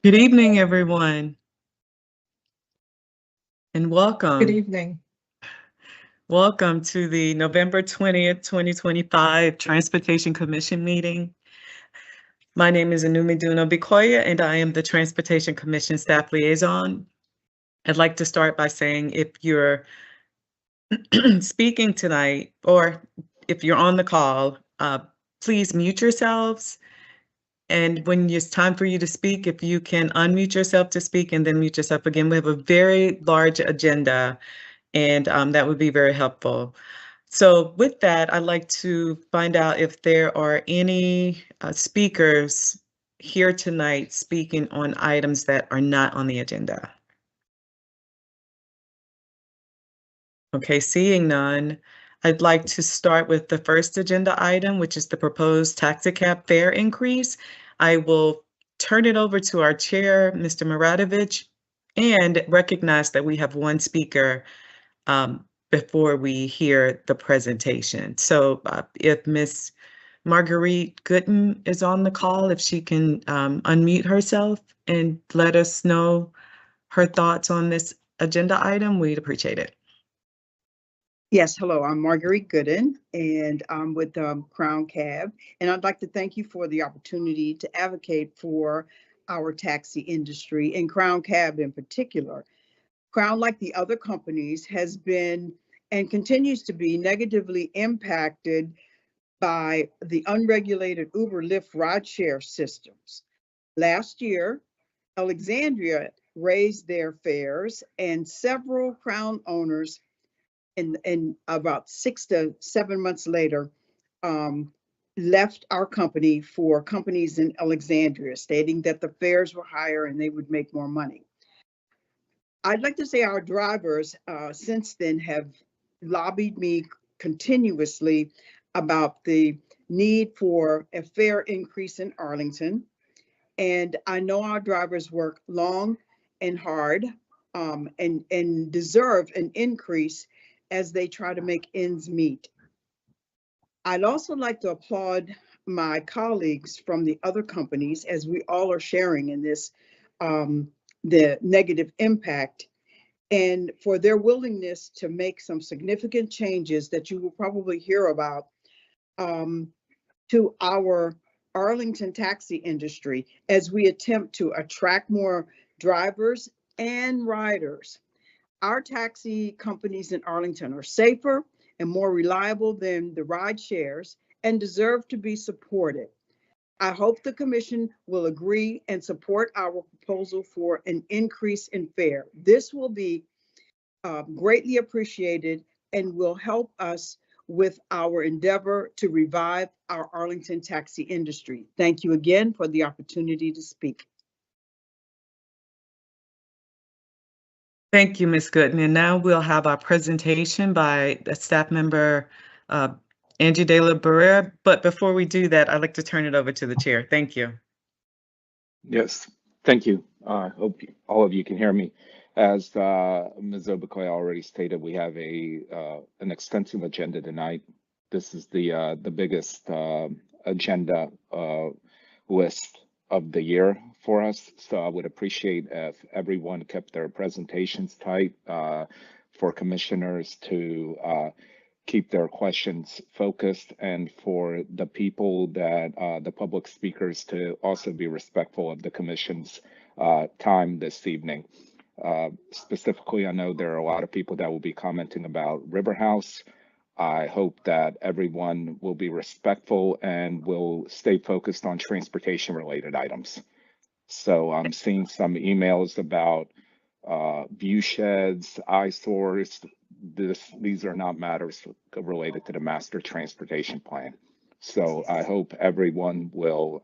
Good evening, everyone, and Good welcome. evening. Welcome to the November 20th, 2025 Transportation Commission meeting. My name is Anumiduno Bikoya, and I am the Transportation Commission Staff Liaison. I'd like to start by saying if you're speaking tonight or if you're on the call, please mute yourselves. And when it's time for you to speak, if you can unmute yourself to speak and then mute yourself again. We have a very large agenda, and that would be very helpful. So with that, I'd like to find out if there are any speakers here tonight speaking on items that are not on the agenda. Okay, seeing none, I'd like to start with the first agenda item, which is the proposed taxicab fare increase. I will turn it over to our chair, Mr. Maradovich, and recognize that we have one speaker before we hear the presentation. So if Ms. Marguerite Gooden is on the call, if she can unmute herself and let us know her thoughts on this agenda item, we'd appreciate it. Yes, hello, I'm Marguerite Gooden, and I'm with Crown Cab, and I'd like to thank you for the opportunity to advocate for our taxi industry and Crown Cab in particular. Crown, like the other companies, has been and continues to be negatively impacted by the unregulated Uber Lyft rideshare systems. Last year, Alexandria raised their fares, and several Crown owners and about 6 to 7 months later, left our company for companies in Alexandria, stating that the fares were higher and they would make more money. I'd like to say our drivers since then have lobbied me continuously about the need for a fare increase in Arlington. And I know our drivers work long and hard and deserve an increase as they try to make ends meet. I'd also like to applaud my colleagues from the other companies as we all are sharing in this, the negative impact, and for their willingness to make some significant changes that you will probably hear about um, to our Arlington taxi industry as we attempt to attract more drivers and riders. Our taxi companies in Arlington are safer and more reliable than the ride shares and deserve to be supported. I hope the commission will agree and support our proposal for an increase in fare. This will be greatly appreciated and will help us with our endeavor to revive our Arlington taxi industry. Thank you again for the opportunity to speak. Thank you, Ms. Gooden. And now we'll have our presentation by a staff member, uh, Angie De La Barrera. But before we do that, I'd like to turn it over to the chair. Thank you. Yes, thank you. I hope all of you can hear me. As Ms. Obakoy already stated, we have an extensive agenda tonight. This is the biggest agenda list of the year for us. So I would appreciate if everyone kept their presentations tight for commissioners to keep their questions focused, and for the people that the public speakers to also be respectful of the commission's time this evening. Specifically, I know there are a lot of people that will be commenting about River House. I hope that everyone will be respectful and will stay focused on transportation related items. So I'm seeing some emails about view sheds, eyesores. These are not matters related to the master transportation plan. So I hope everyone will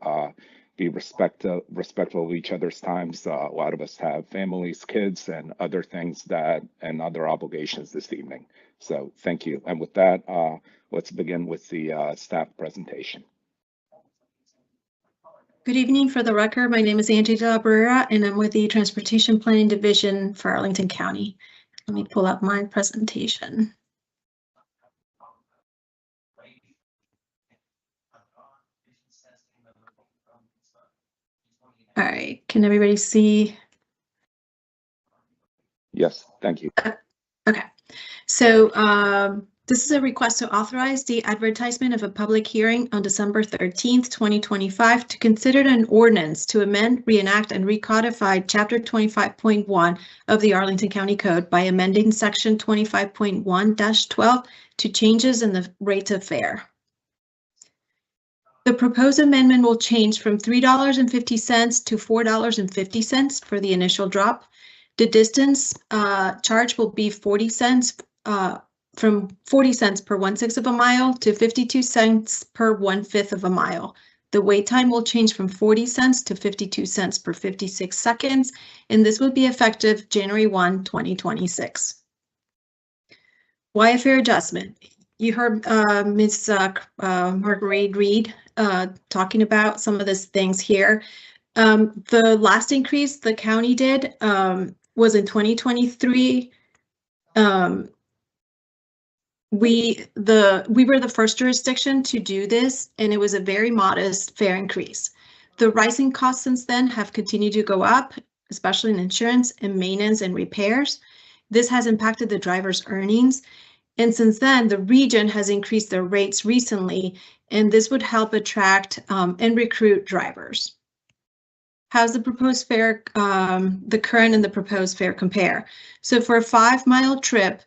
be respectful of each other's times. A lot of us have families, kids, and other things and other obligations this evening. So thank you. And with that, let's begin with the staff presentation. Good evening. For the record, my name is Angie De La Barrera, and I'm with the Transportation Planning Division for Arlington County. Let me pull up my presentation. All right, can everybody see? Yes, thank you. Okay, so this is a request to authorize the advertisement of a public hearing on December 13th, 2025 to consider an ordinance to amend, reenact, and recodify Chapter 25.1 of the Arlington County Code by amending Section 25.1-12 to changes in the rates of fare. The proposed amendment will change from $3.50 to $4.50 for the initial drop. The distance charge will be 40 cents from 40 cents per 1/6 of a mile to 52 cents per 1/5 of a mile. The wait time will change from 40 cents to 52 cents per 56 seconds, and this will be effective January 1, 2026. Why a fare adjustment? You heard Ms. Marguerite Reed talking about some of these things here. The last increase the county did was in 2023. We were the first jurisdiction to do this, and it was a very modest fare increase. The rising costs since then have continued to go up, especially in insurance and maintenance and repairs. This has impacted the driver's earnings. And since then, the region has increased their rates recently, and this would help attract and recruit drivers. How's the proposed fare, the current and the proposed fare compare? So for a 5-mile trip,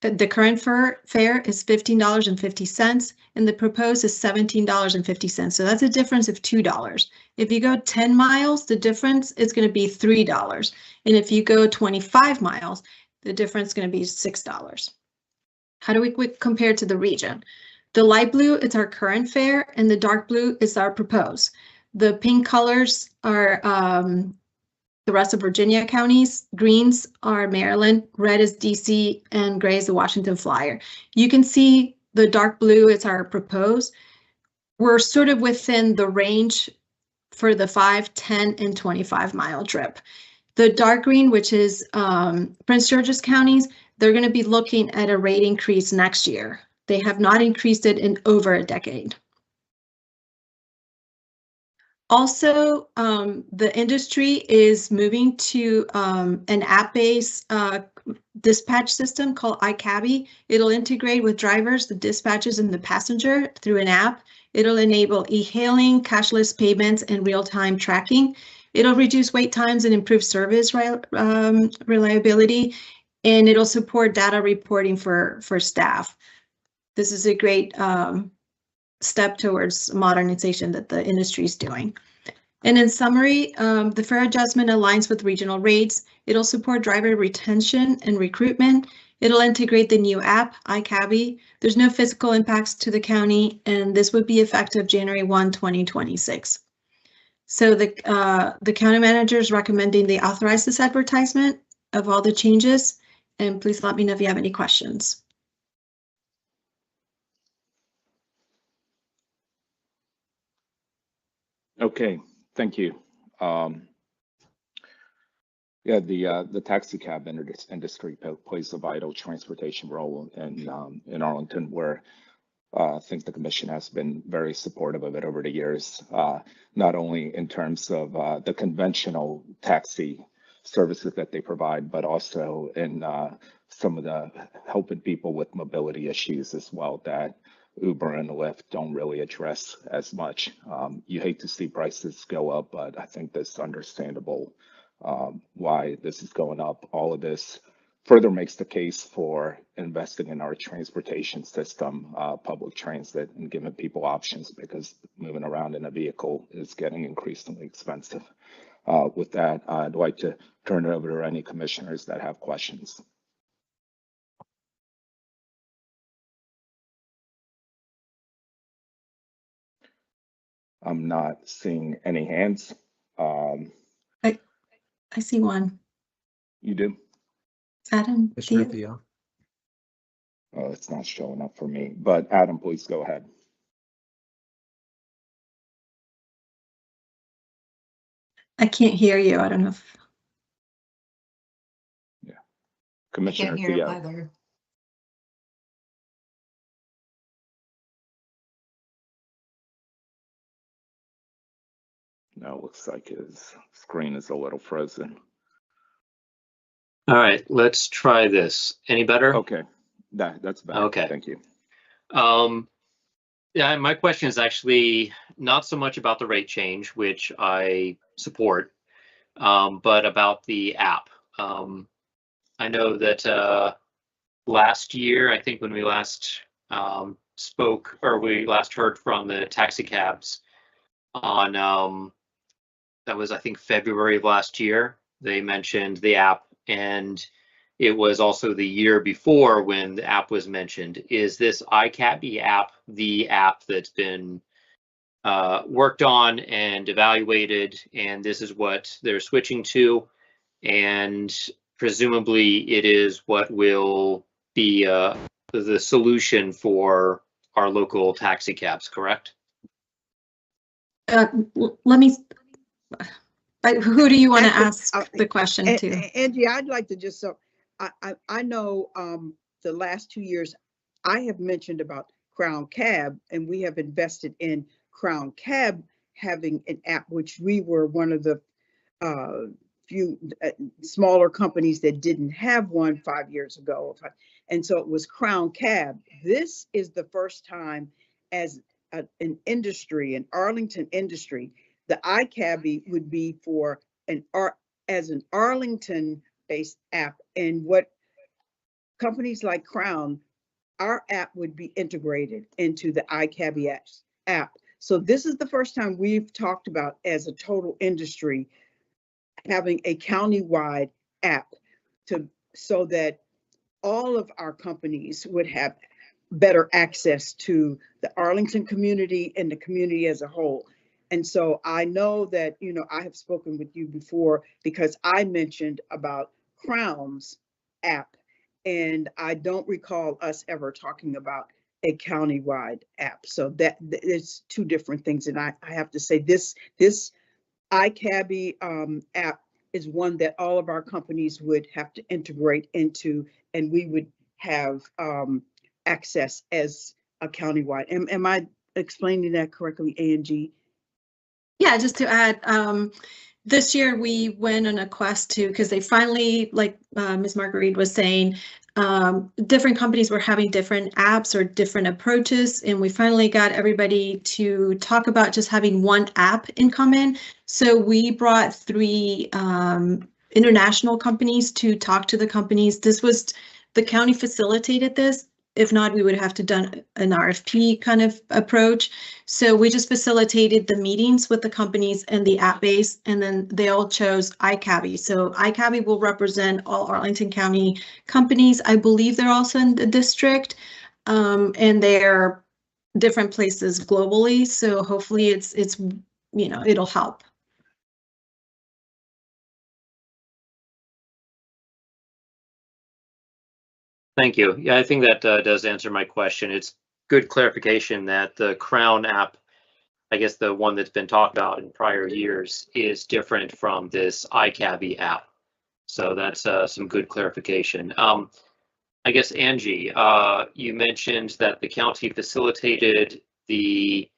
the current fare is $15.50, and the proposed is $17.50. So that's a difference of $2. If you go 10 miles, the difference is going to be $3. And if you go 25 miles, the difference is going to be $6. How do we compare to the region? The light blue is our current fare, and the dark blue is our proposed. The pink colors are the rest of Virginia counties. Greens are Maryland, red is DC, and gray is the Washington Flyer. You can see the dark blue is our proposed. We're sort of within the range for the 5, 10, and 25-mile trip. The dark green, which is Prince George's counties, they're going to be looking at a rate increase next year. They have not increased it in over a decade. Also, the industry is moving to an app-based dispatch system called iCabby. It'll integrate with drivers, the dispatchers, and the passenger through an app. It'll enable e-hailing, cashless payments, and real-time tracking. It'll reduce wait times and improve service reliability, and it'll support data reporting for staff. This is a great step towards modernization that the industry is doing. And in summary, the fare adjustment aligns with regional rates. It'll support driver retention and recruitment. It'll integrate the new app, iCabby. There's no physical impacts to the county, and this would be effective January 1, 2026. So the county manager is recommending they authorize this advertisement of all the changes, and please let me know if you have any questions. Okay, thank you. Yeah, the taxi cab industry plays a vital transportation role in Arlington, where I think the commission has been very supportive of it over the years, not only in terms of the conventional taxi services that they provide, but also in some of the helping people with mobility issues as well that Uber and Lyft don't really address as much. You hate to see prices go up, but I think that's understandable why this is going up. All of this further makes the case for investing in our transportation system, public transit, and giving people options, because moving around in a vehicle is getting increasingly expensive. With that, I'd like to turn it over to any commissioners that have questions. I'm not seeing any hands. I see one. You do? Adam, Theo. Oh, it's not showing up for me, but Adam, please go ahead. I can't hear you. I don't know if. Yeah, Commissioner Can't hear Theo. either. No, it looks like his screen is a little frozen. All right, let's try this. Any better? Okay, that's better. Okay. Thank you. Yeah, my question is actually not so much about the rate change, which I support, but about the app. I know that last year, I think when we last spoke, or we last heard from the taxi cabs on, that was, I think, February of last year, they mentioned the app, and it was also the year before when the app was mentioned. Is this iCabby app the app that's been worked on and evaluated, and this is what they're switching to? And presumably it is what will be the solution for our local taxi cabs, correct? Let me, who do you want to Actually, ask the question to? Angie, I'd like to just, so I know the last 2 years I have mentioned about Crown Cab, and we have invested in Crown Cab having an app, which we were one of the few smaller companies that didn't have one 5 years ago. And so it was Crown Cab. This is the first time as an industry, an Arlington industry, the iCabby would be for as an Arlington-based app. And what companies like Crown, our app would be integrated into the iCabby app. So this is the first time we've talked about, as a total industry, having a countywide app so that all of our companies would have better access to the Arlington community and the community as a whole. And so I know that, I have spoken with you before because I mentioned about Crown's app, and I don't recall us ever talking about a countywide app. So that it's two different things. And I have to say this iCabby app is one that all of our companies would have to integrate into, and we would have access as a countywide. Am I explaining that correctly, Angie? Yeah, just to add, this year we went on a quest to, because they finally, like Ms. Marguerite was saying, different companies were having different apps or different approaches, and we finally got everybody to talk about just having one app in common. So we brought 3 international companies to talk to the companies. This was, the county facilitated this. If not, we would have to done an RFP kind of approach. So we just facilitated the meetings with the companies and the app base, and then they all chose iCabby. So iCabby will represent all Arlington County companies. I believe they're also in the district, and they're different places globally. So hopefully it's it'll help. Thank you. Yeah, I think that does answer my question. It's good clarification that the Crown app, I guess the one that's been talked about in prior years, is different from this iCabby app. So that's some good clarification. I guess, Angie, you mentioned that the county facilitated the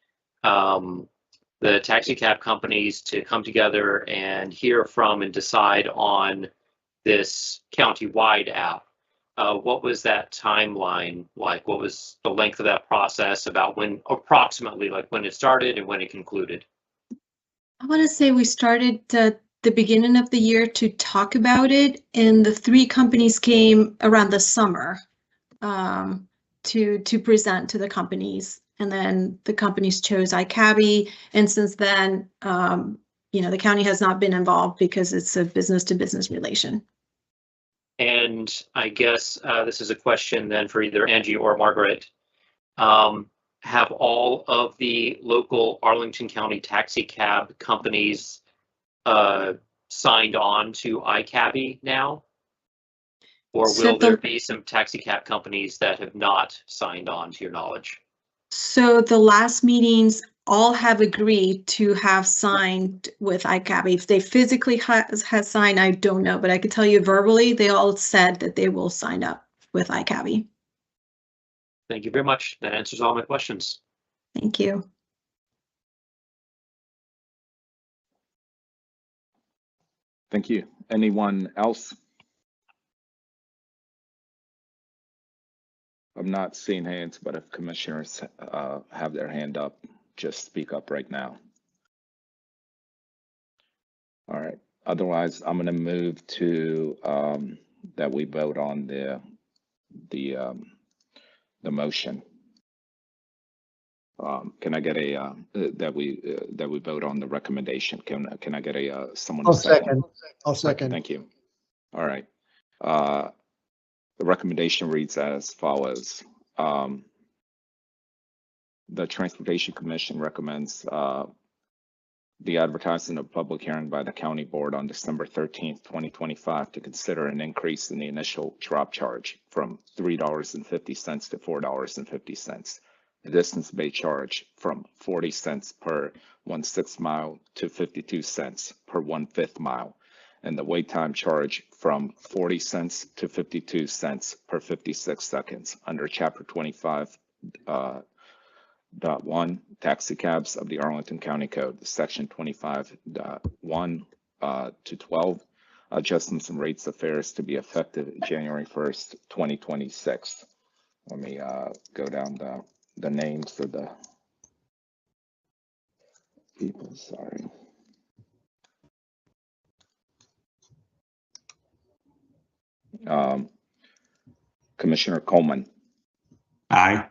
taxi cab companies to come together and hear from and decide on this county-wide app. What was that timeline like? What was the length of that process, about when, approximately, like when it started and when it concluded? I want to say we started at the beginning of the year to talk about it, and the 3 companies came around the summer to present to the companies, and then the companies chose iCabby, and since then, the county has not been involved because it's a business-to-business relation. And I guess this is a question then for either Angie or Margaret. Have all of the local Arlington County taxi cab companies signed on to iCabby now? Or will there be some taxi cab companies that have not signed on, to your knowledge? So the last meetings all have agreed to have signed with iCabby. If they physically has signed, I don't know, but I can tell you verbally, they all said that they will sign up with iCabby. Thank you very much. That answers all my questions. Thank you. Thank you. Anyone else? I'm not seeing hands, but if commissioners have their hand up, just speak up right now. All right. Otherwise, I'm going to move to that we vote on the motion. Can I get a that we vote on the recommendation? Can I get a someone to second? I'll second. Thank you. All right. The recommendation reads as follows. The Transportation Commission recommends the advertising of public hearing by the county board on December 13th, 2025 to consider an increase in the initial drop charge from $3.50 to $4.50. The distance bay charge from 40 cents per 1/6 mile to 52 cents per 1/5 mile. And the wait time charge from 40 cents to 52 cents per 56 seconds under Chapter 25.1 taxi cabs of the Arlington County Code, Section 25.1 to 12, adjustments and rates of fares to be effective January 1st, 2026. Let me go down the names of the people, sorry. Commissioner Coleman. Aye.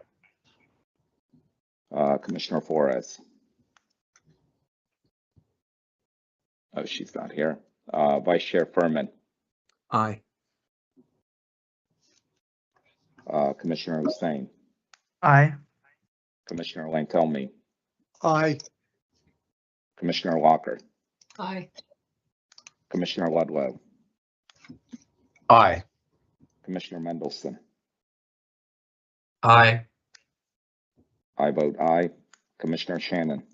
Commissioner Flores. Oh, she's not here. Vice Chair Furman. Aye. Commissioner Hussein. Aye. Commissioner Lantelmi. Aye. Commissioner Walker. Aye. Commissioner Ludlow. Aye. Commissioner Mendelson. Aye. I vote aye. Commissioner Shannon.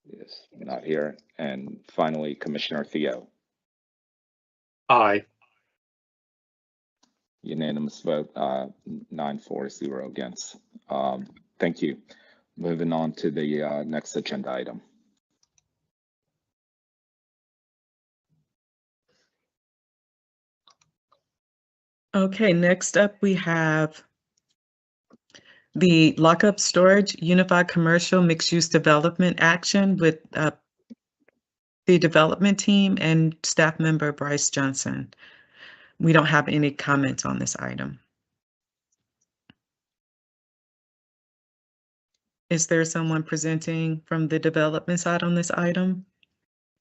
Yes, not here. And finally, Commissioner Theo. Aye. Unanimous vote, 9-4-0 against. Thank you. Moving on to the next agenda item. Okay, next up we have the Lockup Storage Unified Commercial Mixed-Use Development Action with the development team and staff member Bryce Johnson. We don't have any comments on this item. Is there someone presenting from the development side on this item?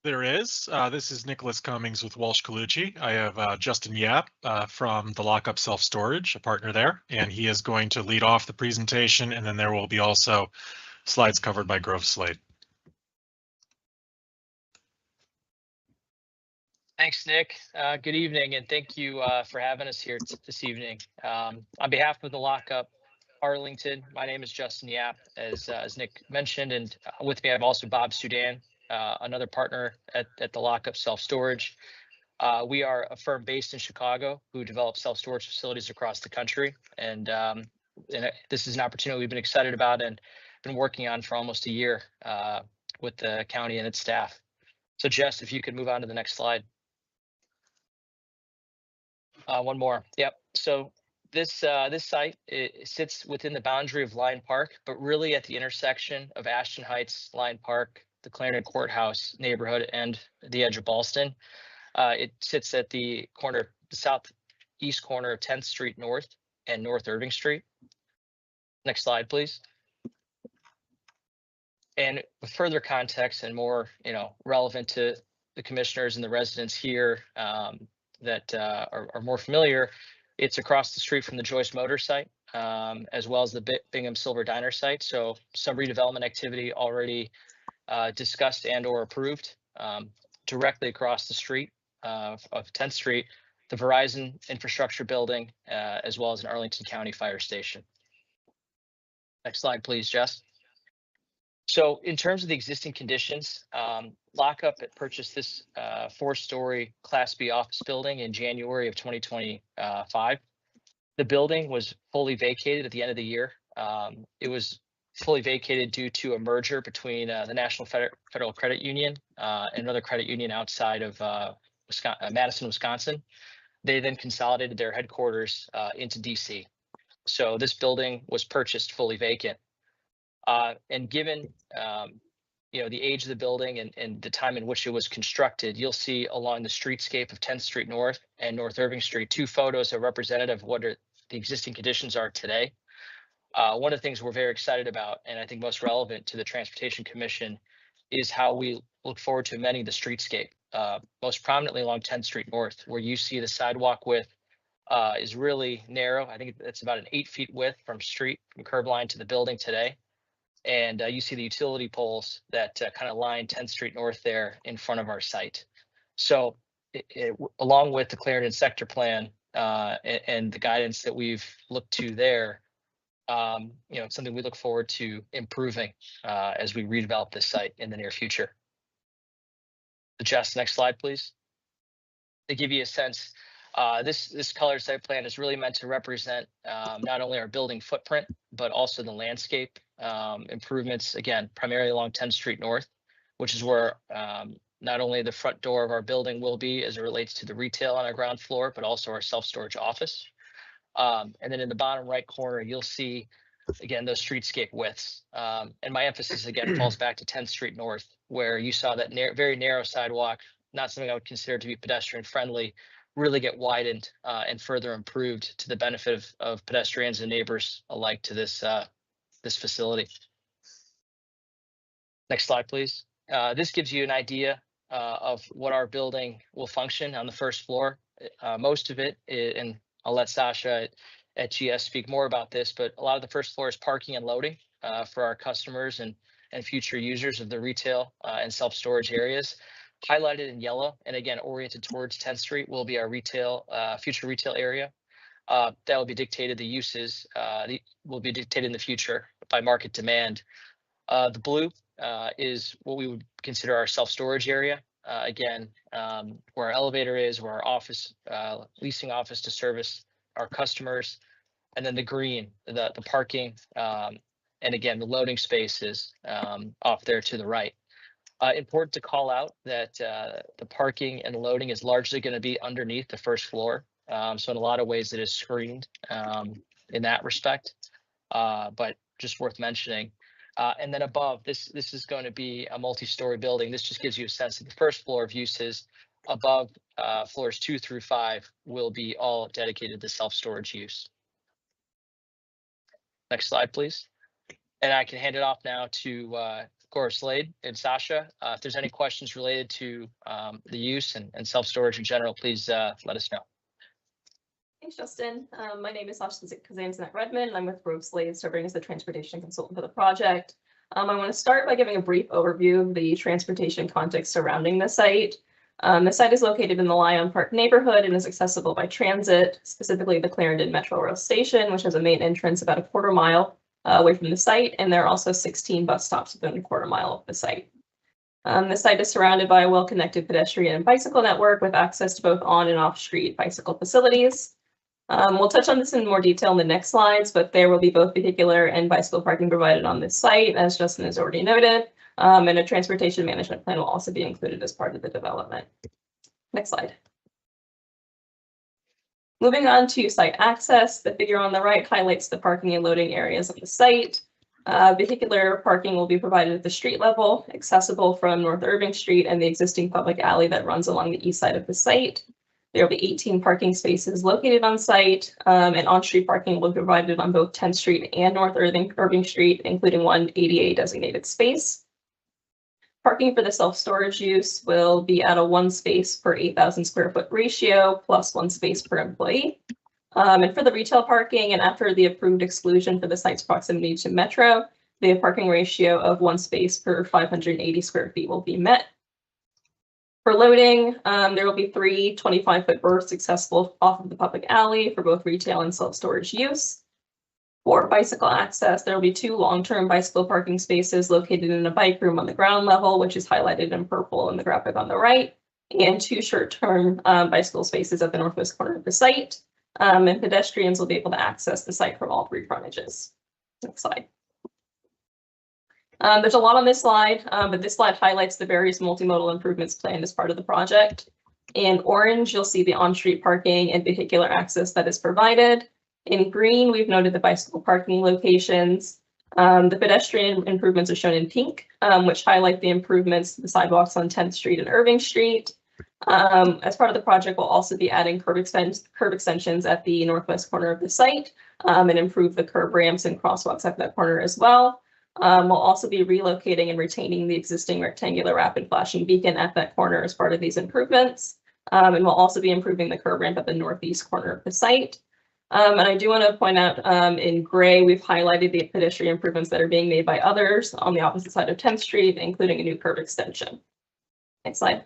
There is. This is Nicholas Cummings with Walsh Colucci. I have Justin Yap from the Lockup Self Storage, a partner there, and he is going to lead off the presentation, and then there will be also slides covered by Grove Slade. Thanks, Nick. Good evening, and thank you for having us here this evening. On behalf of the Lockup Arlington, my name is Justin Yap, as Nick mentioned, and with me I have also Bob Sudan, another partner at the Lockup Self Storage. We are a firm based in Chicago who develops self-storage facilities across the country, and this is an opportunity we've been excited about and been working on for almost a year with the county and its staff. So Jess, if you could move on to the next slide. One more. Yep. So this site, it sits within the boundary of Lyon Park, but really at the intersection of Ashton Heights, Lyon Park, the Clarendon Courthouse neighborhood, and the edge of Ballston. It sits at the southeast corner of 10th Street North and North Irving Street. Next slide, please. And with further context and more, relevant to the commissioners and the residents here that are more familiar, it's across the street from the Joyce Motor site, as well as the Bingham Silver Diner site. So some redevelopment activity already discussed and or approved. Directly across the street of 10th Street, the Verizon infrastructure building, as well as an Arlington County fire station. Next slide, please, Jess. So in terms of the existing conditions, Lockup had purchased this 4-story Class B office building in January of 2025. The building was fully vacated at the end of the year. It was fully vacated due to a merger between the National Federal Credit Union and another credit union outside of Madison, Wisconsin. They then consolidated their headquarters into DC. So this building was purchased fully vacant. And given the age of the building and the time in which it was constructed, you'll see along the streetscape of 10th Street North and North Irving Street, 2 photos are representative of what the existing conditions are today. One of the things we're very excited about, and I think most relevant to the Transportation Commission, is how we look forward to amending the streetscape, most prominently along 10th Street North, where you see the sidewalk width is really narrow. I think it's about an 8 feet width from curb line to the building today. And you see the utility poles that kind of line 10th Street North there in front of our site. So along with the Clarendon sector plan and the guidance that we've looked to there, it's something we look forward to improving as we redevelop this site in the near future. Jess, next slide, please. To give you a sense, this colored site plan is really meant to represent not only our building footprint, but also the landscape improvements, again, primarily along 10th Street North, which is where not only the front door of our building will be as it relates to the retail on our ground floor, but also our self-storage office. And then in the bottom right corner, you'll see, again, those streetscape widths. And my emphasis, again, falls back to 10th Street North, where you saw that very narrow sidewalk, not something I would consider to be pedestrian friendly, really get widened and further improved to the benefit of pedestrians and neighbors alike to this facility. Next slide, please. This gives you an idea of what our building will function on the first floor. Most of it, and I'll let Sasha at GS speak more about this, but a lot of the first floor is parking and loading for our customers and future users of the retail and self-storage areas. Highlighted in yellow, and again, oriented towards 10th Street, will be our future retail area. That will be dictated, the uses will be dictated in the future by market demand. The blue is what we would consider our self-storage area. Again, where our elevator is, where our office, leasing office to service our customers. And then the green, the parking, and again, the loading spaces off there to the right. Important to call out that the parking and loading is largely going to be underneath the first floor. So in a lot of ways it is screened in that respect, but just worth mentioning. And then above, this is going to be a multi-story building. This just gives you a sense of the first floor of uses. Above floors 2 through 5 will be all dedicated to self-storage use. Next slide, please. And I can hand it off now to Cora Slade and Sasha. If there's any questions related to the use and self-storage in general, please let us know. Thanks, Justin. My name is Sasha Kazanzanet-Redmond. I'm with Rove Slade, serving as the transportation consultant for the project. I want to start by giving a brief overview of the transportation context surrounding the site. The site is located in the Lyon Park neighborhood and is accessible by transit, specifically the Clarendon Metro Rail Station, which has a main entrance about a quarter mile away from the site, and there are also 16 bus stops within a quarter mile of the site. The site is surrounded by a well-connected pedestrian and bicycle network with access to both on and off-street bicycle facilities. We'll touch on this in more detail in the next slides, but there will be both vehicular and bicycle parking provided on this site, as Justin has already noted, and a transportation management plan will also be included as part of the development. Next slide. Moving on to site access, the figure on the right highlights the parking and loading areas of the site. Vehicular parking will be provided at the street level, accessible from North Irving Street and the existing public alley that runs along the east side of the site. There will be 18 parking spaces located on site, and on-street parking will be provided on both 10th Street and North Irving Street, including one ADA designated space. Parking for the self-storage use will be at a 1 space per 8,000 square foot ratio, plus 1 space per employee. And for the retail parking, and after the approved exclusion for the site's proximity to Metro, the parking ratio of 1 space per 580 square feet will be met. For loading, there will be 3 25-foot berths accessible off of the public alley for both retail and self-storage use. For bicycle access, there will be 2 long-term bicycle parking spaces located in a bike room on the ground level, which is highlighted in purple in the graphic on the right, and 2 short-term bicycle spaces at the northwest corner of the site. And pedestrians will be able to access the site from all 3 frontages. Next slide. There's a lot on this slide, but this slide highlights the various multimodal improvements planned as part of the project. In orange, you'll see the on-street parking and vehicular access that is provided. In green, we've noted the bicycle parking locations. The pedestrian improvements are shown in pink, which highlight the improvements to the sidewalks on 10th Street and Irving Street. As part of the project, we'll also be adding curb extensions at the northwest corner of the site and improve the curb ramps and crosswalks at that corner as well. We'll also be relocating and retaining the existing rectangular rapid flashing beacon at that corner as part of these improvements. And we'll also be improving the curb ramp at the northeast corner of the site. And I do want to point out in gray, we've highlighted the pedestrian improvements that are being made by others on the opposite side of 10th Street, including a new curb extension. Next slide.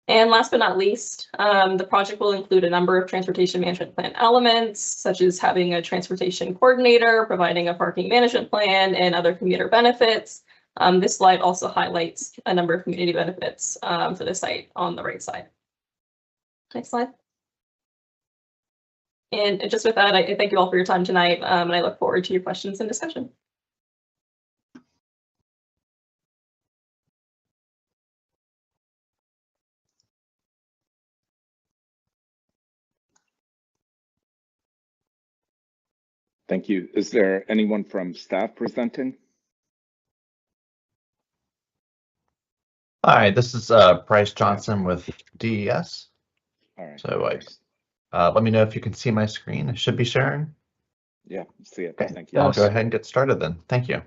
And last but not least, the project will include a number of transportation management plan elements, such as having a transportation coordinator, providing a parking management plan, and other commuter benefits. This slide also highlights a number of community benefits for the site on the right side. Next slide. And just with that, I thank you all for your time tonight, and I look forward to your questions and discussion. Thank you. Is there anyone from staff presenting? Hi, this is Bryce Johnson with DES. All right. So let me know if you can see my screen. I should be sharing. Yeah, see it. Okay. Thank you. I'll go ahead and get started then. Thank you.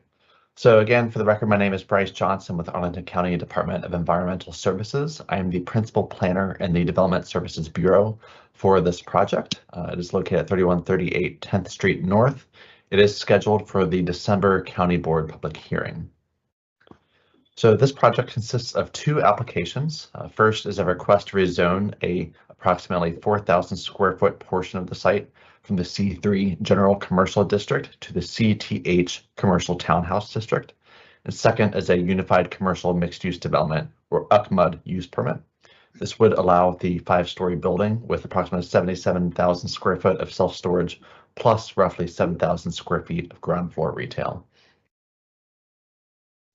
So again, for the record, my name is Bryce Johnson with Arlington County Department of Environmental Services. I am the principal planner in the Development Services Bureau for this project. It is located at 3138 10th Street North. It is scheduled for the December County Board public hearing. So this project consists of two applications. First is a request to rezone a approximately 4,000 square foot portion of the site from the C3 General Commercial District to the CTH Commercial Townhouse District. And second is a Unified Commercial Mixed Use Development, or UCMUD, use permit. This would allow the 5-story building with approximately 77,000 square foot of self-storage plus roughly 7,000 square feet of ground floor retail.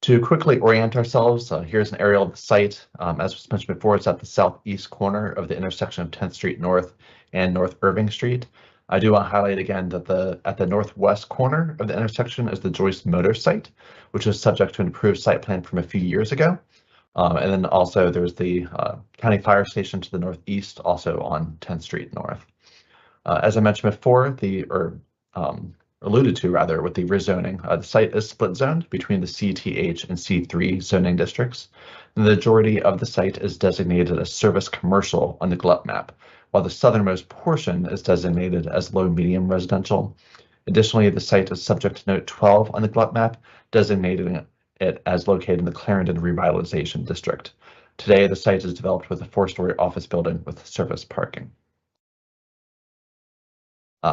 To quickly orient ourselves, here's an aerial of the site. As was mentioned before, it's at the southeast corner of the intersection of 10th Street North and North Irving Street. I do want to highlight again that at the northwest corner of the intersection is the Joyce Motor site, which is subject to an approved site plan from a few years ago. And then also there's the county fire station to the northeast, also on 10th Street North. As I mentioned before, alluded to rather, with the rezoning, the site is split zoned between the CTH and C3 zoning districts. The majority of the site is designated as service commercial on the GLUP map, while the southernmost portion is designated as low medium residential. Additionally, the site is subject to note 12 on the GLUP map, designating it as located in the Clarendon Revitalization District. Today, the site is developed with a 4-story office building with surface parking.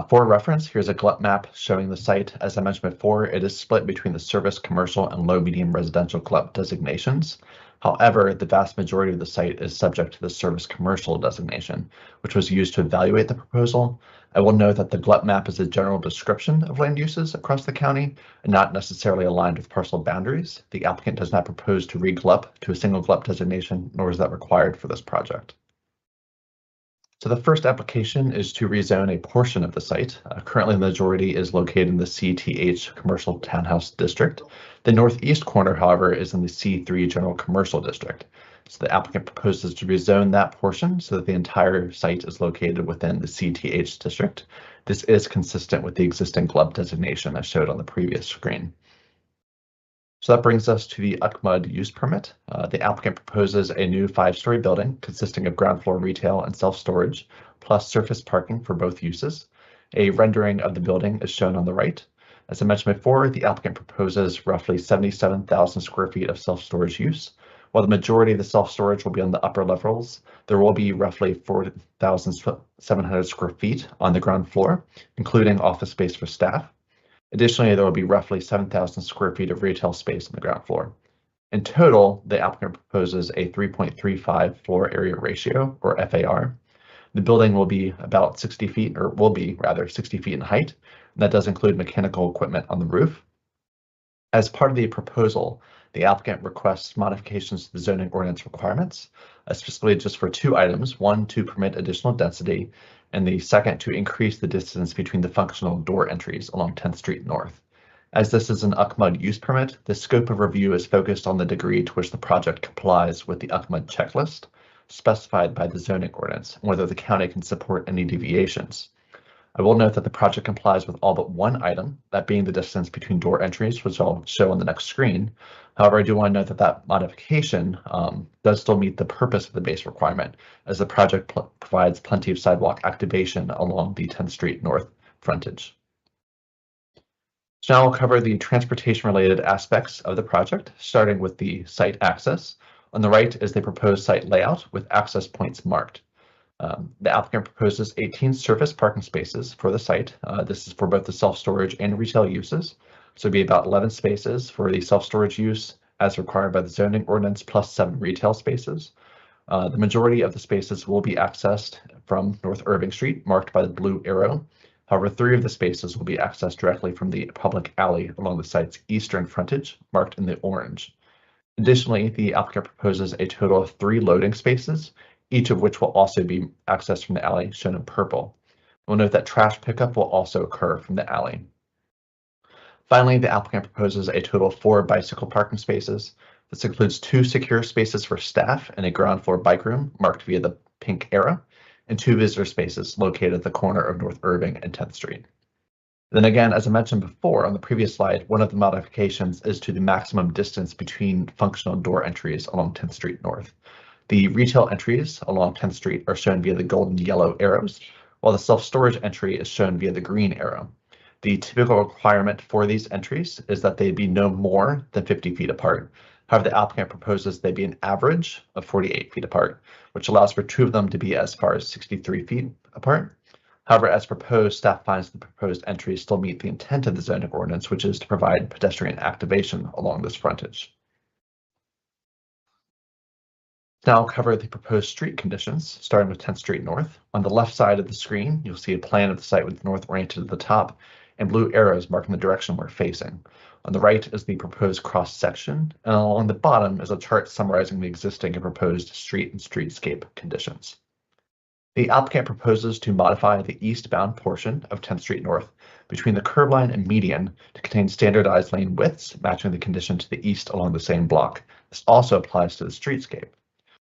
For reference, here's a GLUP map showing the site. As I mentioned before, it is split between the service commercial and low medium residential GLUP designations. However, the vast majority of the site is subject to the service commercial designation, which was used to evaluate the proposal. I will note that the GLUP map is a general description of land uses across the county and not necessarily aligned with parcel boundaries. The applicant does not propose to re-GLUP to a single GLUP designation, nor is that required for this project. So the first application is to rezone a portion of the site. Currently, the majority is located in the CTH Commercial Townhouse District. The northeast corner, however, is in the C3 General Commercial District. So the applicant proposes to rezone that portion so that the entire site is located within the CTH district. This is consistent with the existing GLUB designation I showed on the previous screen. So that brings us to the UCMUD use permit. The applicant proposes a new 5-story building consisting of ground floor retail and self-storage, plus surface parking for both uses. A rendering of the building is shown on the right. As I mentioned before, the applicant proposes roughly 77,000 square feet of self-storage use. While the majority of the self-storage will be on the upper levels, there will be roughly 4,700 square feet on the ground floor, including office space for staff. Additionally, there will be roughly 7,000 square feet of retail space on the ground floor. In total, the applicant proposes a 3.35 floor area ratio, or FAR. The building will be about 60 feet, or will be rather 60 feet in height. And that does include mechanical equipment on the roof. As part of the proposal, the applicant requests modifications to the zoning ordinance requirements, specifically just for two items, one to permit additional density, and the second to increase the distance between the functional door entries along 10th Street North. As this is an UCMUD use permit, the scope of review is focused on the degree to which the project complies with the UCMUD checklist specified by the zoning ordinance, and whether the county can support any deviations. I will note that the project complies with all but one item, that being the distance between door entries, which I'll show on the next screen. However, I do want to note that that modification does still meet the purpose of the base requirement, as the project provides plenty of sidewalk activation along the 10th Street North frontage. So now I'll cover the transportation-related aspects of the project, starting with the site access. On the right is the proposed site layout with access points marked. The applicant proposes 18 surface parking spaces for the site. This is for both the self-storage and retail uses. So it'd be about 11 spaces for the self-storage use as required by the zoning ordinance, plus 7 retail spaces. The majority of the spaces will be accessed from North Irving Street, marked by the blue arrow. However, 3 of the spaces will be accessed directly from the public alley along the site's eastern frontage, marked in the orange. Additionally, the applicant proposes a total of 3 loading spaces, each of which will also be accessed from the alley, shown in purple. We'll note that trash pickup will also occur from the alley. Finally, the applicant proposes a total of 4 bicycle parking spaces. This includes 2 secure spaces for staff and a ground floor bike room marked via the pink arrow, and 2 visitor spaces located at the corner of North Irving and 10th Street. Then again, as I mentioned before on the previous slide, one of the modifications is to the maximum distance between functional door entries along 10th Street North. The retail entries along 10th Street are shown via the golden yellow arrows, while the self-storage entry is shown via the green arrow. The typical requirement for these entries is that they be no more than 50 feet apart. However, the applicant proposes they be an average of 48 feet apart, which allows for 2 of them to be as far as 63 feet apart. However, as proposed, staff finds the proposed entries still meet the intent of the zoning ordinance, which is to provide pedestrian activation along this frontage. Now I'll cover the proposed street conditions, starting with 10th Street North. On the left side of the screen, you'll see a plan of the site with north oriented at the top and blue arrows marking the direction we're facing. On the right is the proposed cross section, and along the bottom is a chart summarizing the existing and proposed street and streetscape conditions. The applicant proposes to modify the eastbound portion of 10th Street North between the curb line and median to contain standardized lane widths matching the condition to the east along the same block. This also applies to the streetscape.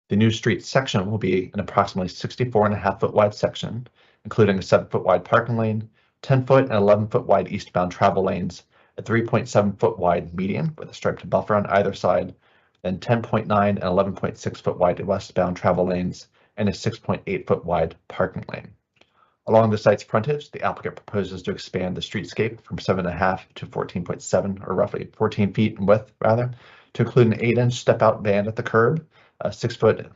The new street section will be an approximately 64.5-foot wide section, including a 7-foot wide parking lane, 10-foot and 11-foot wide eastbound travel lanes, a 3.7-foot wide median with a striped buffer on either side, then 10.9 and 11.6-foot wide westbound travel lanes, and a 6.8-foot wide parking lane. Along the site's frontage, the applicant proposes to expand the streetscape from 7.5 to 14.7, or roughly 14 feet in width, rather, to include an 8-inch step-out band at the curb, a 6-foot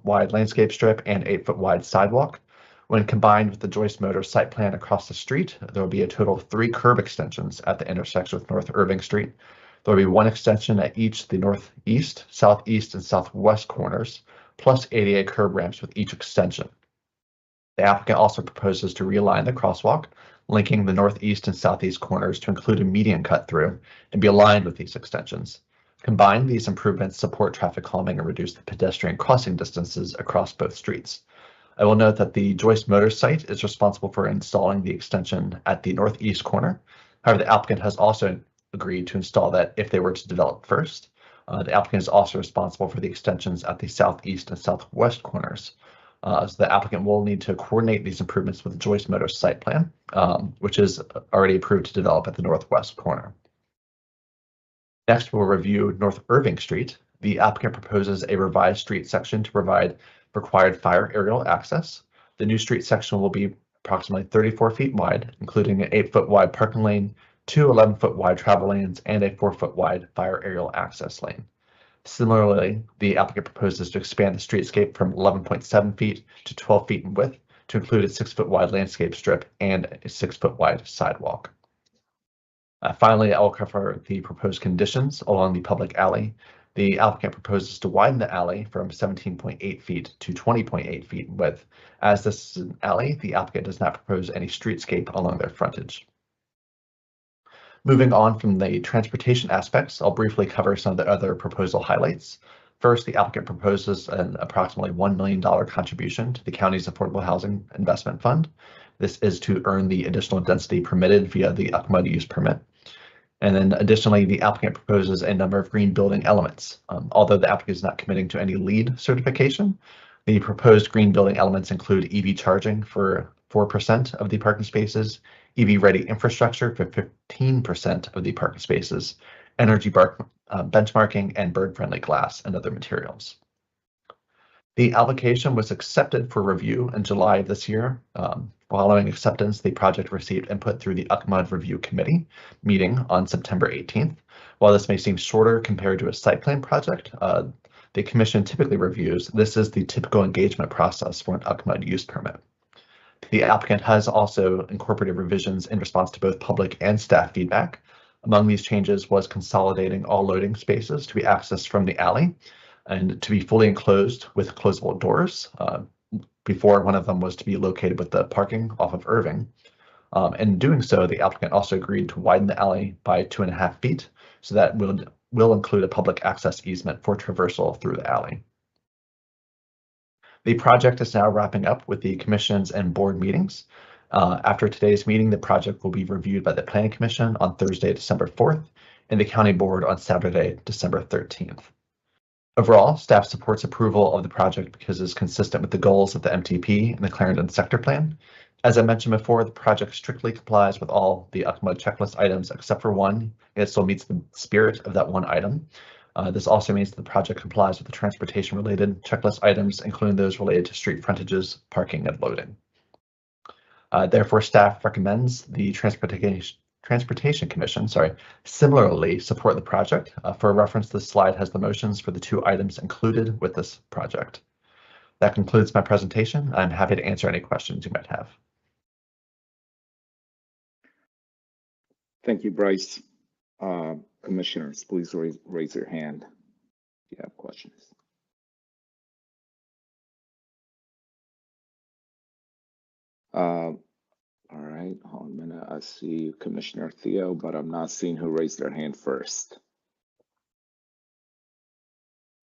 wide landscape strip, and 8-foot wide sidewalk. When combined with the Joyce Motors site plan across the street, there will be a total of 3 curb extensions at the intersection with North Irving Street. There will be 1 extension at each the northeast, southeast, and southwest corners, plus ADA curb ramps with each extension. The applicant also proposes to realign the crosswalk, linking the northeast and southeast corners to include a median cut through and be aligned with these extensions. Combined, these improvements support traffic calming and reduce the pedestrian crossing distances across both streets. I will note that the Joyce Motors site is responsible for installing the extension at the northeast corner. However, the applicant has also agreed to install that if they were to develop first. The applicant is also responsible for the extensions at the southeast and southwest corners. So the applicant will need to coordinate these improvements with the Joyce Motors site plan, which is already approved to develop at the northwest corner. Next, we'll review North Irving Street. The applicant proposes a revised street section to provide required fire aerial access. The new street section will be approximately 34 feet wide, including an 8-foot wide parking lane, 2 11-foot wide travel lanes, and a 4-foot wide fire aerial access lane. Similarly, the applicant proposes to expand the streetscape from 11.7 feet to 12 feet in width to include a 6-foot wide landscape strip and a 6-foot wide sidewalk. Finally, I'll cover the proposed conditions along the public alley. The applicant proposes to widen the alley from 17.8 feet to 20.8 feet in width. As this is an alley, the applicant does not propose any streetscape along their frontage. Moving on from the transportation aspects, I'll briefly cover some of the other proposal highlights. First, the applicant proposes an approximately $1 million contribution to the county's Affordable Housing Investment Fund. This is to earn the additional density permitted via the UCMUD use permit. And then additionally, the applicant proposes a number of green building elements. Although the applicant is not committing to any LEED certification, the proposed green building elements include EV charging for 4% of the parking spaces, EV-ready infrastructure for 15% of the parking spaces, energy benchmarking, and bird-friendly glass and other materials. The application was accepted for review in July of this year. Following acceptance, the project received input through the UCMUD Review Committee meeting on September 18th. While this may seem shorter compared to a site plan project, the commission typically reviews. This is the typical engagement process for an UCMUD use permit. The applicant has also incorporated revisions in response to both public and staff feedback. Among these changes was consolidating all loading spaces to be accessed from the alley and to be fully enclosed with closable doors. Before, one of them was to be located with the parking off of Irving. In doing so, the applicant also agreed to widen the alley by 2.5 feet, so that will include a public access easement for traversal through the alley. The project is now wrapping up with the commissions and board meetings. After today's meeting, the project will be reviewed by the Planning Commission on Thursday, December 4th, and the County Board on Saturday, December 13th. Overall, staff supports approval of the project because it is consistent with the goals of the MTP and the Clarendon Sector Plan. As I mentioned before, the project strictly complies with all the UCMUD checklist items except for one. It still meets the spirit of that one item. This also means that the project complies with the transportation-related checklist items, including those related to street frontages, parking, and loading. Therefore, staff recommends the Transportation Commission, similarly support the project. For reference, this slide has the motions for the 2 items included with this project. That concludes my presentation. I'm happy to answer any questions you might have. Thank you, Bryce. Commissioners, please raise your hand if you have questions. All right, hold on a minute. I see Commissioner Theo, but I'm not seeing who raised their hand first.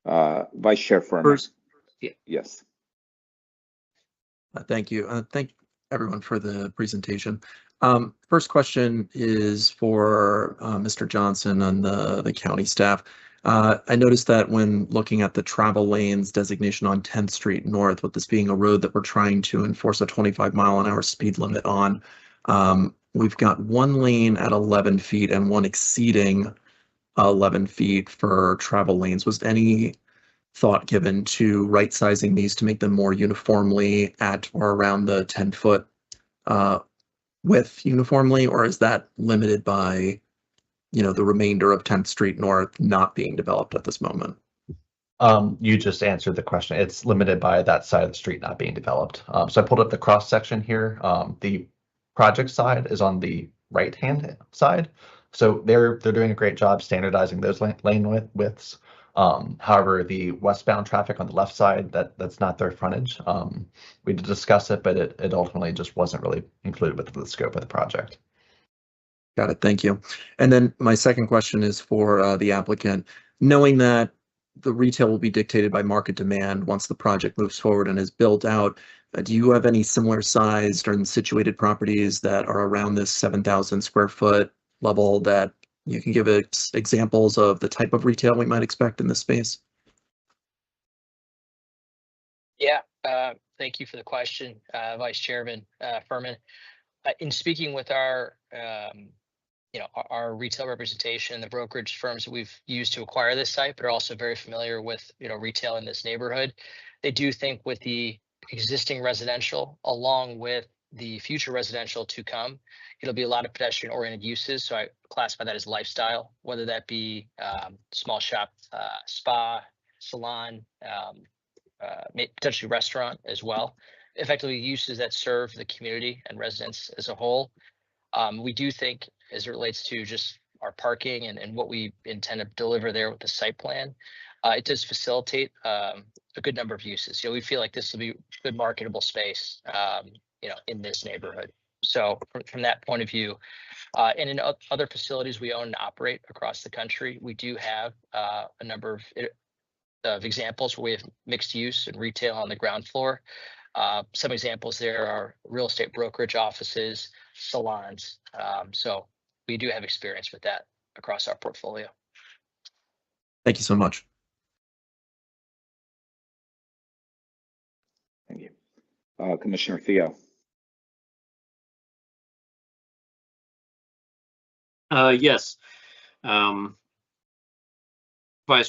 Vice Chair Furman. Yes. Thank you. Thank everyone for the presentation. First question is for Mr. Johnson and the county staff. I noticed that when looking at the travel lanes designation on 10th Street North, with this being a road that we're trying to enforce a 25-mile-an-hour speed limit on, we've got 1 lane at 11 feet and 1 exceeding 11 feet for travel lanes. Was any thought given to right-sizing these to make them more uniformly at or around the 10-foot width uniformly, or is that limited by, the remainder of 10th Street North not being developed at this moment? You just answered the question. It's limited by that side of the street not being developed. So I pulled up the cross section here. The project side is on the right-hand side. So they're doing a great job standardizing those lane widths. However, the westbound traffic on the left side, that's not their frontage. We did discuss it, but it ultimately just wasn't really included with the scope of the project. Got it. Thank you. And then my second question is for the applicant. Knowing that the retail will be dictated by market demand once the project moves forward and is built out, do you have any similar sized or situated properties that are around this 7,000 square foot level that you can give us examples of the type of retail we might expect in this space? Yeah, thank you for the question, Vice Chairman Furman. In speaking with our retail representation, the brokerage firms that we've used to acquire this site, but are also very familiar with, retail in this neighborhood. They do think with the existing residential, along with the future residential to come, it'll be a lot of pedestrian oriented uses. So I classify that as lifestyle, whether that be small shop, spa, salon, potentially restaurant as well. Effectively uses that serve the community and residents as a whole. We do think as it relates to just our parking and what we intend to deliver there with the site plan, it does facilitate a good number of uses. We feel like this will be good marketable space, in this neighborhood. So from that point of view, and in other facilities we own and operate across the country, we do have a number of examples where we have mixed use and retail on the ground floor. Some examples there are real estate brokerage offices, salons. So we do have experience with that across our portfolio. Thank you so much. Thank you. Commissioner Theo. Yes. Vice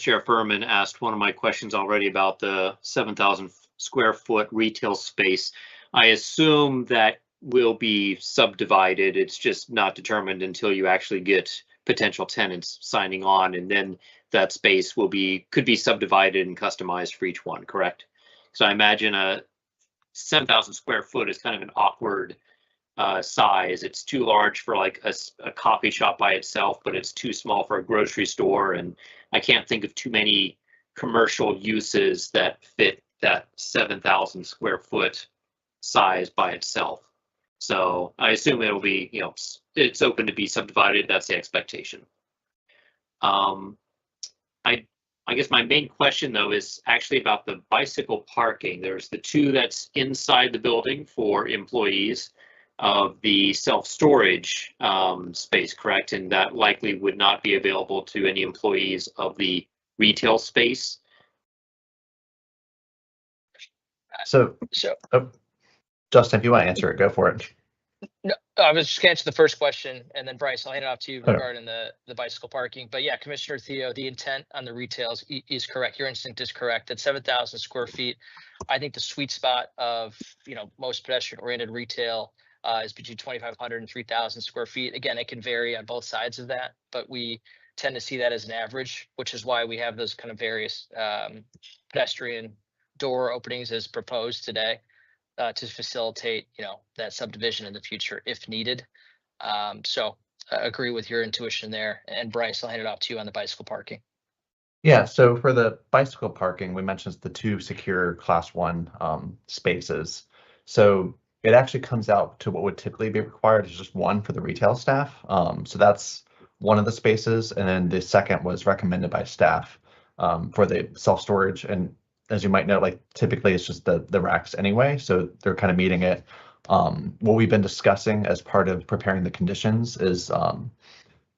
Chair Furman asked one of my questions already about the 7,000 square foot retail space. I assume that will be subdivided. It's just not determined until you actually get potential tenants signing on, and then that space could be subdivided and customized for each one, correct? So I imagine a 7,000 square foot is kind of an awkward size. It's too large for like a coffee shop by itself, but it's too small for a grocery store. And I can't think of too many commercial uses that fit that 7,000 square foot size by itself. So I assume it'll be, it's open to be subdivided. That's the expectation. I guess my main question though is actually about the bicycle parking. There's the two that's inside the building for employees of the self-storage space, correct? And that likely would not be available to any employees of the retail space. So Justin, if you want to answer it, go for it. No, I was just going to answer the first question, and then Bryce, I'll hand it off to you regarding the bicycle parking. But yeah, Commissioner Theo, the intent on the retails is correct. Your instinct is correct. At 7,000 square feet, I think the sweet spot of most pedestrian-oriented retail is between 2,500 and 3,000 square feet. Again, it can vary on both sides of that, but we tend to see that as an average, which is why we have those kind of various pedestrian door openings as proposed today. To facilitate, that subdivision in the future if needed. So I agree with your intuition there. And Bryce, I'll hand it off to you on the bicycle parking. Yeah, so for the bicycle parking, we mentioned the 2 secure class 1 spaces. So it actually comes out to what would typically be required is just 1 for the retail staff. So that's one of the spaces. And then the second was recommended by staff for the self-storage. And as you might know, like typically it's just the racks anyway, so they're kind of meeting it. What we've been discussing as part of preparing the conditions is kind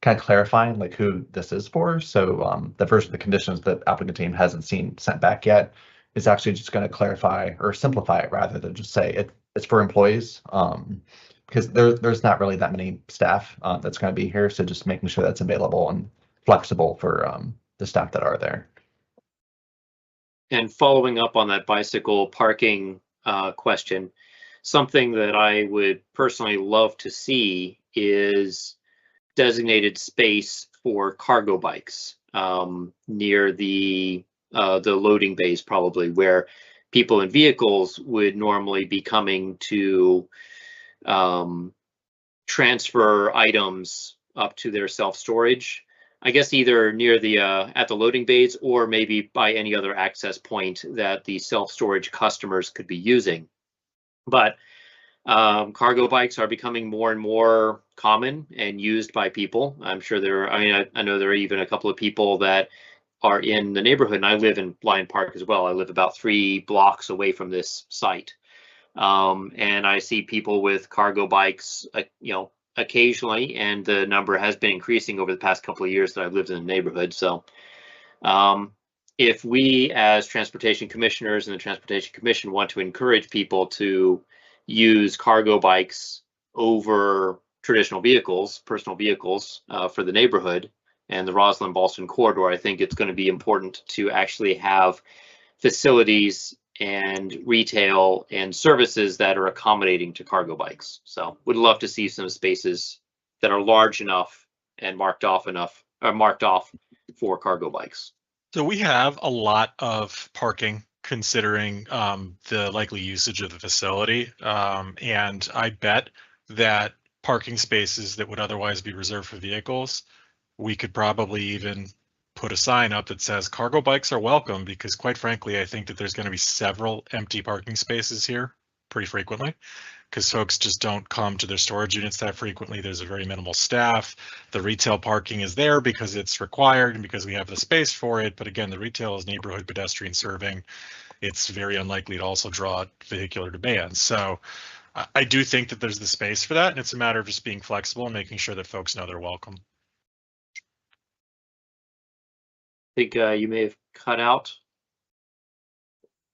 of clarifying like who this is for. So the version of the conditions that applicant team hasn't sent back yet is actually just going to clarify or simplify it rather than just say it's for employees, because there's not really that many staff that's going to be here. So just making sure that's available and flexible for the staff that are there. And following up on that bicycle parking question, something that I would personally love to see is designated space for cargo bikes near the loading bays, probably where people in vehicles would normally be coming to transfer items up to their self-storage. I guess either near the at the loading bays or maybe by any other access point that the self-storage customers could be using. But cargo bikes are becoming more and more common and used by people. I'm sure I know there are even a couple of people that are in the neighborhood, and I live in Lyon Park as well. I live about 3 blocks away from this site. And I see people with cargo bikes, occasionally, and the number has been increasing over the past couple of years that I've lived in the neighborhood. So if we as transportation commissioners and the Transportation Commission want to encourage people to use cargo bikes over traditional vehicles, personal vehicles for the neighborhood and the Roslyn-Ballston corridor, I think it's going to be important to actually have facilities and retail and services that are accommodating to cargo bikes. So would love to see some spaces that are large enough and marked off for cargo bikes. So we have a lot of parking considering the likely usage of the facility. And I bet that parking spaces that would otherwise be reserved for vehicles, we could probably even put a sign up that says cargo bikes are welcome, because quite frankly, I think that there's going to be several empty parking spaces here pretty frequently. because folks just don't come to their storage units that frequently. There's a very minimal staff. The retail parking is there because it's required and because we have the space for it. But again, the retail is neighborhood pedestrian serving. It's very unlikely to also draw vehicular demand. So I do think that there's the space for that, and it's a matter of just being flexible and making sure that folks know they're welcome. I think you may have cut out,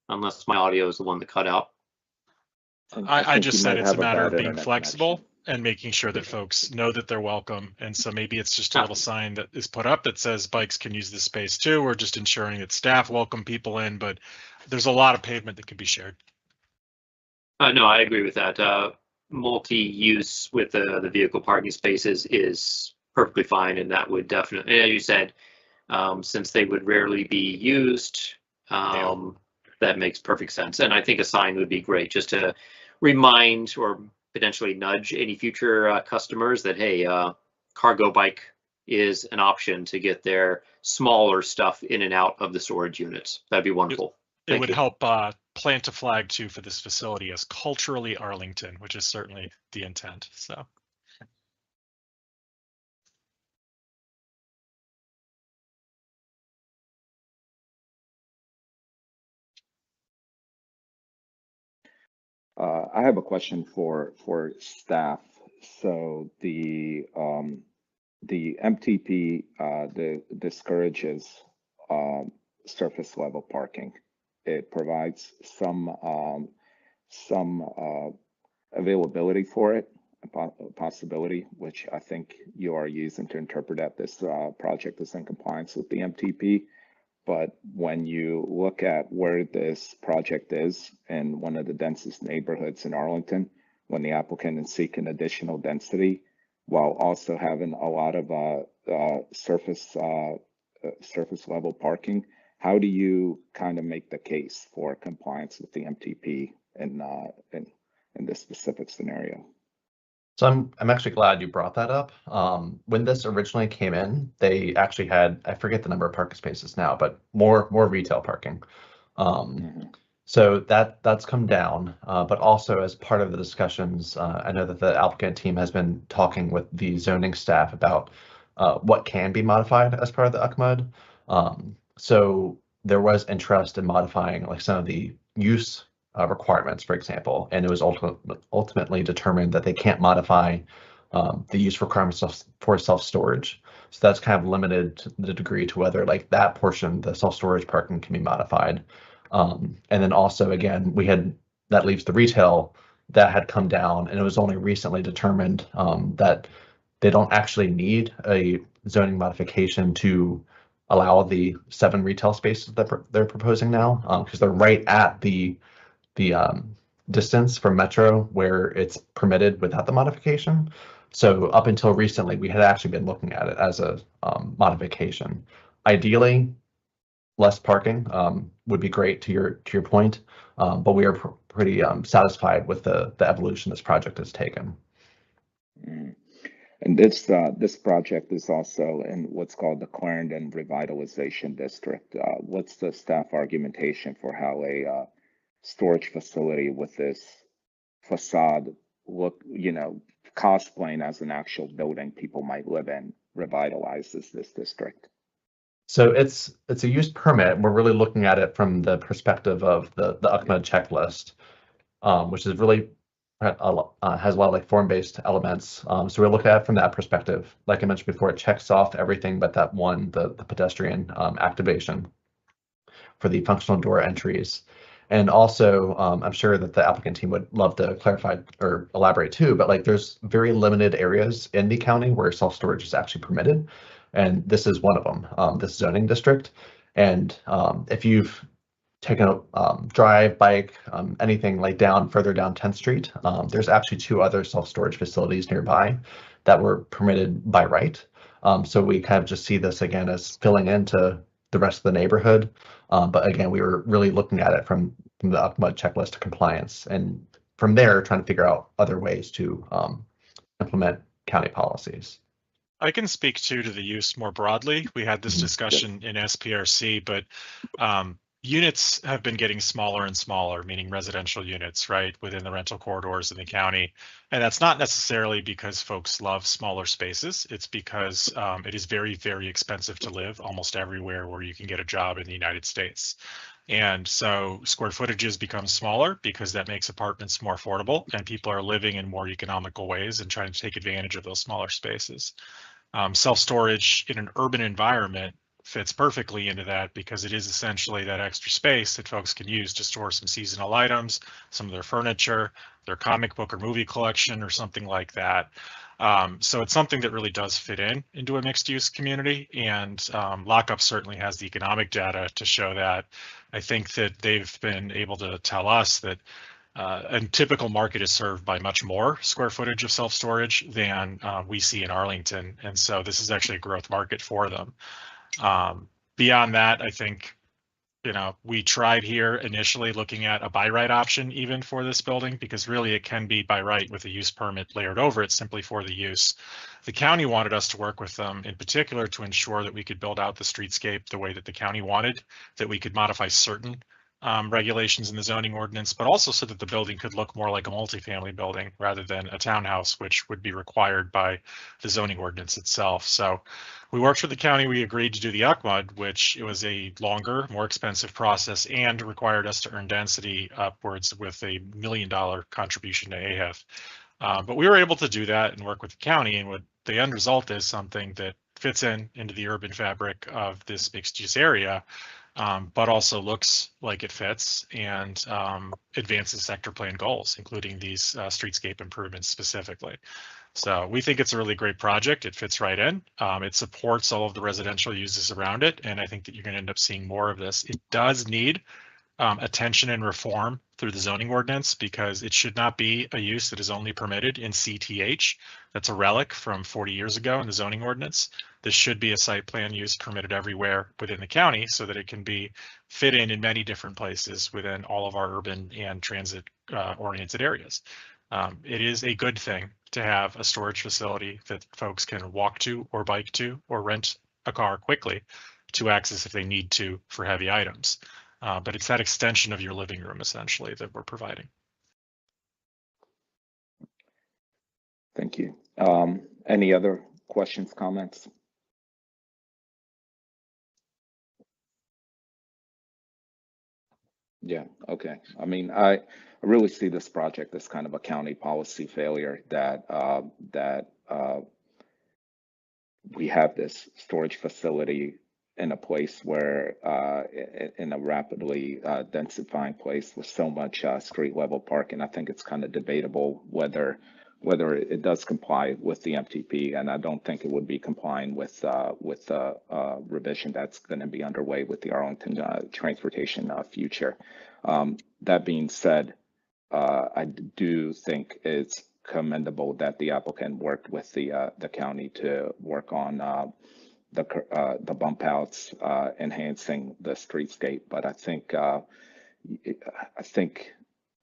unless my audio is the one that cut out. I just said it's a matter of being flexible and making sure that folks know that they're welcome. And so maybe it's just a little sign that is put up that says bikes can use this space too, or just ensuring that staff welcome people in. But there's a lot of pavement that can be shared. No, I agree with that. Multi-use with the vehicle parking spaces is perfectly fine, and that would definitely, as you said, since they would rarely be used, that makes perfect sense. And I think a sign would be great, just to remind or potentially nudge any future customers that, hey, cargo bike is an option to get their smaller stuff in and out of the storage units. That'd be wonderful. It would help plant a flag too for this facility as culturally Arlington, which is certainly the intent. So. I have a question for staff. So the MTP discourages surface level parking. It provides some availability for it, a possibility, which I think you are using to interpret that this project is in compliance with the MTP. But when you look at where this project is in one of the densest neighborhoods in Arlington, when the applicant is seeking additional density, while also having a lot of surface level parking, how do you kind of make the case for compliance with the MTP in this specific scenario? So I'm actually glad you brought that up. When this originally came in, they actually had, I forget the number of parking spaces now, but more retail parking. So that's come down, but also as part of the discussions, I know that the applicant team has been talking with the zoning staff about what can be modified as part of the UCMUD. So there was interest in modifying like some of the use requirements, for example, and it was ultimately determined that they can't modify the use requirements for self-storage. So that's kind of limited to the degree to whether like that portion, the self-storage parking, can be modified. And then also, again, that leaves the retail that had come down, and it was only recently determined that they don't actually need a zoning modification to allow the 7 retail spaces that they're proposing now, because they're right at the distance from Metro where it's permitted without the modification. So up until recently, we had actually been looking at it as a modification. Ideally, less parking would be great to your point, but we are pretty satisfied with the evolution this project has taken. And this project is also in what's called the Clarendon Revitalization District. What's the staff argumentation for how a storage facility with this facade look, cosplaying as an actual building people might live in, revitalizes this district? So it's a use permit. We're really looking at it from the perspective of the UCMUD checklist, which is really has a lot of like form-based elements. So we're looking at it from that perspective. Like I mentioned before, it checks off everything but that one, the pedestrian activation for the functional door entries. And also, I'm sure that the applicant team would love to clarify or elaborate too, but like there's very limited areas in the county where self-storage is actually permitted. And this is one of them, this zoning district. And if you've taken a drive, bike, anything like further down 10th Street, there's actually 2 other self-storage facilities nearby that were permitted by right. So we kind of just see this again as filling into the rest of the neighborhood. But again, we were really looking at it from the UCMUD checklist to compliance, and from there trying to figure out other ways to implement county policies. I can speak to the use more broadly. We had this discussion in SPRC, but units have been getting smaller and smaller, meaning residential units, right, within the rental corridors in the county. And that's not necessarily because folks love smaller spaces. It's because it is very, very expensive to live almost everywhere where you can get a job in the United States. And so square footages become smaller because that makes apartments more affordable and people are living in more economical ways and trying to take advantage of those smaller spaces. Self-storage in an urban environment fits perfectly into that because it is essentially that extra space that folks can use to store some seasonal items, some of their furniture, their comic book or movie collection or something like that. So it's something that really does fit into a mixed use community, and Lockup certainly has the economic data to show that. I think that they've been able to tell us that a typical market is served by much more square footage of self-storage than we see in Arlington. And so this is actually a growth market for them. Beyond that, I think, we tried here initially looking at a by right option even for this building, because really it can be by right with a use permit layered over it simply for the use. The county wanted us to work with them in particular to ensure that we could build out the streetscape the way that the county wanted, that we could modify certain regulations in the zoning ordinance, but also so that the building could look more like a multifamily building rather than a townhouse, which would be required by the zoning ordinance itself. So we worked with the county. We agreed to do the UCMUD, which it was a longer, more expensive process and required us to earn density upwards with $1 million contribution to AHIF. But we were able to do that and work with the county, and what the end result is something that fits into the urban fabric of this mixed use area, but also looks like it fits and advances sector plan goals, including these streetscape improvements specifically. So we think it's a really great project. It fits right in. It supports all of the residential uses around it, and I think that you're going to end up seeing more of this. It does need attention and reform through the zoning ordinance, because it should not be a use that is only permitted in CTH. That's a relic from 40 years ago in the zoning ordinance. This should be a site plan use permitted everywhere within the county so that it can be fit in many different places within all of our urban and transit oriented areas. It is a good thing to have a storage facility that folks can walk to or bike to or rent a car quickly to access if they need to for heavy items. But it's that extension of your living room essentially that we're providing. Thank you. Any other questions, comments? Yeah, okay. I mean, I really see this project as kind of a county policy failure that we have this storage facility in a place where in a rapidly densifying place with so much street level parking. I think it's kind of debatable whether it does comply with the MTP, and I don't think it would be complying with the revision that's going to be underway with the Arlington transportation future. That being said, I do think it's commendable that the applicant worked with the county to work on the bump outs, enhancing the streetscape. But I think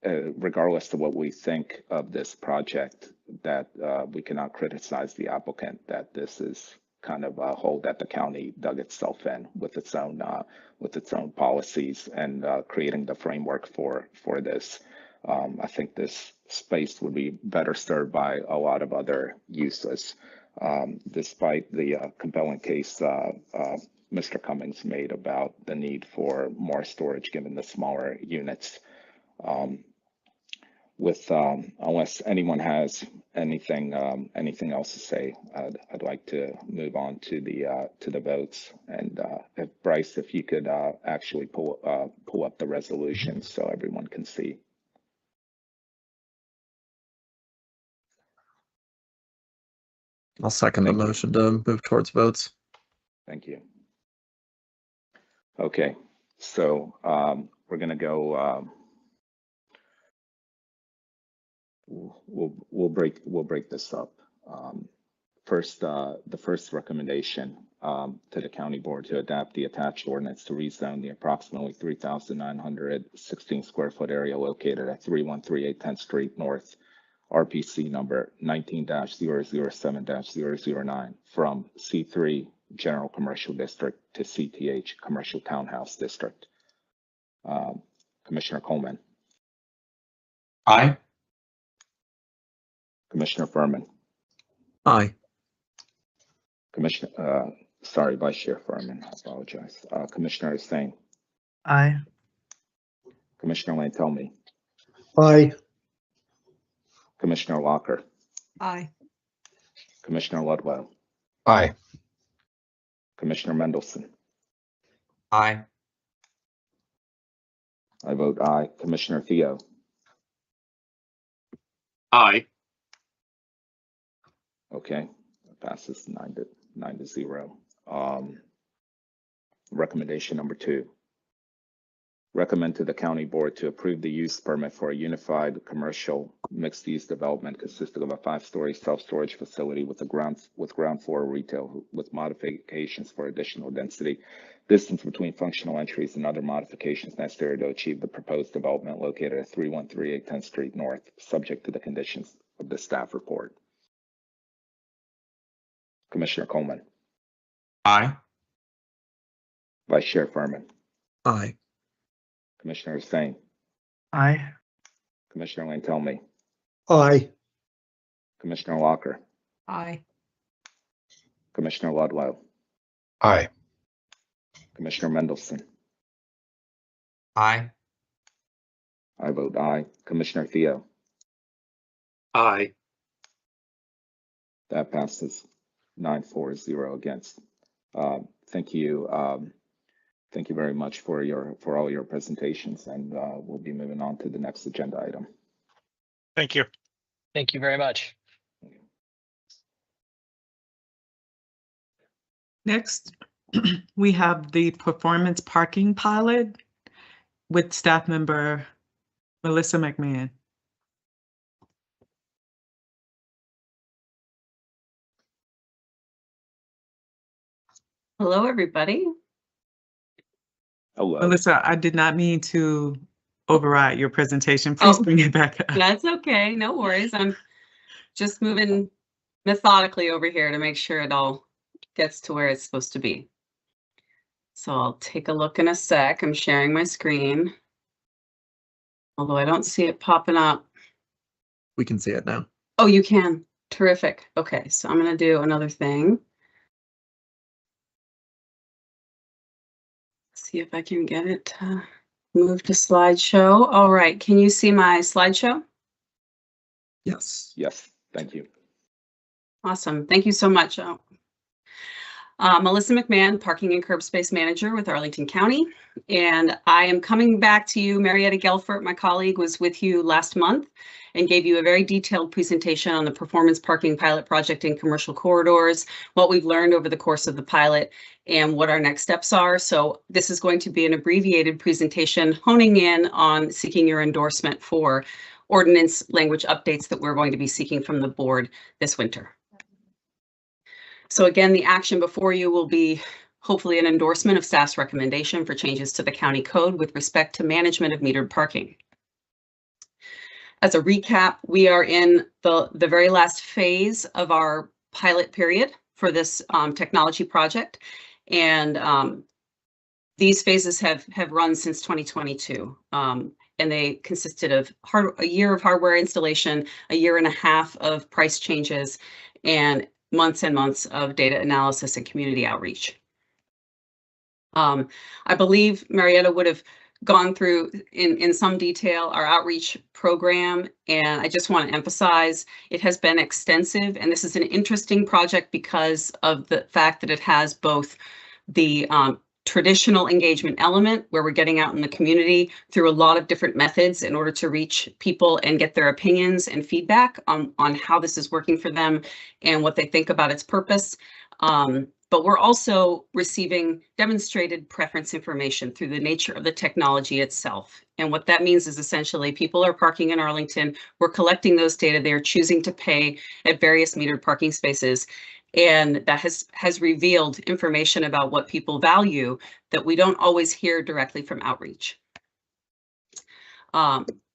regardless of what we think of this project, that we cannot criticize the applicant, that this is kind of a hole that the county dug itself in with its own policies and creating the framework for this. I think this space would be better served by a lot of other uses, despite the compelling case Mr. Cummings made about the need for more storage given the smaller units. Unless anyone has anything else to say, I'd like to move on to the votes. And if Bryce, if you could actually pull up the resolution so everyone can see. I'll second the motion to move towards votes. Thank you. Okay, so we're gonna go. We'll break this up. First, the first recommendation to the county board to adapt the attached ordinance to rezone the approximately 3,916 square foot area located at 3138 10th Street North, RPC number 19-007-009 from C3 General Commercial District to CTH Commercial Townhouse District. Commissioner Coleman, Aye. Commissioner Furman, Aye. Vice Chair Furman, I apologize. Commissioner Hussain, Aye. Commissioner Lantelmi, Aye. Commissioner Locker, Aye. Commissioner Ludlow, Aye. Commissioner Mendelson. Aye. I vote aye. Commissioner Theo, Aye. okay, passes 9 to 0. Recommendation number 2. Recommend to the county board to approve the use permit for a unified commercial mixed-use development consisting of a 5-story self-storage facility with ground floor retail with modifications for additional density, distance between functional entries, and other modifications necessary to achieve the proposed development located at 3138 10th Street North, subject to the conditions of the staff report. Commissioner Coleman, Aye. Vice Chair Furman, Aye. Commissioner Hussain, Aye. Commissioner Lantelmi, Aye. Commissioner Locker, Aye. Commissioner Ludlow, Aye. Commissioner Mendelson. Aye. I vote aye. Commissioner Theo, Aye. that passes 9-4-0 against. Thank you. Thank you very much for all your presentations, and we'll be moving on to the next agenda item. Thank you. Thank you very much. Next, we have the performance parking pilot with staff member Melissa McMahon. Hello, everybody. Hello. Melissa, I did not mean to override your presentation. Please bring it back up. That's okay. No worries. I'm just moving methodically over here to make sure it all gets to where it's supposed to be. So I'll take a look in a sec. I'm sharing my screen. Although I don't see it popping up. We can see it now. Oh, you can. Terrific. Okay, so I'm going to do another thing. See if I can get it to move to slideshow. All right, can you see my slideshow? Yes. Yes, thank you. Awesome, thank you so much. Melissa McMahon, Parking and Curb Space Manager with Arlington County. And I am coming back to you. Marietta Gelfert, my colleague, was with you last month and gave you a very detailed presentation on the performance parking pilot project in commercial corridors, what we've learned over the course of the pilot, and what our next steps are. So this is going to be an abbreviated presentation honing in on seeking your endorsement for ordinance language updates that we're going to be seeking from the board this winter. So again, the action before you will be hopefully an endorsement of staff's recommendation for changes to the county code with respect to management of metered parking. As a recap, we are in the very last phase of our pilot period for this technology project. And these phases have run since 2022. And they consisted of a year of hardware installation, a year and a half of price changes, and months and months of data analysis and community outreach. I believe Marietta would have gone through in some detail our outreach program, and I just want to emphasize it has been extensive, and this is an interesting project because of the fact that it has both the traditional engagement element where we're getting out in the community through a lot of different methods in order to reach people and get their opinions and feedback on how this is working for them and what they think about its purpose. But we're also receiving demonstrated preference information through the nature of the technology itself. And what that means is essentially people are parking in Arlington, we're collecting those data, they're choosing to pay at various metered parking spaces. And that has revealed information about what people value that we don't always hear directly from outreach.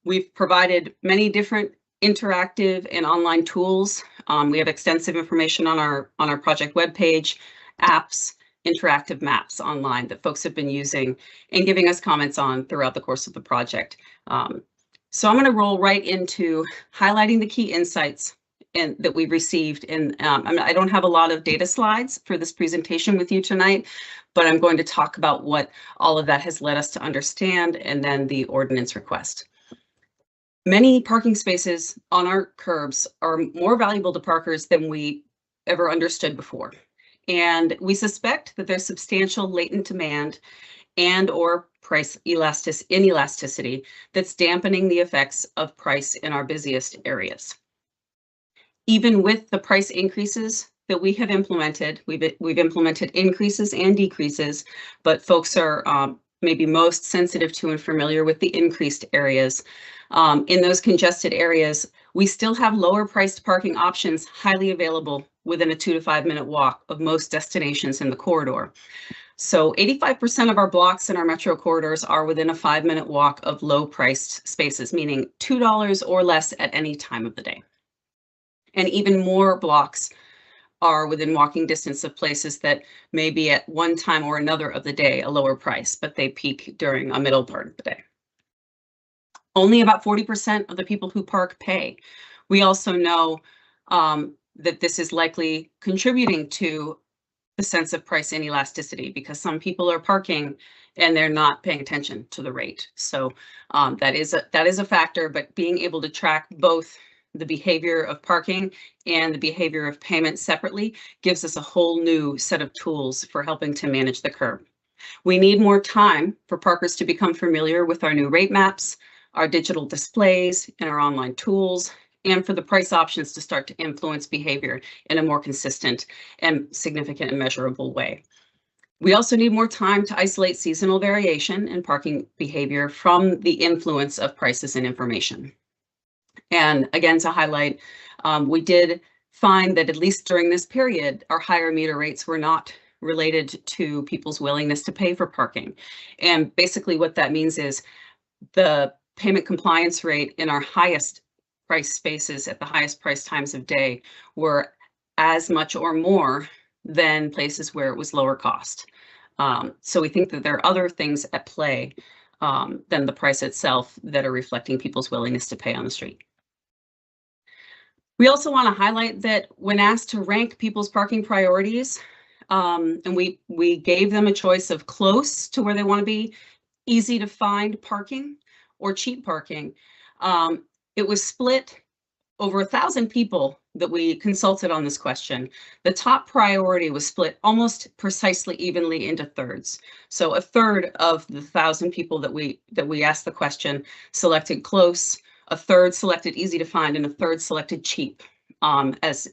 We've provided many different interactive and online tools. We have extensive information on our project webpage, apps, interactive maps online that folks have been using and giving us comments on throughout the course of the project. So I'm going to roll right into highlighting the key insights that we've received. And I don't have a lot of data slides for this presentation with you tonight, but I'm going to talk about what all of that has led us to understand and then the ordinance request. Many parking spaces on our curbs are more valuable to parkers than we ever understood before. And we suspect that there's substantial latent demand and or price inelasticity that's dampening the effects of price in our busiest areas. Even with the price increases that we have implemented, we've implemented increases and decreases, but folks are maybe most sensitive to and familiar with the increased areas. In those congested areas, we still have lower priced parking options highly available within a 2 to 5 minute walk of most destinations in the corridor. So 85% of our blocks in our metro corridors are within a 5 minute walk of low priced spaces, meaning $2 or less at any time of the day. And even more blocks are within walking distance of places that may be at one time or another of the day a lower price, but they peak during a middle part of the day. Only about 40% of the people who park pay. We also know that this is likely contributing to the sense of price inelasticity because some people are parking and they're not paying attention to the rate. So that is a factor, but being able to track both the behavior of parking and the behavior of payment separately gives us a whole new set of tools for helping to manage the curve. We need more time for parkers to become familiar with our new rate maps, our digital displays, and our online tools, and for the price options to start to influence behavior in a more consistent and significant and measurable way. We also need more time to isolate seasonal variation in parking behavior from the influence of prices and information. And again, to highlight, we did find that at least during this period, our higher meter rates were not related to people's willingness to pay for parking. And basically what that means is the payment compliance rate in our highest price spaces at the highest price times of day were as much or more than places where it was lower cost. So we think that there are other things at play than the price itself that are reflecting people's willingness to pay on the street. We also want to highlight that when asked to rank people's parking priorities, and we gave them a choice of close to where they want to be, easy to find parking, or cheap parking, it was split over 1,000 people that we consulted on this question. The top priority was split almost precisely evenly into thirds. So a third of the 1,000 people that we asked the question selected close, a third selected easy to find, and a third selected cheap as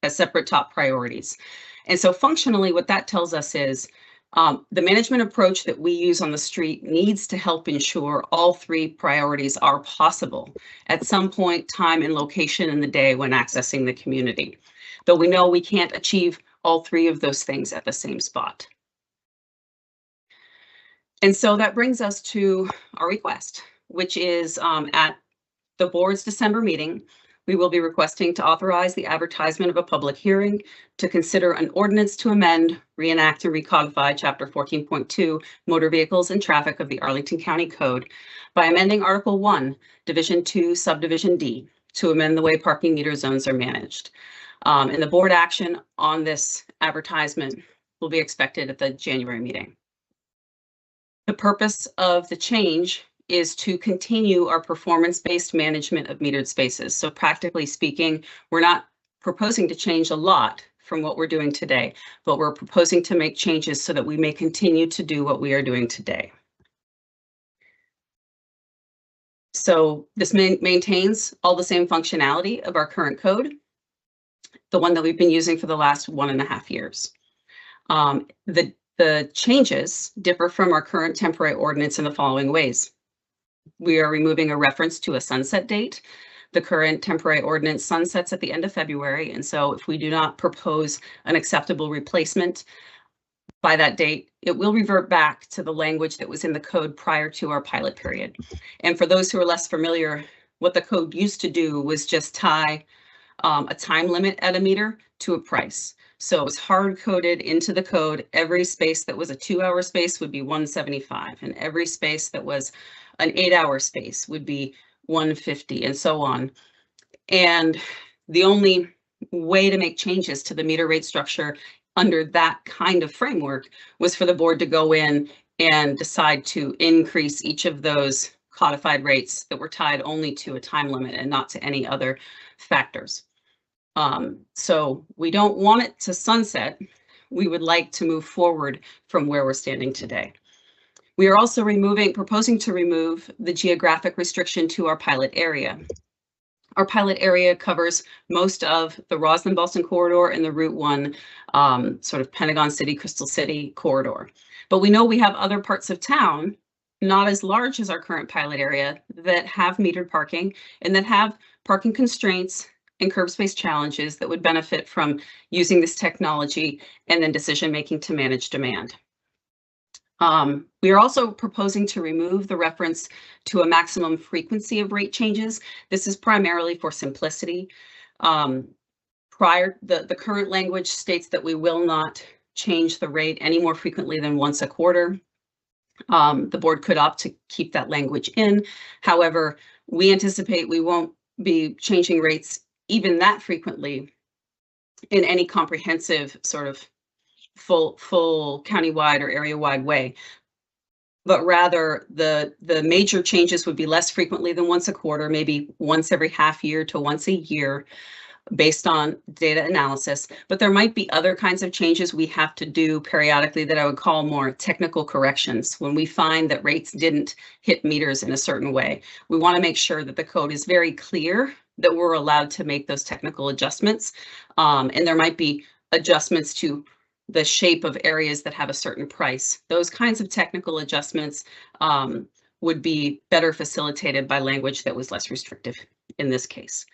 separate top priorities. And so functionally, what that tells us is the management approach that we use on the street needs to help ensure all three priorities are possible at some point, time, and location in the day when accessing the community, though we know we can't achieve all three of those things at the same spot. And so that brings us to our request, which is at the board's December meeting, we will be requesting to authorize the advertisement of a public hearing to consider an ordinance to amend, reenact, and recodify Chapter 14.2 Motor Vehicles and Traffic of the Arlington County Code by amending Article 1, Division 2, Subdivision D, to amend the way parking meter zones are managed. And the board action on this advertisement will be expected at the January meeting. The purpose of the change is to continue our performance-based management of metered spaces. So practically speaking, we're not proposing to change a lot from what we're doing today, but we're proposing to make changes so that we may continue to do what we are doing today. So this maintains all the same functionality of our current code, the one that we've been using for the last 1.5 years. The changes differ from our current temporary ordinance in the following ways. We are removing a reference to a sunset date. The current temporary ordinance sunsets at the end of February, and so if we do not propose an acceptable replacement by that date, it will revert back to the language that was in the code prior to our pilot period. And for those who are less familiar, what the code used to do was just tie a time limit at a meter to a price. So it was hard coded into the code. Every space that was a 2-hour space would be $175, and every space that was an 8-hour space would be $150, and so on. And the only way to make changes to the meter rate structure under that kind of framework was for the board to go in and decide to increase each of those codified rates that were tied only to a time limit and not to any other factors. So we don't want it to sunset. We would like to move forward from where we're standing today. We are also proposing to remove the geographic restriction to our pilot area. Our pilot area covers most of the Roslyn-Boston corridor and the Route 1 sort of Pentagon City, Crystal City corridor. But we know we have other parts of town, not as large as our current pilot area, that have metered parking and that have parking constraints and curb space challenges that would benefit from using this technology and then decision-making to manage demand. We are also proposing to remove the reference to a maximum frequency of rate changes. This is primarily for simplicity. The current language states that we will not change the rate any more frequently than once a quarter. The board could opt to keep that language in. However, we anticipate we won't be changing rates even that frequently in any comprehensive sort of full countywide or area-wide way, but rather the major changes would be less frequently than once a quarter, maybe once every half year to once a year, based on data analysis. But there might be other kinds of changes we have to do periodically that I would call more technical corrections when we find that rates didn't hit meters in a certain way. We want to make sure that the code is very clear that we're allowed to make those technical adjustments. And there might be adjustments to the shape of areas that have a certain price. Those kinds of technical adjustments would be better facilitated by language that was less restrictive in this case.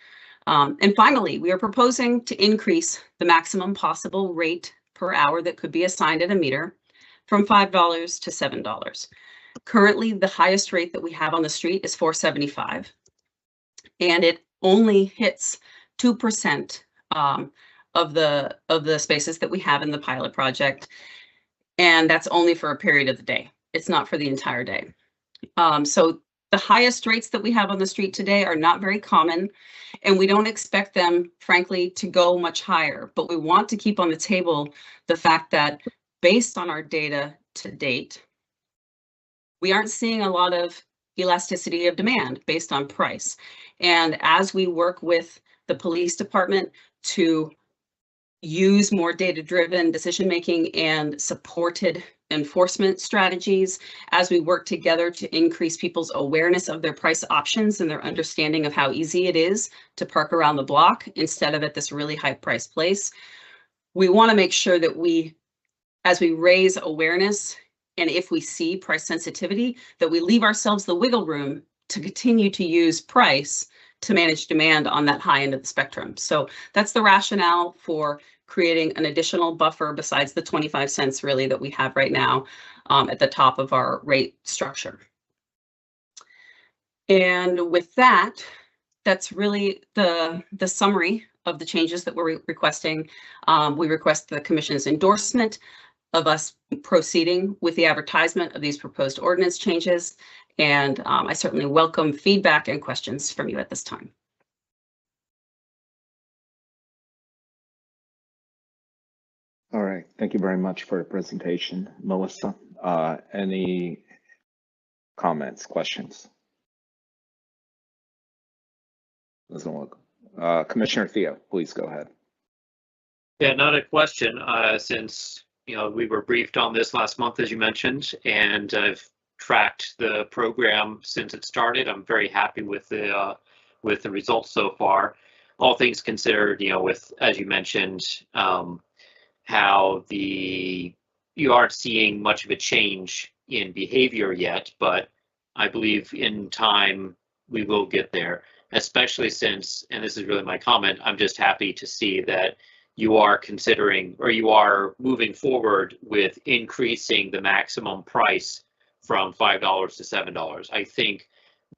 And finally, we are proposing to increase the maximum possible rate per hour that could be assigned at a meter from $5 to $7. Currently, the highest rate that we have on the street is $4.75, and it only hits 2% of the spaces that we have in the pilot project, and that's only for a period of the day. It's not for the entire day. So the highest rates that we have on the street today are not very common, and we don't expect them, frankly, to go much higher. But we want to keep on the table the fact that based on our data to date, we aren't seeing a lot of elasticity of demand based on price. And as we work with the police department to use more data-driven decision-making and supported enforcement strategies, as we work together to increase people's awareness of their price options and their understanding of how easy it is to park around the block instead of at this really high-priced place, we want to make sure that as we raise awareness, and if we see price sensitivity, that we leave ourselves the wiggle room to continue to use price to manage demand on that high end of the spectrum. So that's the rationale for creating an additional buffer besides the 25 cents really that we have right now at the top of our rate structure. And with that, that's really the summary of the changes that we're requesting. We request the Commission's endorsement of us proceeding with the advertisement of these proposed ordinance changes. And I certainly welcome feedback and questions from you at this time. All right, thank you very much for your presentation, Melissa. Any comments, questions? Doesn't look. Commissioner Theo, please go ahead. Yeah, not a question, since we were briefed on this last month, as you mentioned, and I've tracked the program since it started. I'm very happy with the results so far. All things considered, with, as you mentioned, how you aren't seeing much of a change in behavior yet, but I believe in time we will get there, especially since, and this is really my comment, I'm just happy to see that you are considering, or you are moving forward with increasing the maximum price from $5 to $7. I think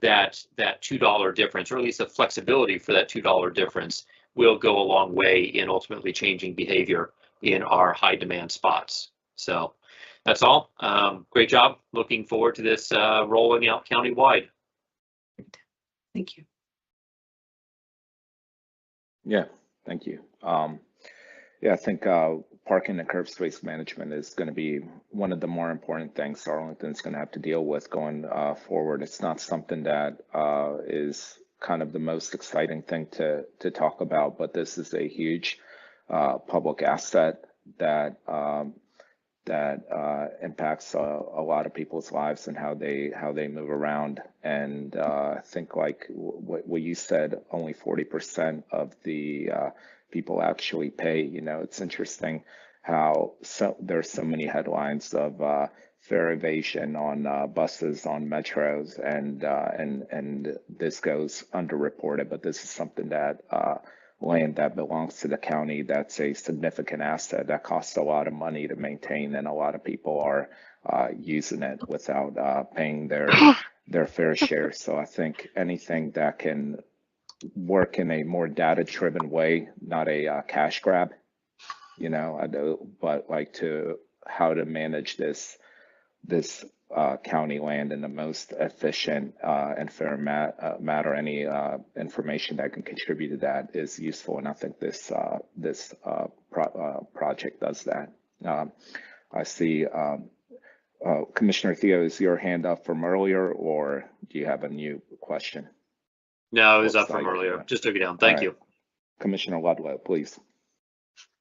that $2 difference, or at least the flexibility for that $2 difference, will go a long way in ultimately changing behavior in our high demand spots. So that's all. Great job. Looking forward to this rolling out countywide. Thank you. Yeah, thank you. Yeah, I think parking and curb space management is going to be one of the more important things Arlington's going to have to deal with going forward. It's not something that is kind of the most exciting thing to talk about, but this is a huge public asset that impacts a lot of people's lives and how they move around. And I think like what you said, only 40% of the people actually pay. You know, it's interesting how there's so many headlines of fare evasion on buses, on metros, and this goes underreported, but this is something that land that belongs to the county, that's a significant asset that costs a lot of money to maintain, and a lot of people are using it without paying their fair share. So I think anything that can work in a more data-driven way, not a cash grab, you know, but like how to manage this county land in the most efficient and fair manner. Any information that can contribute to that is useful, and I think this project does that. I see Commissioner Theo, is your hand up from earlier, or do you have a new question? No, it was up from earlier. Just took it down. Thank you. Commissioner Ludlow, please.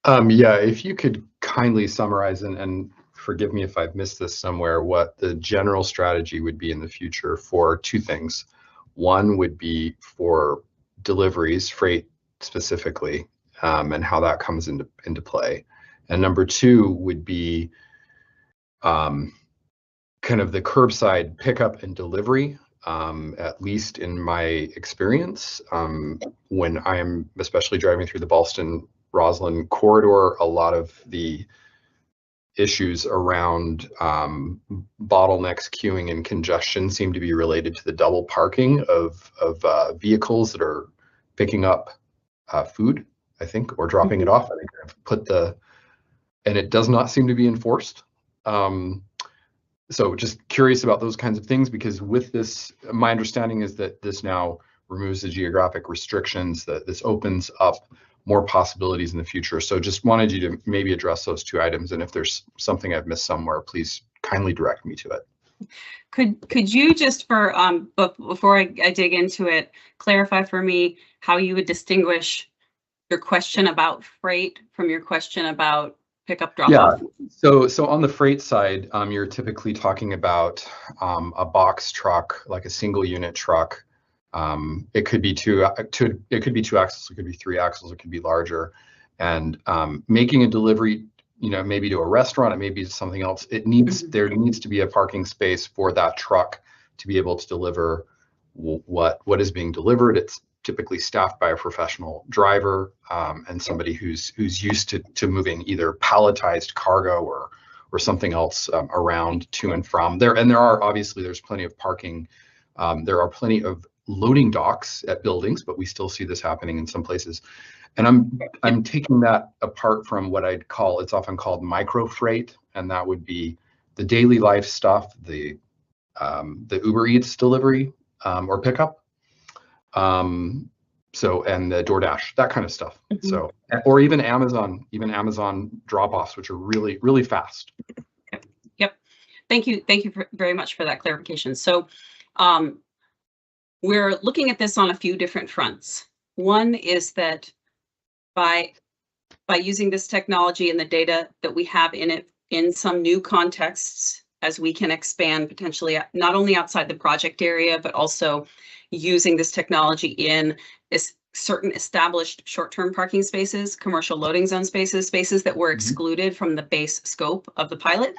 Yeah, if you could kindly summarize, and forgive me if I've missed this somewhere, what the general strategy would be in the future for two things. One would be for deliveries, freight specifically, and how that comes into play. And number two would be kind of the curbside pickup and delivery. At least in my experience, when I'm especially driving through the Ballston-Roslyn corridor, a lot of the issues around bottlenecks, queuing, and congestion seem to be related to the double parking of vehicles that are picking up food, I think, or dropping it off. I think I've and it does not seem to be enforced. So just curious about those kinds of things, because with this, my understanding is that this now removes the geographic restrictions, that this opens up more possibilities in the future. So just wanted you to maybe address those two items. And if there's something I've missed somewhere, please kindly direct me to it. Could you just before I dig into it, clarify for me how you would distinguish your question about freight from your question about pickup drop off? So on the freight side, you're typically talking about a box truck, like a single unit truck. It could be two axles, it could be three axles, it could be larger. And making a delivery, you know, maybe to a restaurant, it may be something else. There needs to be a parking space for that truck to be able to deliver what is being delivered. It's typically staffed by a professional driver and somebody who's used to moving either palletized cargo or something else around to and from there. And there's plenty of parking. There are plenty of loading docks at buildings, but we still see this happening in some places. And I'm taking that apart from what it's often called micro freight, and that would be the daily life stuff, the Uber Eats delivery or pickup. And the DoorDash, that kind of stuff. So, or even Amazon drop-offs, which are really, really fast. Yep. Thank you very much for that clarification. So we're looking at this on a few different fronts. One is that by using this technology and the data that we have in it in some new contexts, as we can expand potentially not only outside the project area, but also using this technology in certain established short-term parking spaces, commercial loading zone spaces that were excluded from the base scope of the pilot.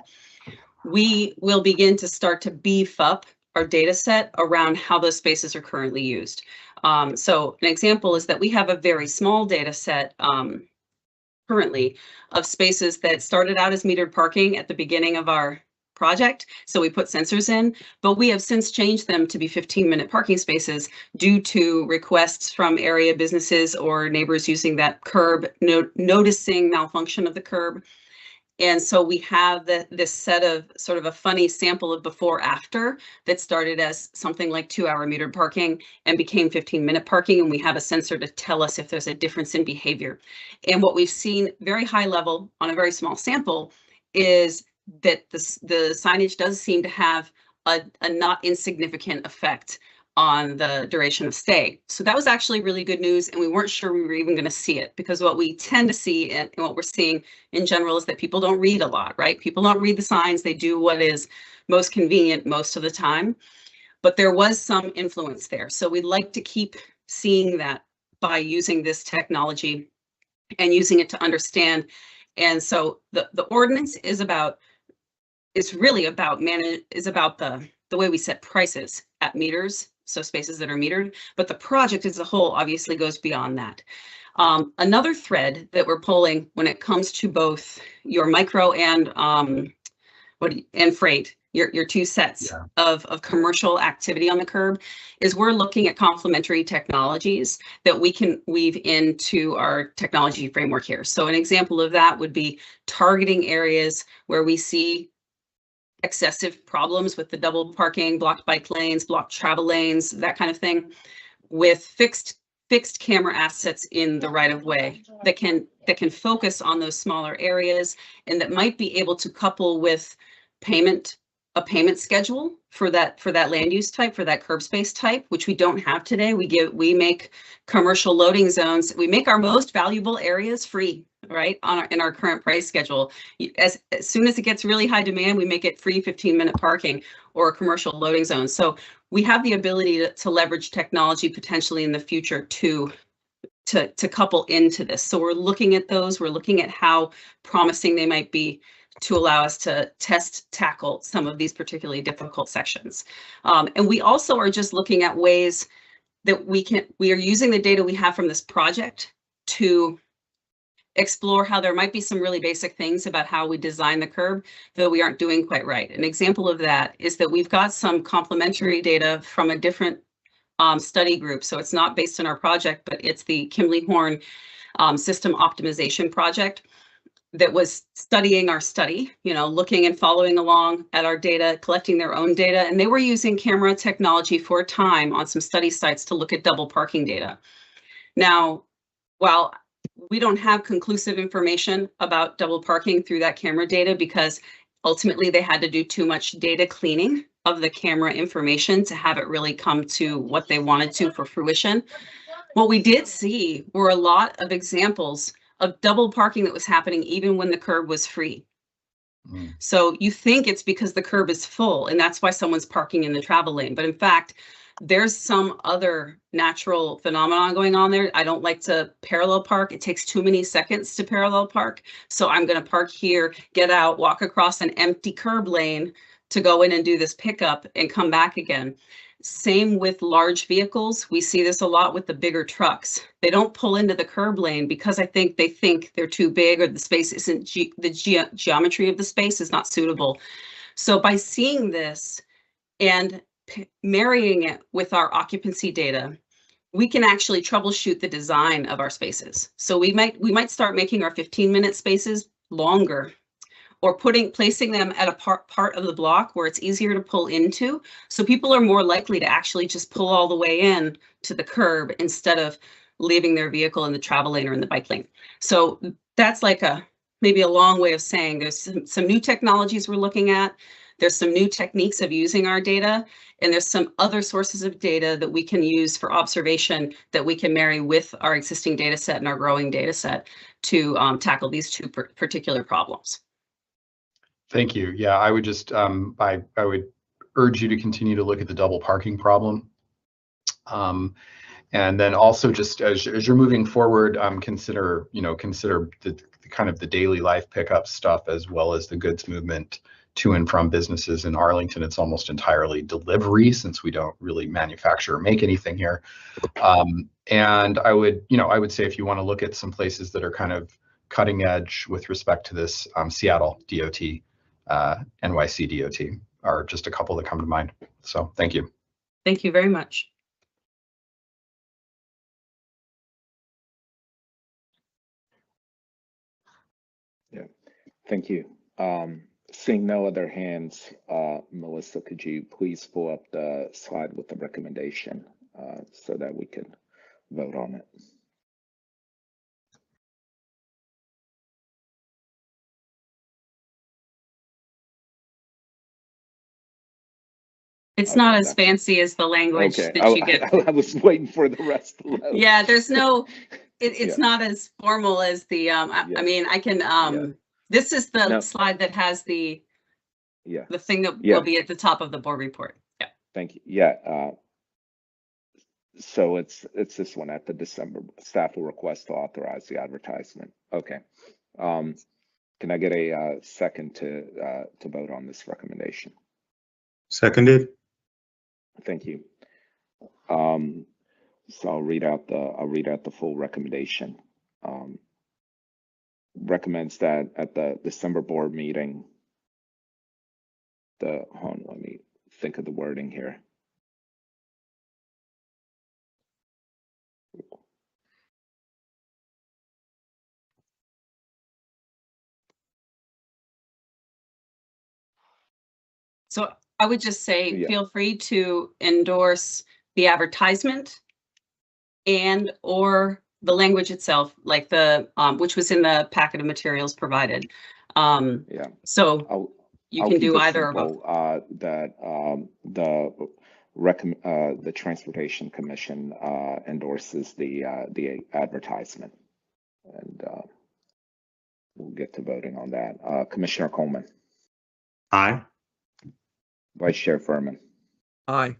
We will begin to start to beef up our data set around how those spaces are currently used. So an example is that we have a very small data set currently of spaces that started out as metered parking at the beginning of our project. So we put sensors in, but we have since changed them to be 15-minute parking spaces due to requests from area businesses or neighbors using that curb, noticing malfunction of the curb. And so we have this set of sort of a funny sample of before after that started as something like 2-hour metered parking and became 15-minute parking. And we have a sensor to tell us if there's a difference in behavior. And what we've seen very high level on a very small sample is that the signage does seem to have a not insignificant effect on the duration of stay. So that was actually really good news, and we weren't sure we were even going to see it, because what we tend to see and what we're seeing in general is that people don't read a lot, right? People don't read the signs. They do what is most convenient most of the time, but there was some influence there. So we'd like to keep seeing that by using this technology and using it to understand. And so the ordinance is really about the way we set prices at meters, so spaces that are metered, but the project as a whole obviously goes beyond that. Another thread that we're pulling when it comes to both your micro and freight, your two sets of commercial activity on the curb, is we're looking at complementary technologies that we can weave into our technology framework here. So an example of that would be targeting areas where we see excessive problems with the double parking, blocked bike lanes, blocked travel lanes, that kind of thing, with fixed camera assets in the right of way that can focus on those smaller areas, and that might be able to couple with a payment schedule for that land use type, for that curb space type, which we don't have today. We make commercial loading zones. We make our most valuable areas free, right, in our current price schedule. As soon as it gets really high demand, we make it free 15-minute parking or a commercial loading zone. So we have the ability to leverage technology potentially in the future to couple into this. So we're looking at those. We're looking at how promising they might be to allow us to tackle some of these particularly difficult sections. And we also are just looking at ways that we are using the data we have from this project to explore how there might be some really basic things about how we design the curb that we aren't doing quite right. An example of that is that we've got some complementary data from a different study group. So it's not based on our project, but it's the Kimley Horn System Optimization Project that was studying our study, looking and following along at our data, collecting their own data. And they were using camera technology for a time on some study sites to look at double parking data. Now, while we don't have conclusive information about double parking through that camera data, because ultimately they had to do too much data cleaning of the camera information to have it really come to what they wanted to for fruition. What we did see were a lot of examples of double parking that was happening even when the curb was free. So you think it's because the curb is full and that's why someone's parking in the travel lane. But in fact, there's some other natural phenomenon going on there. I don't like to parallel park. It takes too many seconds to parallel park. So I'm going to park here, get out, walk across an empty curb lane to go in and do this pickup and come back again. Same with large vehicles. We see this a lot with the bigger trucks. They don't pull into the curb lane because they think they're too big, or the space isn't, the geometry of the space is not suitable. So by seeing this and marrying it with our occupancy data, we can actually troubleshoot the design of our spaces. So we might start making our 15-minute spaces longer, or placing them at a part of the block where it's easier to pull into. So people are more likely to actually just pull all the way in to the curb instead of leaving their vehicle in the travel lane or in the bike lane. So that's like maybe a long way of saying there's some new technologies we're looking at. There's some new techniques of using our data, and there's some other sources of data that we can use for observation that we can marry with our existing data set and our growing data set to tackle these two particular problems. Thank you. Yeah, I would just I would urge you to continue to look at the double parking problem, and then also just as you're moving forward, consider the kind of the daily life pickup stuff as well as the goods movement to and from businesses in Arlington. It's almost entirely delivery since we don't really manufacture or make anything here. And I would say if you want to look at some places that are kind of cutting edge with respect to this, Seattle DOT NYC DOT are just a couple that come to mind. So thank you. Thank you very much. Yeah, thank you. Seeing no other hands, Melissa, could you please pull up the slide with the recommendation so that we can vote on it? It's not as fancy as the language Okay. that you get. I was waiting for the rest to load. Yeah, there's no, it's Yeah. not as formal as the, I Yeah. mean, I can, Yeah. this is the No. slide that has the thing that Yeah. will be at the top of the board report. Yeah. Thank you. Yeah. So it's this one at the December staff will request to authorize the advertisement. Okay. Can I get a second to vote on this recommendation? Seconded. Thank you. So I'll read out the full recommendation. Recommends that at the December board meeting, hold on, let me think of the wording here. So I would just say, Yeah. feel free to endorse the advertisement and or the language itself, like the, which was in the packet of materials provided. Yeah. So you can do either or both. The Transportation Commission endorses the advertisement, and we'll get to voting on that. Commissioner Coleman. Aye. Vice Chair Furman. Aye.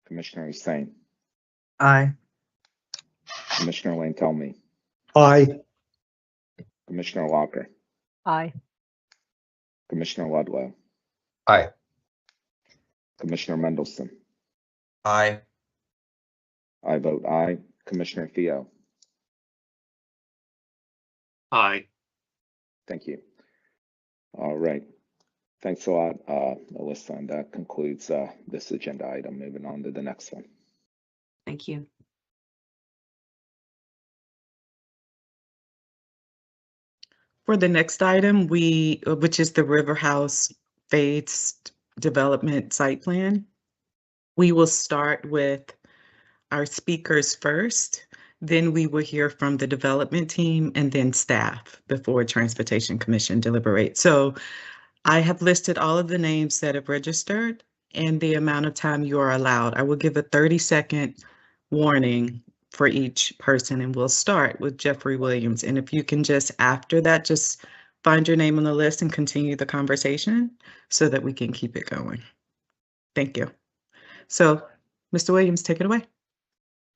Commissioner Hussain. Aye. Commissioner Lane Telmy. Aye. Commissioner Locker. Aye. Commissioner Ludlow. Aye. Commissioner Mendelson. Aye. I vote aye. Commissioner Theo. Aye. Thank you. All right. Thanks a lot, Melissa, and that concludes this agenda item. Moving on to the next one. Thank you. For the next item, which is the River House Phase Development Site Plan, we will start with our speakers first, then we will hear from the development team and then staff before Transportation Commission deliberates. So I have listed all of the names that have registered and the amount of time you are allowed. I will give a 30-second warning for each person, and we'll start with Jeffrey Williams. And if you can just, after that, just find your name on the list and continue the conversation so that we can keep it going. Thank you. So, Mr. Williams, take it away.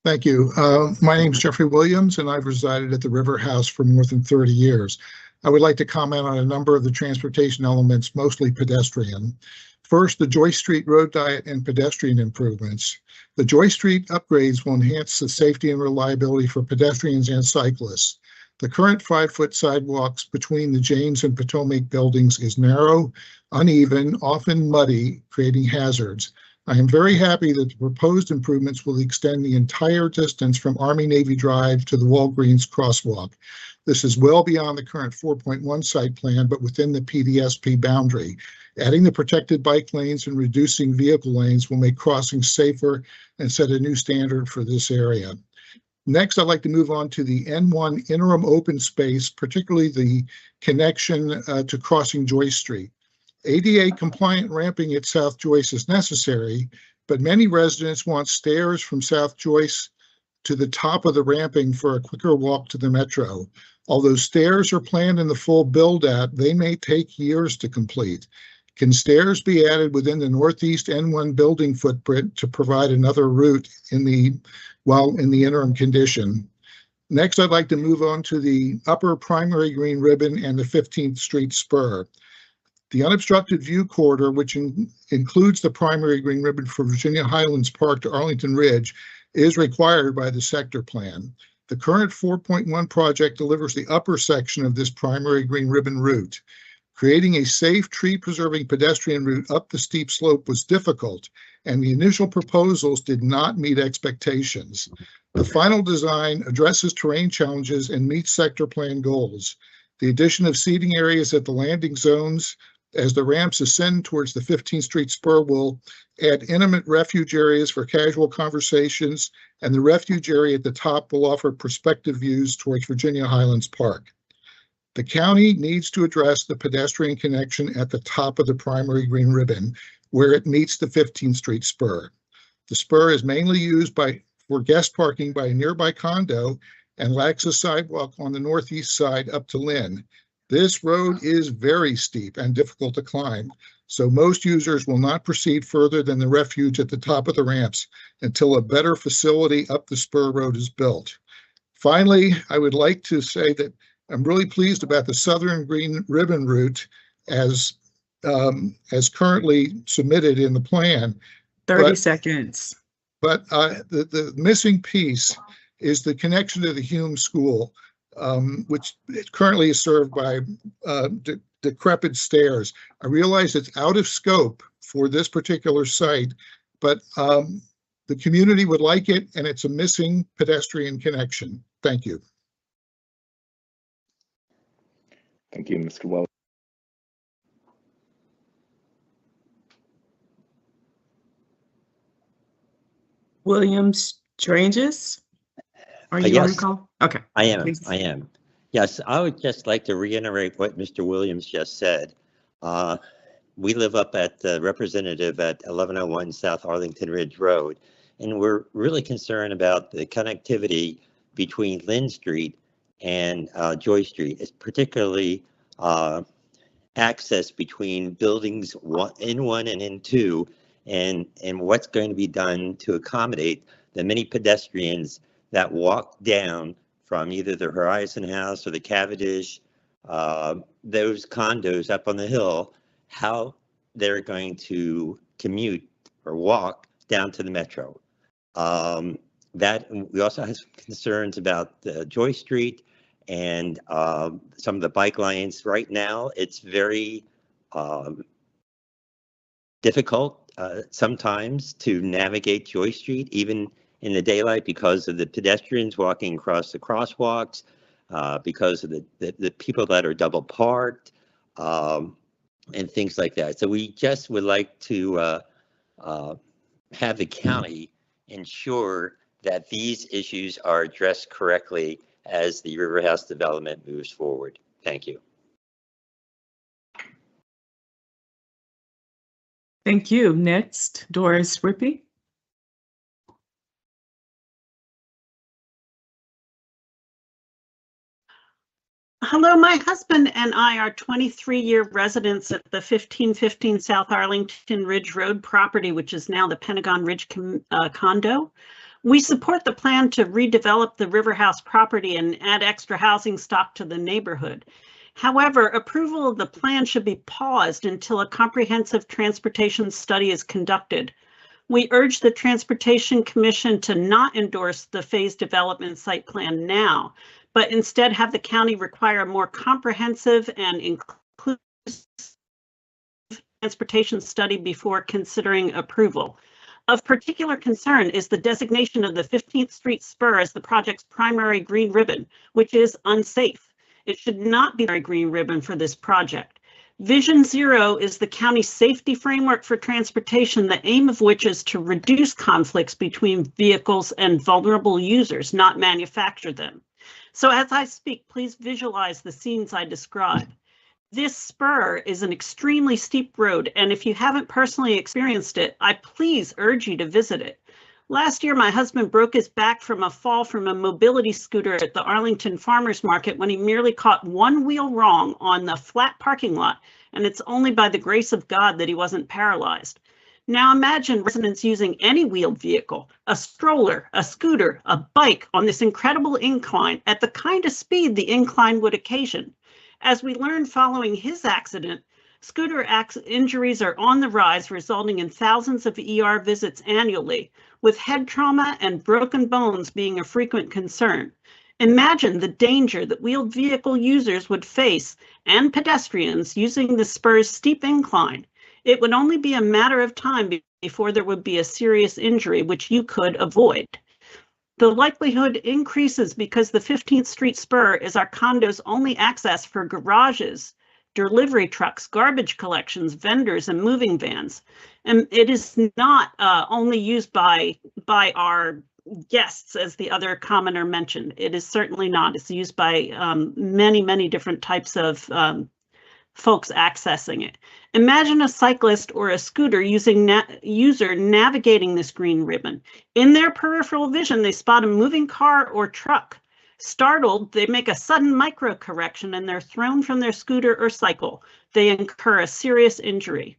Thank you. My name is Jeffrey Williams, and I've resided at the River House for more than 30 years. I would like to comment on a number of the transportation elements, mostly pedestrian. First, the Joyce Street road diet and pedestrian improvements. The Joyce Street upgrades will enhance the safety and reliability for pedestrians and cyclists. The current 5-foot sidewalks between the James and Potomac buildings is narrow, uneven, often muddy, creating hazards. I am very happy that the proposed improvements will extend the entire distance from Army-Navy Drive to the Walgreens crosswalk. This is well beyond the current 4.1 site plan, but within the PDSP boundary. Adding the protected bike lanes and reducing vehicle lanes will make crossings safer and set a new standard for this area. Next, I'd like to move on to the N1 interim open space, particularly the connection to crossing Joyce Street. ADA compliant ramping at South Joyce is necessary, but many residents want stairs from South Joyce to the top of the ramping for a quicker walk to the metro. Although stairs are planned in the full build-out, they may take years to complete. Can stairs be added within the Northeast N1 building footprint to provide another route in the interim condition? Next, I'd like to move on to the upper primary green ribbon and the 15th Street spur. The unobstructed view corridor, which includes the primary green ribbon for Virginia Highlands Park to Arlington Ridge, is required by the sector plan. The current 4.1 project delivers the upper section of this primary green ribbon route. Creating a safe tree-preserving pedestrian route up the steep slope was difficult, and the initial proposals did not meet expectations. The final design addresses terrain challenges and meets sector plan goals. The addition of seating areas at the landing zones as the ramps ascend towards the 15th Street spur will add intimate refuge areas for casual conversations, and the refuge area at the top will offer perspective views towards Virginia Highlands Park. The county needs to address the pedestrian connection at the top of the primary green ribbon where it meets the 15th Street spur. The spur is mainly used for guest parking by a nearby condo and lacks a sidewalk on the northeast side up to Lynn. This road is very steep and difficult to climb, so most users will not proceed further than the refuge at the top of the ramps until a better facility up the spur road is built. Finally, I would like to say that I'm really pleased about the Southern Green Ribbon route as currently submitted in the plan. 30 seconds. But the missing piece is the connection to the Hume School, which currently is served by decrepit stairs. I realize it's out of scope for this particular site, but the community would like it, and it's a missing pedestrian connection. Thank you. Thank you, Mr. Wells. Williams Stranges? Are you on the Yes. call? Okay. I am. Please. I am. Yes, I would just like to reiterate what Mr. Williams just said. We live up at the representative at 1101 South Arlington Ridge Road, and we're really concerned about the connectivity between Lynn Street and Joy Street. It's particularly access between buildings in 1 and in 2, and what's going to be done to accommodate the many pedestrians that walk down from either the Horizon House or the Cavendish, those condos up on the hill, how they're going to commute or walk down to the metro. That we also have some concerns about Joy Street and some of the bike lanes. Right now, it's very difficult sometimes to navigate Joy Street, even in the daylight, because of the pedestrians walking across the crosswalks, because of the people that are double parked, and things like that. So we just would like to have the county ensure that these issues are addressed correctly as the River House development moves forward. Thank you. Thank you. Next, Doris Rippey. Hello, my husband and I are 23-year residents at the 1515 South Arlington Ridge Road property, which is now the Pentagon Ridge condo. We support the plan to redevelop the River House property and add extra housing stock to the neighborhood. However, approval of the plan should be paused until a comprehensive transportation study is conducted. We urge the Transportation Commission to not endorse the phased development site plan now, but instead have the county require a more comprehensive and inclusive transportation study before considering approval. Of particular concern is the designation of the 15th Street spur as the project's primary green ribbon, which is unsafe. It should not be the green ribbon for this project. Vision Zero is the county's safety framework for transportation, the aim of which is to reduce conflicts between vehicles and vulnerable users, not manufacture them. So as I speak, please visualize the scenes I describe. This spur is an extremely steep road, and if you haven't personally experienced it, I please urge you to visit it. Last year, my husband broke his back from a fall from a mobility scooter at the Arlington Farmers Market when he merely caught one wheel wrong on the flat parking lot, and it's only by the grace of God that he wasn't paralyzed. Now imagine residents using any wheeled vehicle, a stroller, a scooter, a bike on this incredible incline at the kind of speed the incline would occasion. As we learned following his accident, scooter injuries are on the rise, resulting in thousands of ER visits annually, with head trauma and broken bones being a frequent concern. Imagine the danger that wheeled vehicle users would face and pedestrians using the spur's steep incline. It would only be a matter of time before there would be a serious injury, which you could avoid. The likelihood increases because the 15th Street spur is our condo's only access for garages, delivery trucks, garbage collections, vendors, and moving vans. And it is not only used by our guests, as the other commenter mentioned. It is certainly not. It's used by many different types of folks accessing it. Imagine a cyclist or a scooter user navigating this green ribbon. In their peripheral vision, they spot a moving car or truck. Startled, they make a sudden micro correction and they're thrown from their scooter or cycle. They incur a serious injury.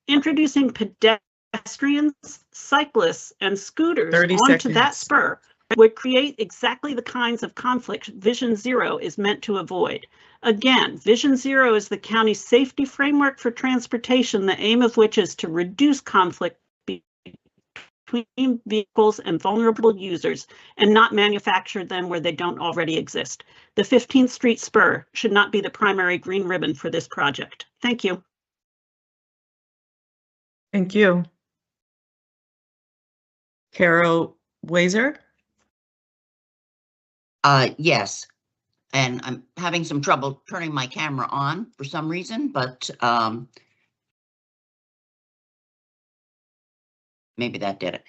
Introducing pedestrians, cyclists, and scooters 30 onto that seconds. spur would create exactly the kinds of conflict Vision Zero is meant to avoid. Again, Vision Zero is the county's safety framework for transportation, the aim of which is to reduce conflict between vehicles and vulnerable users and not manufacture them where they don't already exist. The 15th Street spur should not be the primary green ribbon for this project. Thank you. Thank you. Carol Wazer? Yes, and I'm having some trouble turning my camera on for some reason, but maybe that did it.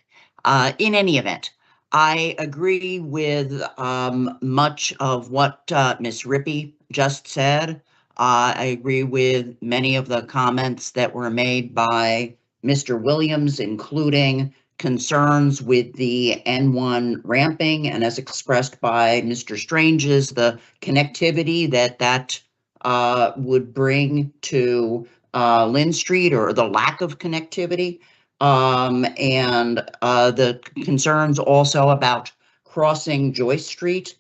In any event, I agree with much of what Ms. Rippey just said. I agree with many of the comments that were made by Mr. Williams, including concerns with the N1 ramping, and as expressed by Mr. Strange's, the connectivity that would bring to Lynn Street, or the lack of connectivity. And the concerns also about crossing Joyce Street,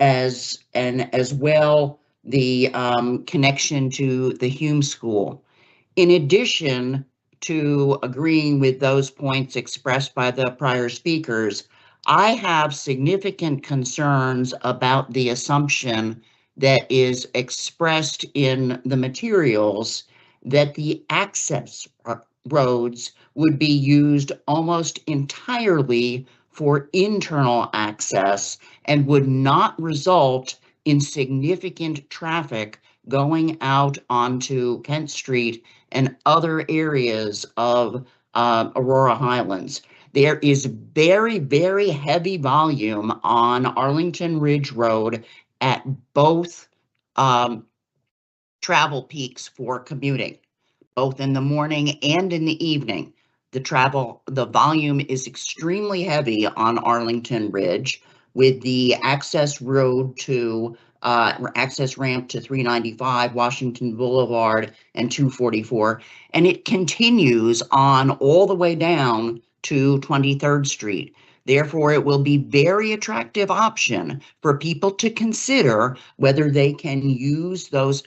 as well the connection to the Hume School. In addition to agreeing with those points expressed by the prior speakers, I have significant concerns about the assumption that is expressed in the materials that the access roads would be used almost entirely for internal access and would not result in significant traffic going out onto Kent Street and other areas of Aurora Highlands. There is very heavy volume on Arlington Ridge Road at both travel peaks for commuting, both in the morning and in the evening. The volume is extremely heavy on Arlington Ridge, with the access ramp to 395 Washington Boulevard and 244, and it continues on all the way down to 23rd Street. Therefore, it will be very attractive option for people to consider whether they can use those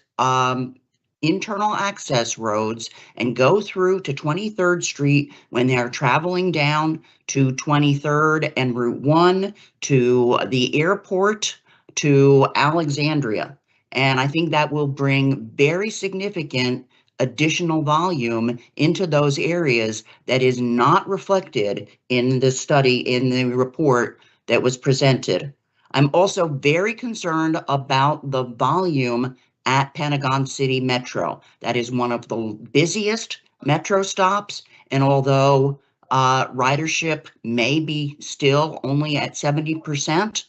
internal access roads and go through to 23rd Street when they're traveling down to 23rd and Route 1 to the airport to Alexandria. And I think that will bring very significant additional volume into those areas that is not reflected in the study, in the report that was presented. I'm also very concerned about the volume at Pentagon City Metro. That is one of the busiest metro stops, and although ridership may be still only at 70%,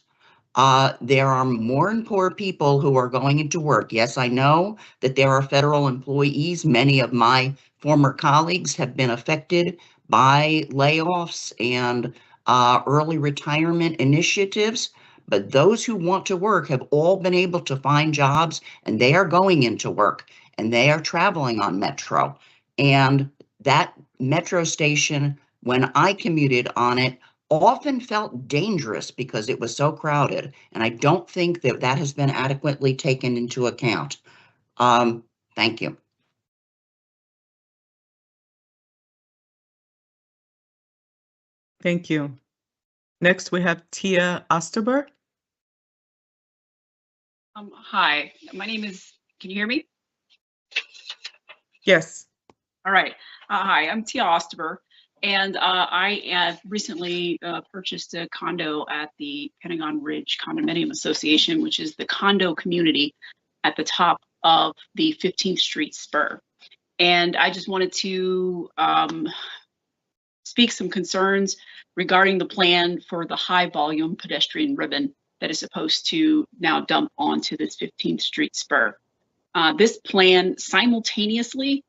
there are more and more people who are going into work. Yes, I know that there are federal employees. Many of my former colleagues have been affected by layoffs and early retirement initiatives. But those who want to work have all been able to find jobs, and they are going into work, and they are traveling on Metro. And that Metro station, when I commuted on it, often felt dangerous because it was so crowded. And I don't think that that has been adequately taken into account. Thank you. Thank you. Next, we have Tia Osterberg. Hi, my name is, can you hear me? Yes. All right. Hi, I'm Tia Osterber, and I have recently purchased a condo at the Pentagon Ridge Condominium Association, which is the condo community at the top of the 15th Street spur. And I just wanted to speak some concerns regarding the plan for the high volume pedestrian ribbon that is supposed to now dump onto this 15th Street spur. This plan simultaneously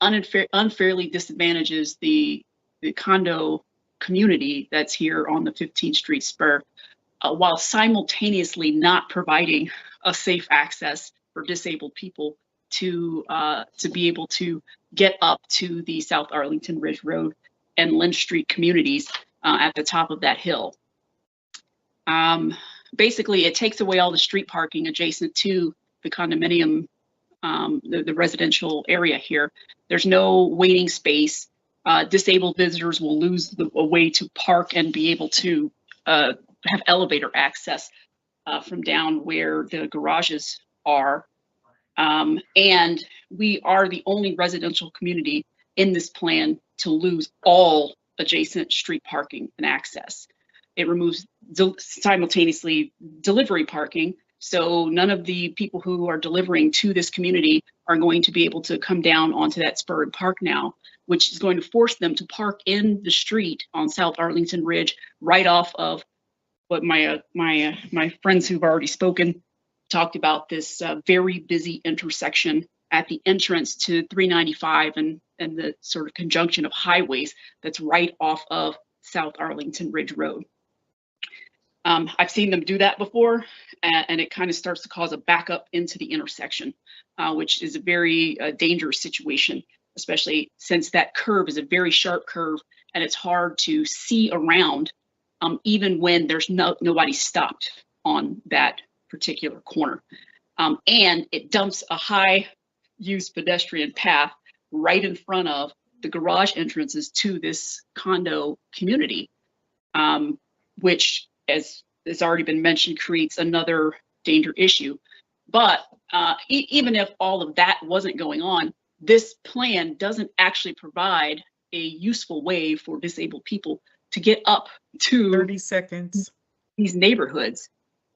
unfairly disadvantages the condo community that's here on the 15th Street spur, while simultaneously not providing a safe access for disabled people to be able to get up to the South Arlington Ridge Road and Lynch Street communities at the top of that hill. Basically, it takes away all the street parking adjacent to the condominium, the residential area here. There's no waiting space. Disabled visitors will lose a way to park and be able to have elevator access from down where the garages are. And we are the only residential community in this plan to lose all adjacent street parking and access. It removes simultaneously delivery parking, so none of the people who are delivering to this community are going to be able to come down onto that spur and park now, which is going to force them to park in the street on South Arlington Ridge, right off of what my friends who've already spoken talked about, this very busy intersection at the entrance to 395 and the sort of conjunction of highways that's right off of South Arlington Ridge Road. I've seen them do that before, and it kind of starts to cause a backup into the intersection, which is a very dangerous situation, especially since that curve is a very sharp curve and it's hard to see around, even when there's nobody stopped on that particular corner. And it dumps a high-use pedestrian path right in front of the garage entrances to this condo community, which, as has already been mentioned, creates another danger issue. But even if all of that wasn't going on, this plan doesn't actually provide a useful way for disabled people to get up to 30 seconds. These neighborhoods.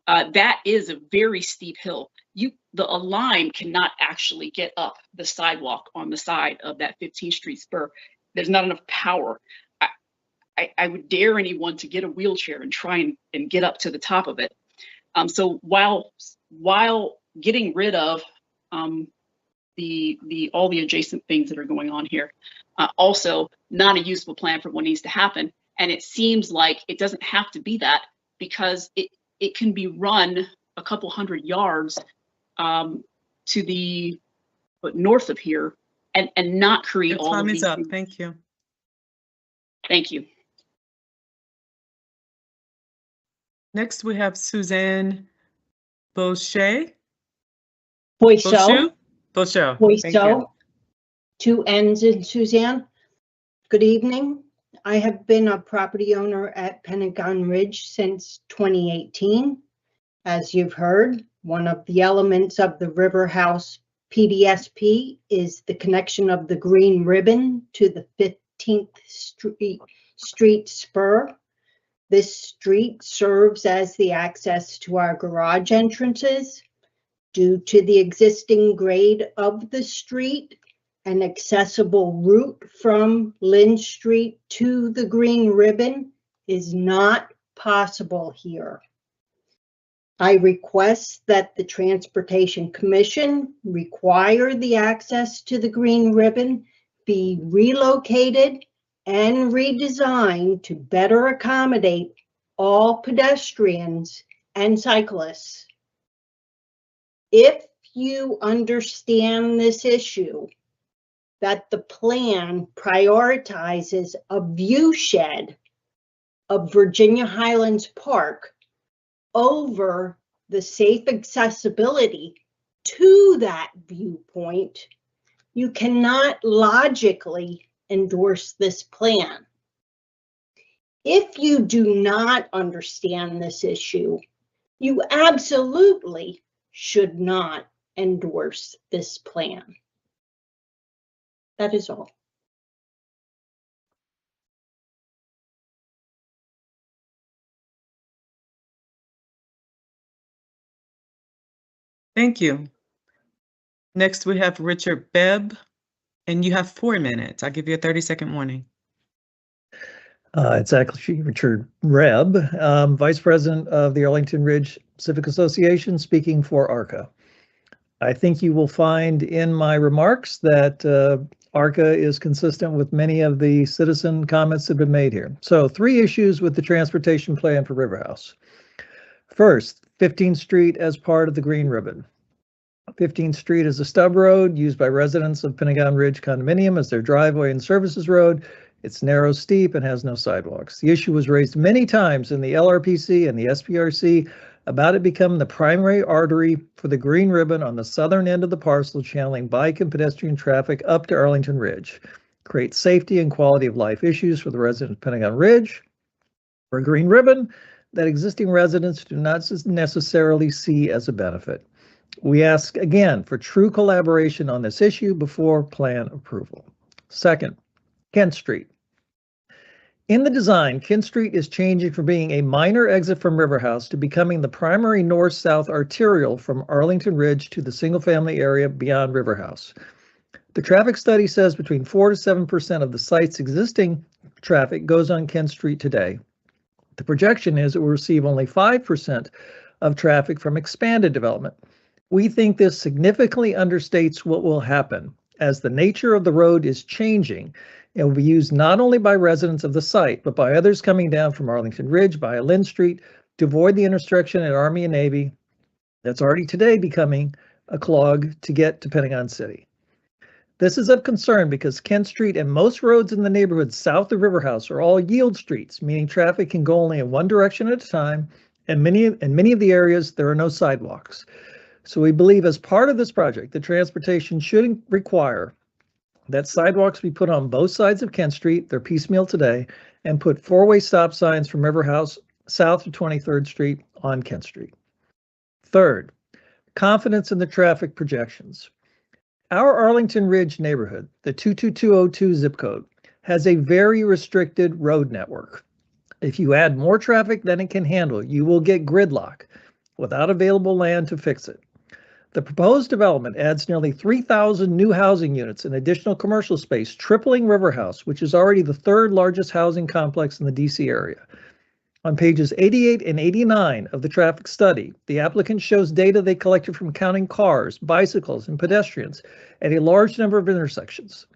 That is a very steep hill. The Lime cannot actually get up the sidewalk on the side of that 15th Street spur. There's not enough power. I would dare anyone to get a wheelchair and try and get up to the top of it. So while getting rid of all the adjacent things that are going on here, also not a useful plan for what needs to happen. And it seems like it doesn't have to be that, because it can be run a couple hundred yards to the north of here and not create all of these. Time is up. Thank you. Thank you. Next, we have Suzanne Beauchot. Boisseau. Thank you. 2 N's in Suzanne. Good evening. I have been a property owner at Pentagon Ridge since 2018. As you've heard, one of the elements of the River House PDSP is the connection of the green ribbon to the 15th Street spur. This street serves as the access to our garage entrances. Due to the existing grade of the street, an accessible route from Lynn Street to the green ribbon is not possible here. I request that the Transportation Commission require the access to the green ribbon be relocated and redesigned to better accommodate all pedestrians and cyclists. If you understand this issue, that the plan prioritizes a view shed of Virginia Highlands Park over the safe accessibility to that viewpoint, you cannot logically endorse this plan. If you do not understand this issue, you absolutely should not endorse this plan. That is all. Thank you. Next, we have Richard Bebb, and you have 4 minutes. I'll give you a 30-second warning. It's actually Richard Rebb, Vice President of the Arlington Ridge Civic Association, speaking for ARCA. I think you will find in my remarks that ARCA is consistent with many of the citizen comments that have been made here. So 3 issues with the transportation plan for Riverhouse. First, 15th Street as part of the Green Ribbon. 15th Street is a stub road used by residents of Pentagon Ridge condominium as their driveway and services road. It's narrow, steep, and has no sidewalks. The issue was raised many times in the LRPC and the SPRC about it becoming the primary artery for the Green Ribbon on the southern end of the parcel, channeling bike and pedestrian traffic up to Arlington Ridge. Create safety and quality of life issues for the residents of Pentagon Ridge. For a Green Ribbon that existing residents do not necessarily see as a benefit. We ask again for true collaboration on this issue before plan approval. Second, Kent Street. In the design, Kent Street is changing from being a minor exit from Riverhouse to becoming the primary north-south arterial from Arlington Ridge to the single-family area beyond Riverhouse. The traffic study says between 4 to 7% of the site's existing traffic goes on Kent Street today. The projection is it will receive only 5% of traffic from expanded development. We think this significantly understates what will happen as the nature of the road is changing. It will be used not only by residents of the site, but by others coming down from Arlington Ridge via Lynn Street to avoid the intersection at Army and Navy that's already today becoming a clog to get to Pentagon City. This is of concern because Kent Street and most roads in the neighborhood south of Riverhouse are all yield streets, meaning traffic can go only in one direction at a time, and many of the areas there are no sidewalks. So we believe as part of this project, the transportation should require that sidewalks be put on both sides of Kent Street, they're piecemeal today, and put 4-way stop signs from Riverhouse south to 23rd Street on Kent Street. Third, confidence in the traffic projections. Our Arlington Ridge neighborhood, the 22202 zip code, has a very restricted road network. If you add more traffic than it can handle, you will get gridlock without available land to fix it. The proposed development adds nearly 3,000 new housing units and additional commercial space, tripling Riverhouse, which is already the 3rd largest housing complex in the DC area. On pages 88 and 89 of the traffic study, the applicant shows data they collected from counting cars, bicycles, and pedestrians at a large number of intersections.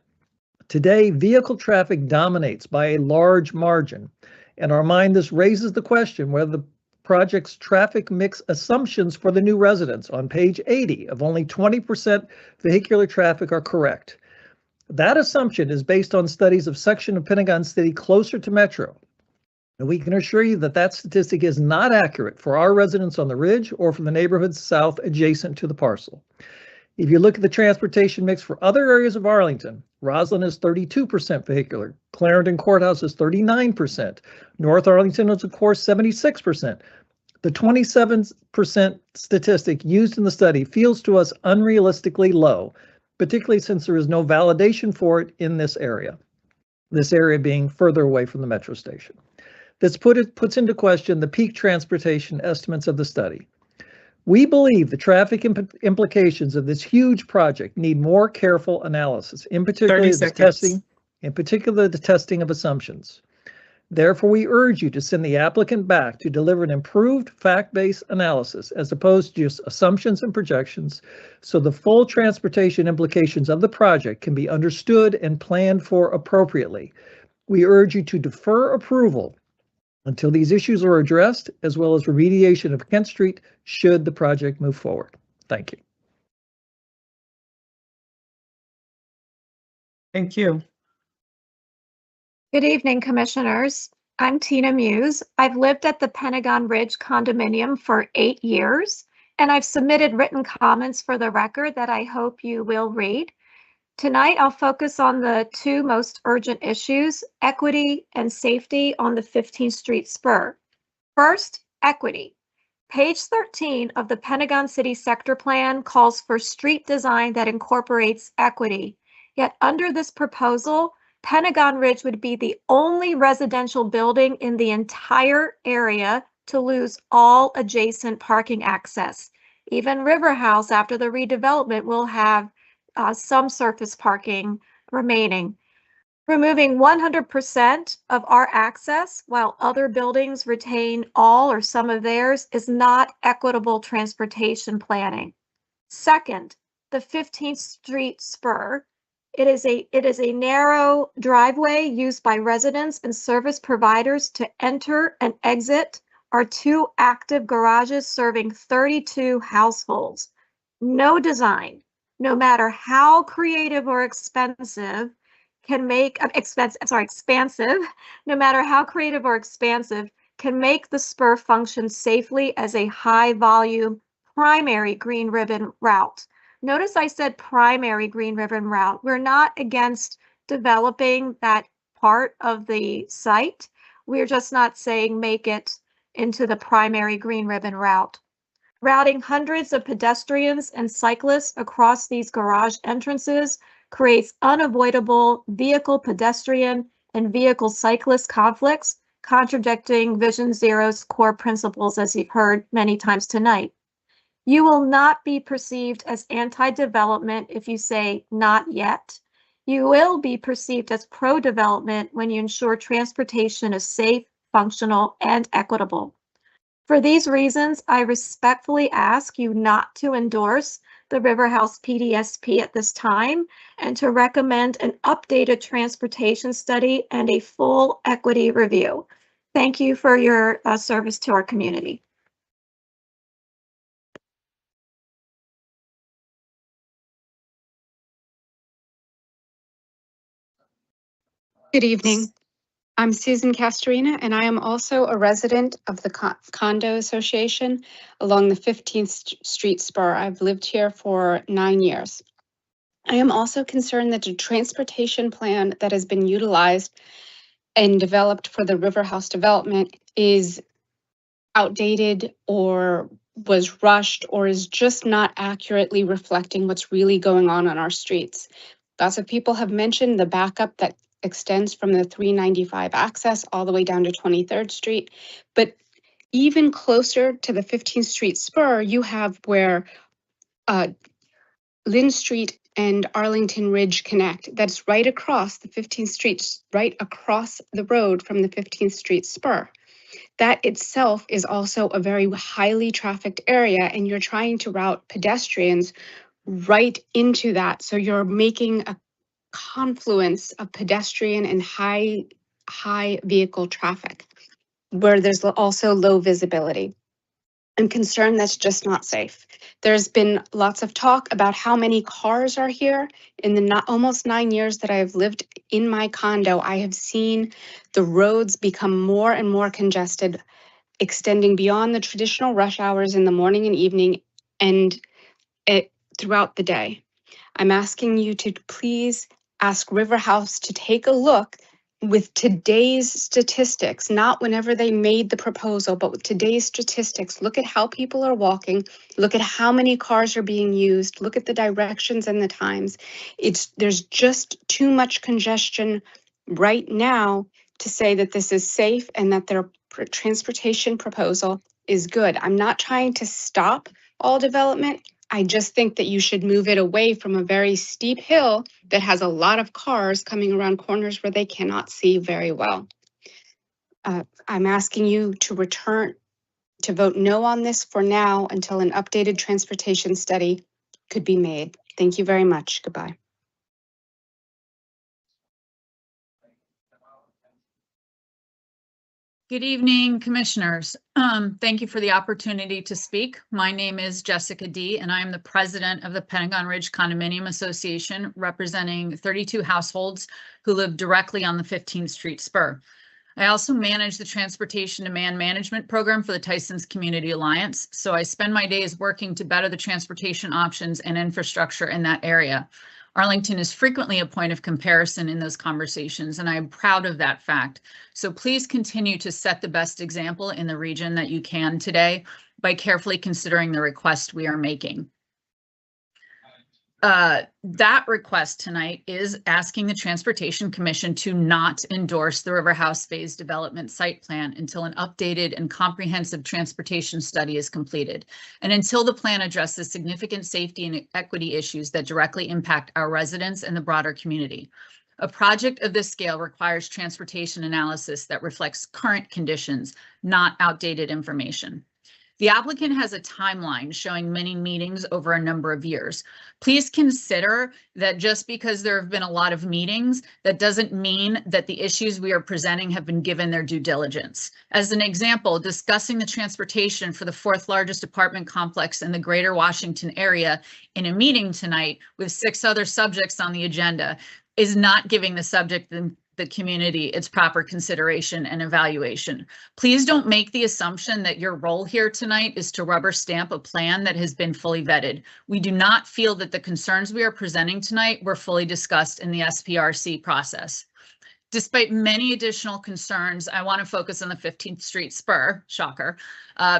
Today, vehicle traffic dominates by a large margin. In our mind, this raises the question whether the project's traffic mix assumptions for the new residents on page 80 of only 20% vehicular traffic are correct. That assumption is based on studies of section of Pentagon City closer to Metro. And we can assure you that that statistic is not accurate for our residents on the Ridge or for the neighborhoods south adjacent to the parcel. If you look at the transportation mix for other areas of Arlington, Roslyn is 32% vehicular, Clarendon Courthouse is 39%, North Arlington is of course 76%. The 27% statistic used in the study feels to us unrealistically low, particularly since there is no validation for it in this area being further away from the metro station. This puts into question the peak transportation estimates of the study. We believe the traffic implications of this huge project need more careful analysis, in particular the testing of assumptions. Therefore, we urge you to send the applicant back to deliver an improved fact-based analysis as opposed to just assumptions and projections, so the full transportation implications of the project can be understood and planned for appropriately. We urge you to defer approval until these issues are addressed, as well as remediation of Kent Street should the project move forward. Thank you. Thank you. Good evening, Commissioners. I'm Tina Muse. I've lived at the Pentagon Ridge condominium for 8 years, and I've submitted written comments for the record that I hope you will read. Tonight, I'll focus on the 2 most urgent issues, equity and safety on the 15th Street spur. First, equity. Page 13 of the Pentagon City Sector Plan calls for street design that incorporates equity. Yet under this proposal, Pentagon Ridge would be the only residential building in the entire area to lose all adjacent parking access. Even River House, after the redevelopment, will have some surface parking remaining. Removing 100% of our access while other buildings retain all or some of theirs is not equitable transportation planning. Second, the 15th Street spur. It is a narrow driveway used by residents and service providers to enter and exit our 2 active garages serving 32 households. No design, no matter how creative or expensive, can make expansive, no matter how creative or expansive, can make the spur function safely as a high volume primary green ribbon route. Notice I said primary green ribbon route. We're not against developing that part of the site. We're just not saying make it into the primary green ribbon route. Routing hundreds of pedestrians and cyclists across these garage entrances creates unavoidable vehicle pedestrian and vehicle cyclist conflicts, contradicting Vision Zero's core principles, as you've heard many times tonight. You will not be perceived as anti-development if you say not yet. You will be perceived as pro-development when you ensure transportation is safe, functional, and equitable. For these reasons, I respectfully ask you not to endorse the River House PDSP at this time and to recommend an updated transportation study and a full equity review. Thank you for your service to our community. Good evening. I'm Susan Castorina, and I am also a resident of the Condo Association along the 15th Street spur. I've lived here for 9 years. I am also concerned that the transportation plan that has been utilized and developed for the River House development is outdated or was rushed or is just not accurately reflecting what's really going on our streets. Lots of people have mentioned the backup that extends from the 395 access all the way down to 23rd Street. But even closer to the 15th Street spur, you have where Lynn Street and Arlington Ridge connect. That's right across the 15th Street, right across the road from the 15th Street spur. That itself is also a very highly trafficked area, and you're trying to route pedestrians right into that. So you're making a confluence of pedestrian and high vehicle traffic where there's also low visibility. I'm concerned that's just not safe. There's been lots of talk about how many cars are here. In the almost 9 years that I have lived in my condo, I have seen the roads become more and more congested, extending beyond the traditional rush hours in the morning and evening and throughout the day. I'm asking you to please ask River House to take a look with today's statistics, not whenever they made the proposal, but with today's statistics. Look at how people are walking, look at how many cars are being used, look at the directions and the times. There's just too much congestion right now to say that this is safe and that their transportation proposal is good. I'm not trying to stop all development. I just think that you should move it away from a very steep hill that has a lot of cars coming around corners where they cannot see very well. I'm asking you to vote no on this for now until an updated transportation study could be made. Thank you very much. Goodbye. Good evening, commissioners. Thank you for the opportunity to speak. My name is Jessica D, and I am the president of the Pentagon Ridge Condominium Association, representing 32 households who live directly on the 15th Street spur. I also manage the Transportation Demand Management Program for the Tysons Community Alliance, so I spend my days working to better the transportation options and infrastructure in that area. Arlington is frequently a point of comparison in those conversations, and I'm proud of that fact. So please continue to set the best example in the region that you can today by carefully considering the request we are making. That request tonight is asking the Transportation Commission to not endorse the River House Phase Development Site Plan until an updated and comprehensive transportation study is completed, and until the plan addresses significant safety and equity issues that directly impact our residents and the broader community. A project of this scale requires transportation analysis that reflects current conditions, not outdated information. The applicant has a timeline showing many meetings over a number of years. Please consider that just because there have been a lot of meetings, that doesn't mean that the issues we are presenting have been given their due diligence. As an example, discussing the transportation for the 4th largest apartment complex in the greater Washington area in a meeting tonight with 6 other subjects on the agenda is not giving the subject the community its proper consideration and evaluation. Please don't make the assumption that your role here tonight is to rubber stamp a plan that has been fully vetted. We do not feel that the concerns we are presenting tonight were fully discussed in the SPRC process. Despite many additional concerns, I want to focus on the 15th Street spur, shocker,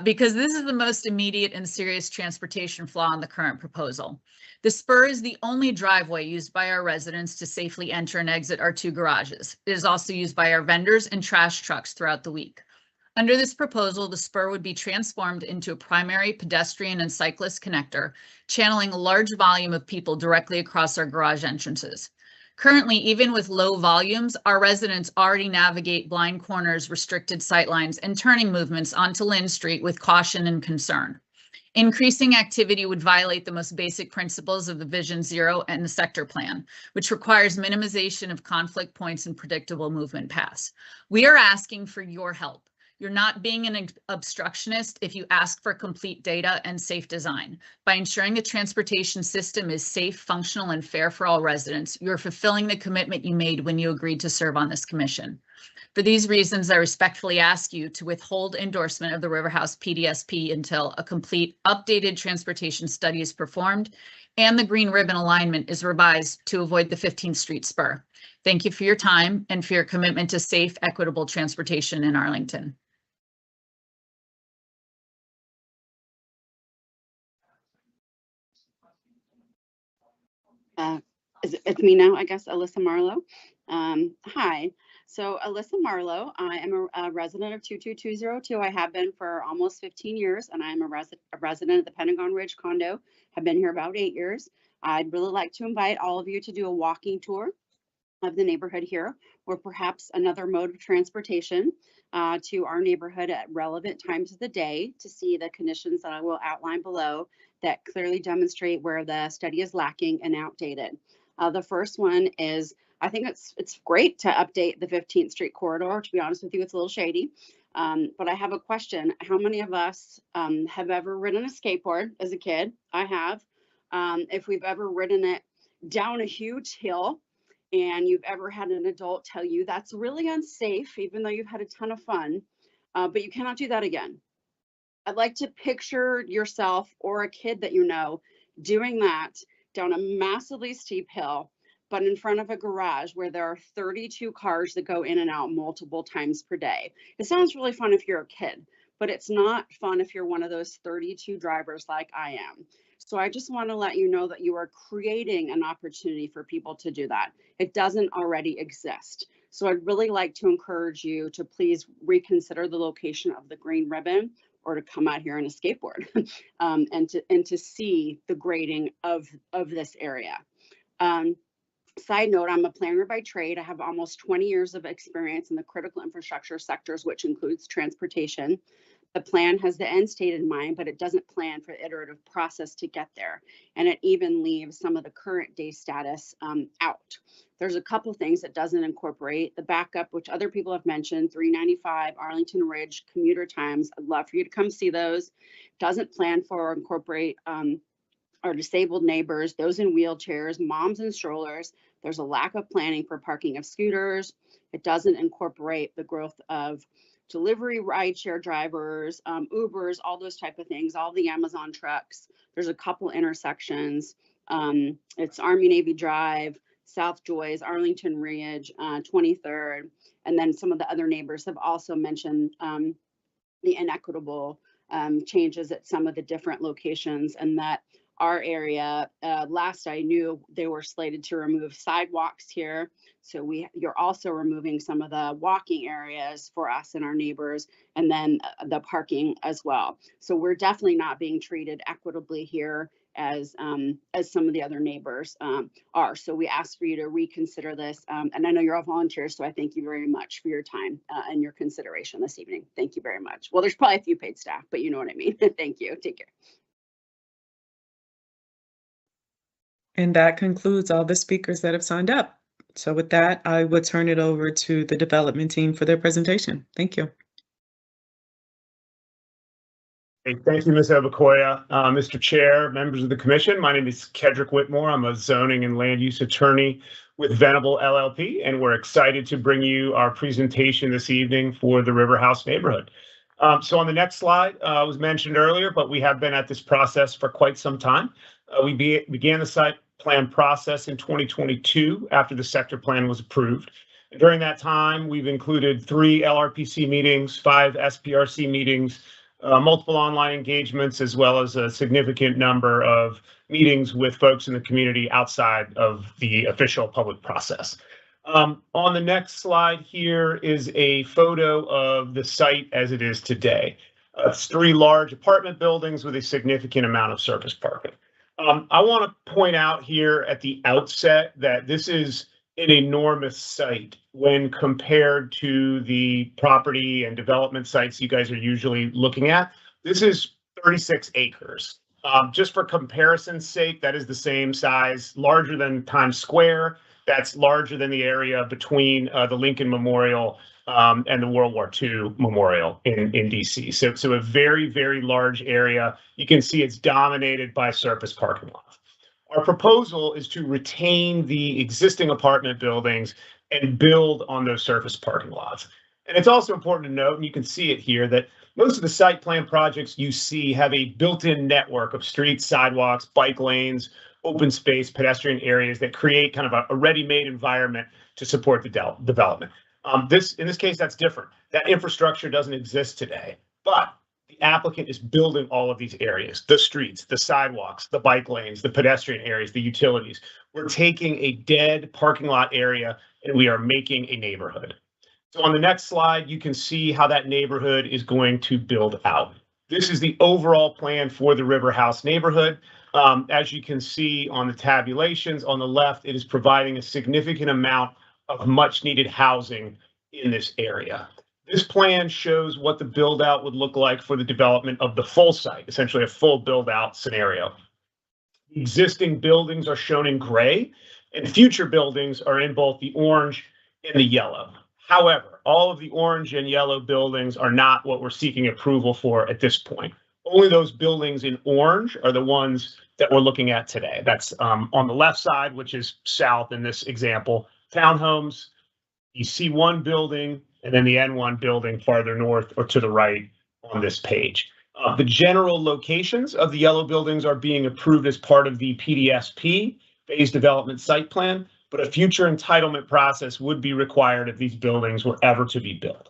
because this is the most immediate and serious transportation flaw in the current proposal. The spur is the only driveway used by our residents to safely enter and exit our 2 garages. It is also used by our vendors and trash trucks throughout the week. Under this proposal, the spur would be transformed into a primary pedestrian and cyclist connector, channeling a large volume of people directly across our garage entrances. Currently, even with low volumes, our residents already navigate blind corners, restricted sightlines, and turning movements onto Lynn Street with caution and concern. Increasing activity would violate the most basic principles of the Vision Zero and the sector plan, which requires minimization of conflict points and predictable movement paths. We are asking for your help. You're not being an obstructionist if you ask for complete data and safe design. By ensuring the transportation system is safe, functional, and fair for all residents, you're fulfilling the commitment you made when you agreed to serve on this commission. For these reasons, I respectfully ask you to withhold endorsement of the River House PDSP until a complete updated transportation study is performed and the green ribbon alignment is revised to avoid the 15th Street spur. Thank you for your time and for your commitment to safe, equitable transportation in Arlington. It's me now, I guess, Alyssa Marlowe. Hi, so Alyssa Marlowe, I am a resident of 22202. I have been for almost 15 years, and I'm a resident of the Pentagon Ridge condo. Have been here about 8 years. I'd really like to invite all of you to do a walking tour of the neighborhood here, or perhaps another mode of transportation to our neighborhood at relevant times of the day to see the conditions that I will outline below that clearly demonstrate where the study is lacking and outdated. The first one is, I think it's great to update the 15th Street corridor. To be honest with you, it's a little shady. But I have a question. How many of us have ever ridden a skateboard as a kid? I have. If we've ever ridden it down a huge hill, and you've ever had an adult tell you that's really unsafe, even though you've had a ton of fun, but you cannot do that again. I'd like to picture yourself or a kid that you know doing that down a massively steep hill, but in front of a garage where there are 32 cars that go in and out multiple times per day. It sounds really fun if you're a kid, but it's not fun if you're one of those 32 drivers like I am. So I just want to let you know that you are creating an opportunity for people to do that. It doesn't already exist. So I'd really like to encourage you to please reconsider the location of the green ribbon, or to come out here on a skateboard and to see the grading of this area. Side note, I'm a planner by trade. I have almost 20 years of experience in the critical infrastructure sectors, which includes transportation. The plan has the end state in mind, but it doesn't plan for the iterative process to get there. And it even leaves some of the current day status out. There's a couple of things it doesn't incorporate. The backup, which other people have mentioned, 395 Arlington Ridge commuter times. I'd love for you to come see those. Doesn't plan for or incorporate our disabled neighbors, those in wheelchairs, moms and strollers. There's a lack of planning for parking of scooters. It doesn't incorporate the growth of delivery rideshare drivers, Ubers, all those type of things, all the Amazon trucks. There's a couple intersections It's Army Navy Drive, South Joyce, Arlington Ridge, 23rd, and then some of the other neighbors have also mentioned the inequitable changes at some of the different locations, and that our area, last I knew, they were slated to remove sidewalks here. So you're also removing some of the walking areas for us and our neighbors, and then the parking as well. So we're definitely not being treated equitably here as some of the other neighbors are. So we ask for you to reconsider this. And I know you're all volunteers, so I thank you very much for your time and your consideration this evening. Thank you very much. Well, there's probably a few paid staff, but you know what I mean. Thank you. Take care. And that concludes all the speakers that have signed up. So with that, I will turn it over to the development team for their presentation. Thank you. Hey, thank you, Ms. Obakoya. Mr. Chair, members of the commission, my name is Kedrick Whitmore. I'm a zoning and land use attorney with Venable LLP, and we're excited to bring you our presentation this evening for the River House neighborhood. So on the next slide, was mentioned earlier, but we have been at this process for quite some time. We began the site plan process in 2022 after the sector plan was approved. And during that time, we've included 3 LRPC meetings, 5 SPRC meetings, multiple online engagements, as well as a significant number of meetings with folks in the community outside of the official public process. On the next slide here is a photo of the site as it is today. It's 3 large apartment buildings with a significant amount of surface parking. I want to point out here at the outset that this is an enormous site when compared to the property and development sites you guys are usually looking at. This is 36 acres. Just for comparison's sake, that is the same size, larger than Times Square. That's larger than the area between the Lincoln Memorial and the World War II Memorial in DC. So a very, very large area. You can see it's dominated by surface parking lots. Our proposal is to retain the existing apartment buildings and build on those surface parking lots. And it's also important to note, and you can see it here, that most of the site plan projects you see have a built-in network of streets, sidewalks, bike lanes, open space, pedestrian areas that create kind of a ready-made environment to support the development. In this case, that's different. That infrastructure doesn't exist today, but the applicant is building all of these areas, the streets, the sidewalks, the bike lanes, the pedestrian areas, the utilities. We're taking a dead parking lot area and we are making a neighborhood. So on the next slide, you can see how that neighborhood is going to build out. This is the overall plan for the River House neighborhood. As you can see on the tabulations on the left, it is providing a significant amount of much needed housing in this area. This plan shows what the build out would look like for the development of the full site, essentially a full build out scenario. Existing buildings are shown in gray and future buildings are in both the orange and the yellow. However, all of the orange and yellow buildings are not what we're seeking approval for at this point. Only those buildings in orange are the ones that we're looking at today. That's on the left side, which is south in this example, townhomes, the C1 building, and then the N1 building farther north or to the right on this page. The general locations of the yellow buildings are being approved as part of the PDSP, Phase Development Site Plan, but a future entitlement process would be required if these buildings were ever to be built.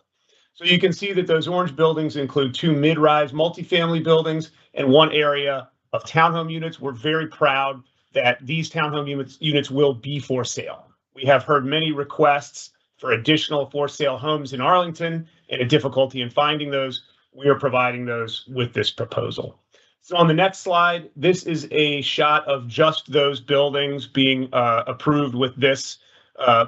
So you can see that those orange buildings include 2 mid-rise multifamily buildings and 1 area of townhome units. We're very proud that these townhome units will be for sale. We have heard many requests for additional for sale homes in Arlington and a difficulty in finding those. We are providing those with this proposal. So on the next slide, this is a shot of just those buildings being approved with this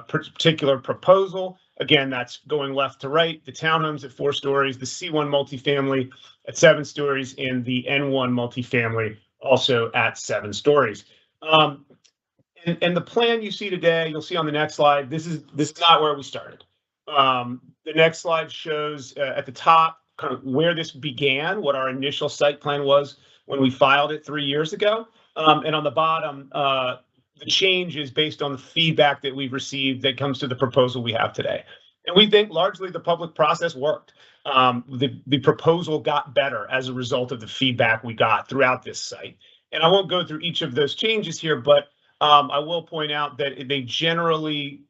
particular proposal. Again, that's going left to right, the townhomes at 4 stories, the C1 multifamily at 7 stories, and the N1 multifamily also at 7 stories. And the plan you see today, you'll see on the next slide, this is not where we started. The next slide shows at the top kind of where this began, what our initial site plan was when we filed it 3 years ago. And on the bottom, the change is based on the feedback that we've received that comes to the proposal we have today. And we think largely the public process worked. The proposal got better as a result of the feedback we got throughout this site. And I won't go through each of those changes here, but I will point out that they generally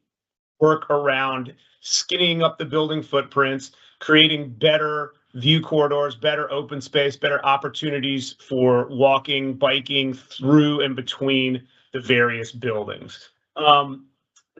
work around skinnying up the building footprints, creating better view corridors, better open space, better opportunities for walking, biking through and between the various buildings. And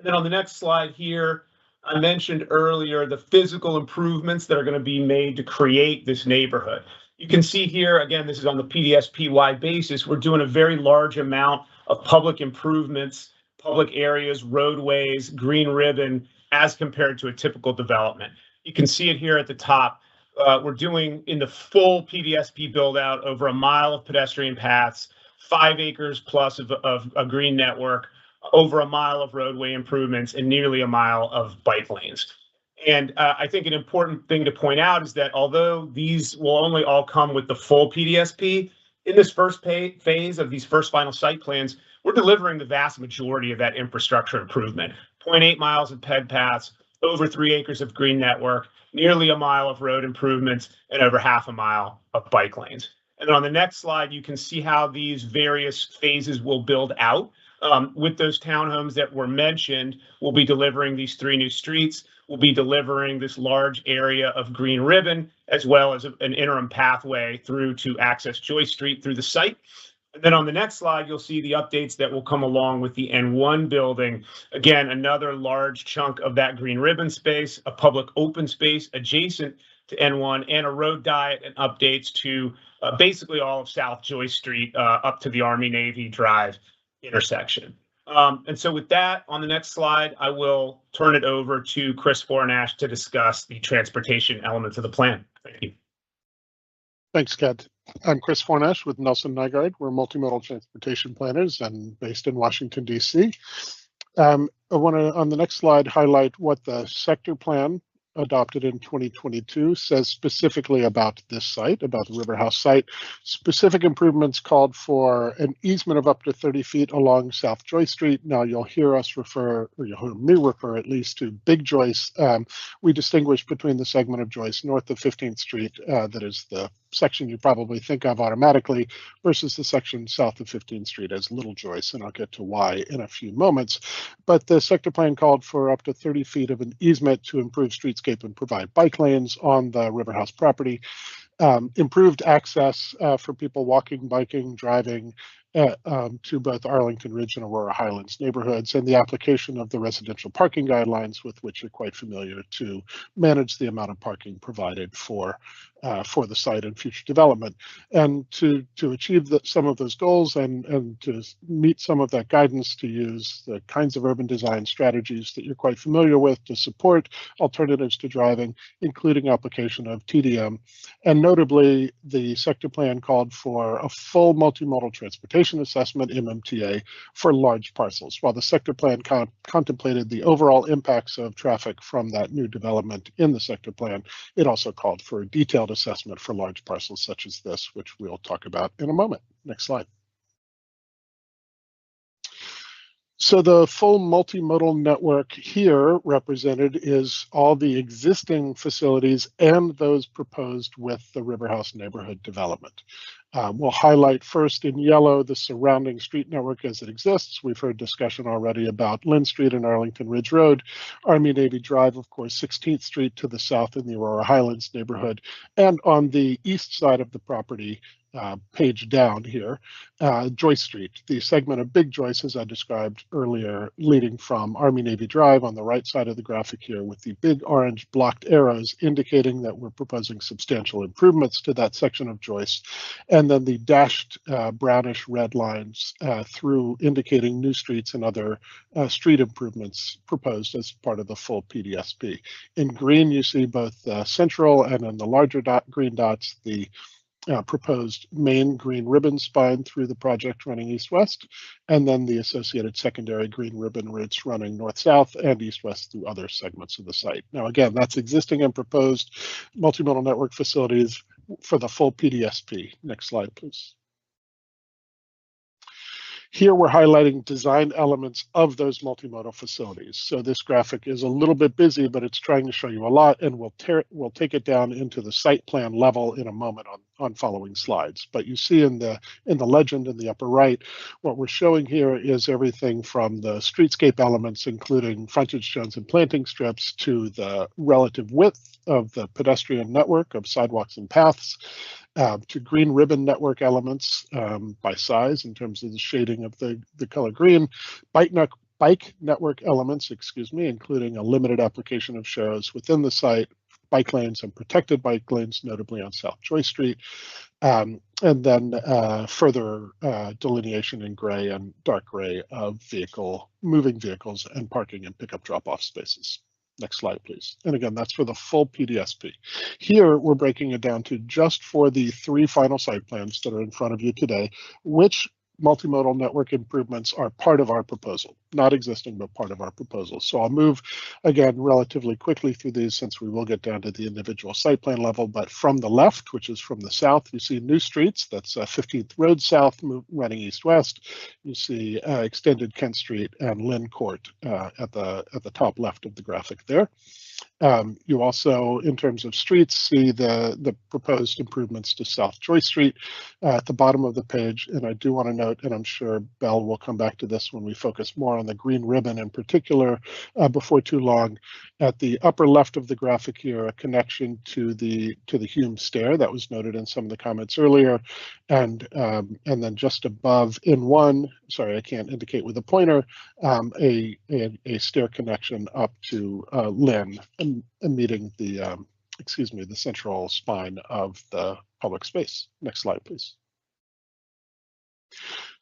then on the next slide here, I mentioned earlier the physical improvements that are going to be made to create this neighborhood. You can see here, again, this is on the PDSPY basis. We're doing a very large amount of public improvements, public areas, roadways, green ribbon, as compared to a typical development. You can see it here at the top. We're doing in the full PDSP build out over a mile of pedestrian paths, 5 acres plus of a green network, over a mile of roadway improvements, and nearly a mile of bike lanes. And I think an important thing to point out is that although these will only all come with the full PDSP, in this first phase of these first final site plans, we're delivering the vast majority of that infrastructure improvement. 0.8 miles of ped paths, over 3 acres of green network, nearly a mile of road improvements, and over half a mile of bike lanes. And then on the next slide, you can see how these various phases will build out. With those townhomes that were mentioned, we'll be delivering these 3 new streets. We'll be delivering this large area of green ribbon, as well as an interim pathway through to access Joyce Street through the site. And then on the next slide, you'll see the updates that will come along with the N1 building. Again, another large chunk of that green ribbon space, a public open space adjacent to N1, and a road diet and updates to basically all of South Joyce Street up to the Army-Navy Drive intersection. And so with that, on the next slide, I will turn it over to Chris Fornash to discuss the transportation elements of the plan. Thank you. Thanks, Kat. I'm Chris Fornash with Nelson Nygaard. We're multimodal transportation planners and based in Washington, D.C. I want to, on the next slide, highlight what the sector plan adopted in 2022 says specifically about this site, about the River House site. Specific improvements called for an easement of up to 30 feet along South Joyce Street. Now you'll hear us refer, or you'll hear me refer at least to Big Joyce. We distinguish between the segment of Joyce north of 15th Street, that is the section you probably think of automatically, versus the section south of 15th Street as Little Joyce, and I'll get to why in a few moments. But the sector plan called for up to 30 feet of an easement to improve streetscape and provide bike lanes on the River House property. Improved access for people walking, biking, driving to both Arlington Ridge and Aurora Highlands neighborhoods, and the application of the residential parking guidelines with which you're quite familiar to manage the amount of parking provided for the site and future development. And to achieve some of those goals and to meet some of that guidance, to use the kinds of urban design strategies that you're quite familiar with to support alternatives to driving, including application of TDM. And notably, the sector plan called for a full multimodal transportation assessment, MMTA, for large parcels, while the sector plan contemplated the overall impacts of traffic from that new development in the sector plan. It also called for a detailed assessment for large parcels such as this, which we'll talk about in a moment. Next slide. So the full multimodal network here represented is all the existing facilities and those proposed with the River House neighborhood development. We'll highlight first in yellow the surrounding street network as it exists. We've heard discussion already about Lynn Street and Arlington Ridge Road, Army-Navy Drive, of course, 16th Street to the south in the Aurora Highlands neighborhood, and on the east side of the property, page down here, Joyce Street, the segment of Big Joyce, as I described earlier, leading from Army-Navy Drive on the right side of the graphic here with the big orange blocked arrows indicating that we're proposing substantial improvements to that section of Joyce, and then the dashed brownish red lines through indicating new streets and other street improvements proposed as part of the full PDSP. In green, you see both central and in the larger green dots, the proposed main green ribbon spine through the project running east-west, and then the associated secondary green ribbon routes running north-south and east-west through other segments of the site. Now, again, that's existing and proposed multimodal network facilities for the full PDSP. Next slide, please. Here we're highlighting design elements of those multimodal facilities. So this graphic is a little bit busy, but it's trying to show you a lot, and we'll take it down into the site plan level in a moment on following slides. But you see in the legend in the upper right, what we're showing here is everything from the streetscape elements, including frontage zones and planting strips, to the relative width of the pedestrian network of sidewalks and paths, to green ribbon network elements by size in terms of the shading of the color green, bike network elements, including a limited application of shows within the site, bike lanes and protected bike lanes, notably on South Joy Street, and then further delineation in gray and dark gray of moving vehicles and parking and pickup drop-off spaces. Next slide, please. And again, that's for the full PDSP. Here, we're breaking it down to just for the 3 final site plans that are in front of you today, which multimodal network improvements are part of our proposal, not existing, but part of our proposal. So I'll move, again, relatively quickly through these since we will get down to the individual site plan level. But from the left, which is from the south, you see new streets. That's 15th Road South running east-west. You see extended Kent Street and Lynn Court at the top left of the graphic there. You also, in terms of streets, see the proposed improvements to South Joy Street at the bottom of the page. And I do want to note, and I'm sure Belle will come back to this when we focus more on the green ribbon in particular before too long, at the upper left of the graphic here, a connection to the Hume stair that was noted in some of the comments earlier. And then just above in one, sorry, I can't indicate with a pointer, a stair connection up to Lynn, and meeting the the central spine of the public space. Next slide, please.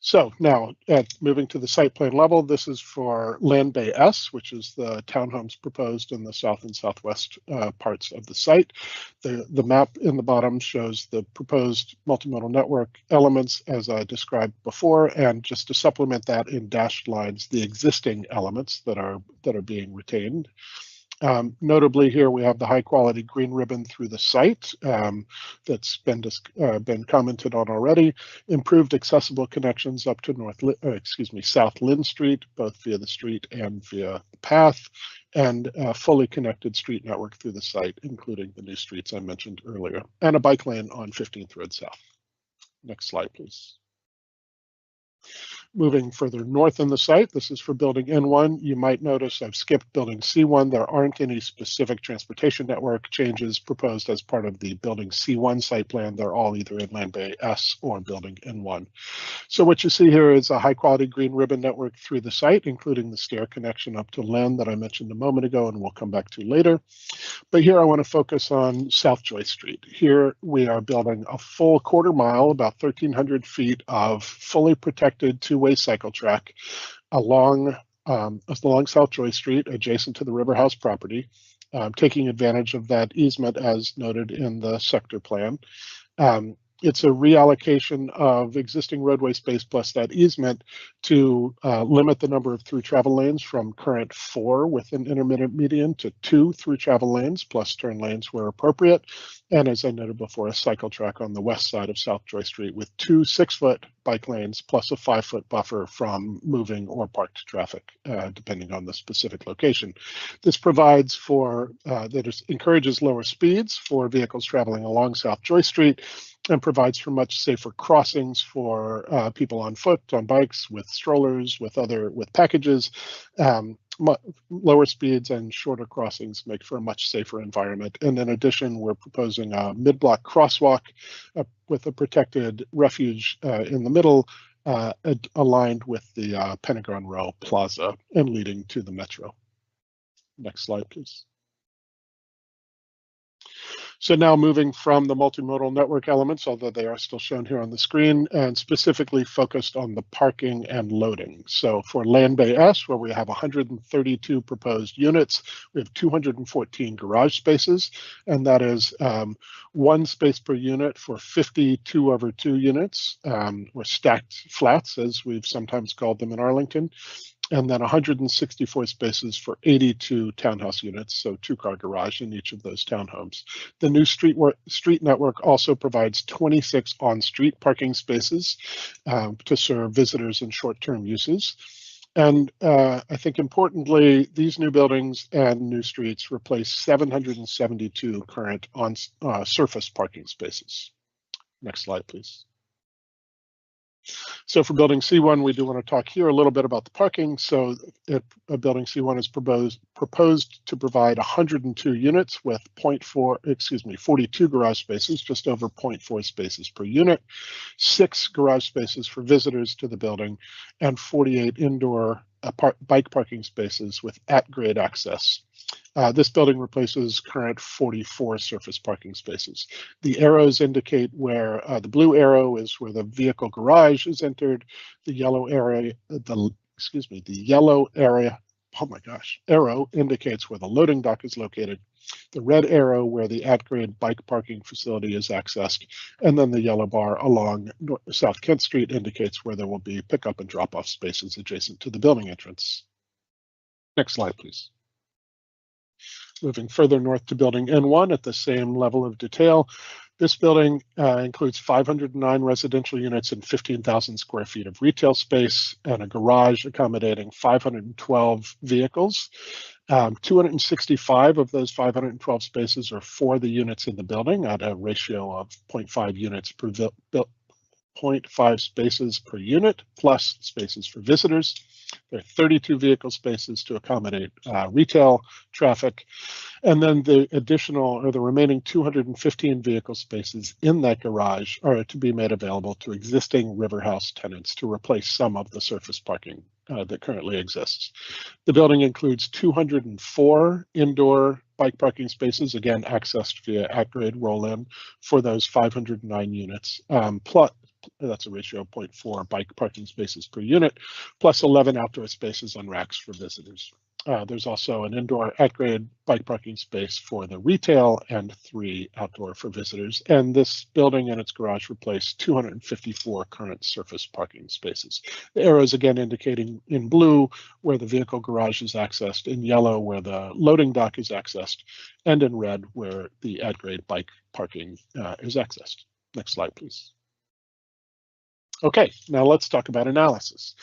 So now, moving to the site plan level, this is for Land Bay S, which is the townhomes proposed in the south and southwest parts of the site. The map in the bottom shows the proposed multimodal network elements as I described before, and just to supplement that in dashed lines, the existing elements that are being retained. Notably here, we have the high quality green ribbon through the site that's been commented on already, improved accessible connections up to South Lynn Street, both via the street and via the path, and a fully connected street network through the site, including the new streets I mentioned earlier, and a bike lane on 15th Road South. Next slide, please. Moving further north in the site, this is for building N1. You might notice I've skipped building C1. There aren't any specific transportation network changes proposed as part of the building C1 site plan. They're all either in Land Bay S or building N1. So what you see here is a high quality green ribbon network through the site, including the stair connection up to Lynn that I mentioned a moment ago and we'll come back to later. But here I want to focus on South Joy Street. Here we are building a full quarter mile, about 1,300 feet of fully protected two-way cycle track along South Joy Street, adjacent to the River House property, taking advantage of that easement as noted in the sector plan. It's a reallocation of existing roadway space plus that easement to limit the number of through travel lanes from current 4 with an intermittent median to 2 through travel lanes plus turn lanes where appropriate. And as I noted before, a cycle track on the west side of South Joy Street with 2 6-foot bike lanes plus a 5-foot buffer from moving or parked traffic, depending on the specific location. This provides for, encourages lower speeds for vehicles traveling along South Joy Street, and provides for much safer crossings for people on foot, on bikes, with strollers, with packages. Lower speeds and shorter crossings make for a much safer environment. And in addition, we're proposing a mid-block crosswalk with a protected refuge in the middle, aligned with the Pentagon Row Plaza and leading to the Metro. Next slide, please. So now moving from the multimodal network elements, although they are still shown here on the screen, and specifically focused on the parking and loading. So for Land Bay S, where we have 132 proposed units, we have 214 garage spaces, and that is 1 space per unit for 52 over 2 units, or stacked flats, as we've sometimes called them in Arlington. and then 164 spaces for 82 townhouse units, so 2-car garage in each of those townhomes. The new street network also provides 26 on-street parking spaces to serve visitors and short-term uses. And I think importantly, these new buildings and new streets replace 772 current on surface parking spaces. Next slide, please. So for building C1, we do want to talk here a little bit about the parking. So building C1 is proposed to provide 102 units with 42 garage spaces, just over 0.4 spaces per unit, 6 garage spaces for visitors to the building, and 48 indoor bike parking spaces with at-grade access. This building replaces current 44 surface parking spaces. The arrows indicate where the blue arrow is where the vehicle garage is entered. The yellow area, arrow indicates where the loading dock is located. The red arrow where the at-grade bike parking facility is accessed, and then the yellow bar along South Kent Street indicates where there will be pickup and drop-off spaces adjacent to the building entrance. Next slide, please. Moving further north to building N1 at the same level of detail. This building includes 509 residential units and 15,000 square feet of retail space and a garage accommodating 512 vehicles. 265 of those 512 spaces are for the units in the building at a ratio of 0.5 units per 0.5 spaces per unit, plus spaces for visitors. There are 32 vehicle spaces to accommodate retail traffic. And then the remaining 215 vehicle spaces in that garage are to be made available to existing River House tenants to replace some of the surface parking that currently exists. The building includes 204 indoor bike parking spaces, again, accessed via at-grade roll-in for those 509 units, plus that's a ratio of 0.4 bike parking spaces per unit, plus 11 outdoor spaces on racks for visitors. There's also an indoor at-grade bike parking space for the retail and 3 outdoor for visitors. And this building and its garage replace 254 current surface parking spaces. The arrows again indicating in blue where the vehicle garage is accessed, in yellow where the loading dock is accessed, and in red where the at-grade bike parking is accessed. Next slide, please. Okay, now let's talk about analysis.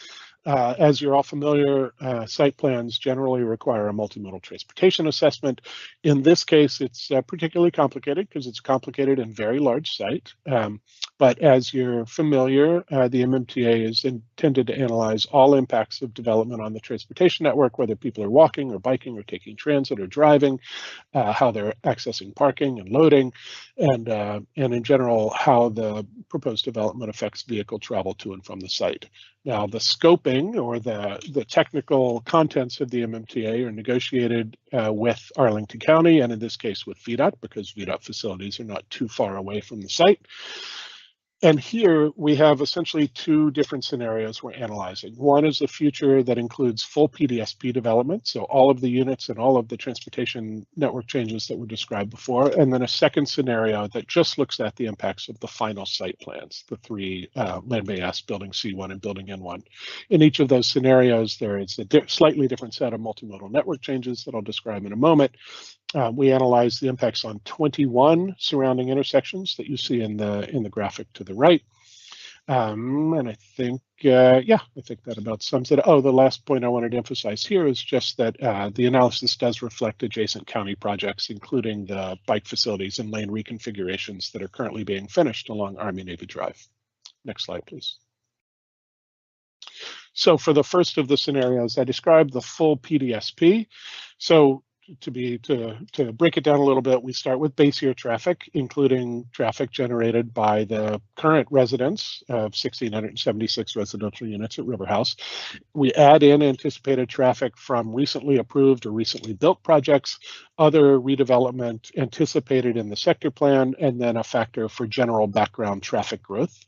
As you're all familiar, site plans generally require a multimodal transportation assessment. In this case, it's particularly complicated because it's a complicated and very large site. But as you're familiar, the MMTA is intended to analyze all impacts of development on the transportation network, whether people are walking or biking or taking transit or driving, how they're accessing parking and loading, and in general, how the proposed development affects vehicle travel to and from the site. Now, the scoping or the technical contents of the MMTA are negotiated with Arlington County, and in this case with VDOT, because VDOT facilities are not too far away from the site. And here we have essentially 2 different scenarios we're analyzing. One is a future that includes full PDSP development, so all of the units and all of the transportation network changes that were described before, and then a second scenario that just looks at the impacts of the final site plans, the 3 Land Bay S, Building C1 and Building N1. In each of those scenarios, there is a slightly different set of multimodal network changes that I'll describe in a moment. We analyzed the impacts on 21 surrounding intersections that you see in the graphic to the right. And I think, I think that about sums it. Oh, the last point I wanted to emphasize here is just that the analysis does reflect adjacent county projects, including the bike facilities and lane reconfigurations that are currently being finished along Army-Navy Drive. Next slide, please. So for the first of the scenarios, I described the full PDSP. So to break it down a little bit, we start with base year traffic, including traffic generated by the current residents of 1,676 residential units at River House. We add in anticipated traffic from recently approved or recently built projects, other redevelopment anticipated in the sector plan, and then a factor for general background traffic growth.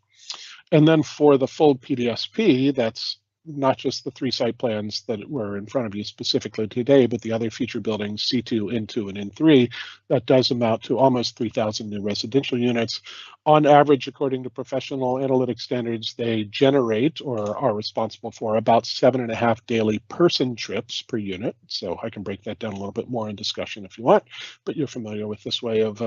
And then for the full PDSP, that's not just the 3 site plans that were in front of you specifically today, but the other future buildings, C2, N2, and N3, that does amount to almost 3,000 new residential units. On average, according to professional analytic standards, they generate or are responsible for about 7.5 daily person trips per unit. So I can break that down a little bit more in discussion if you want, but you're familiar with this way of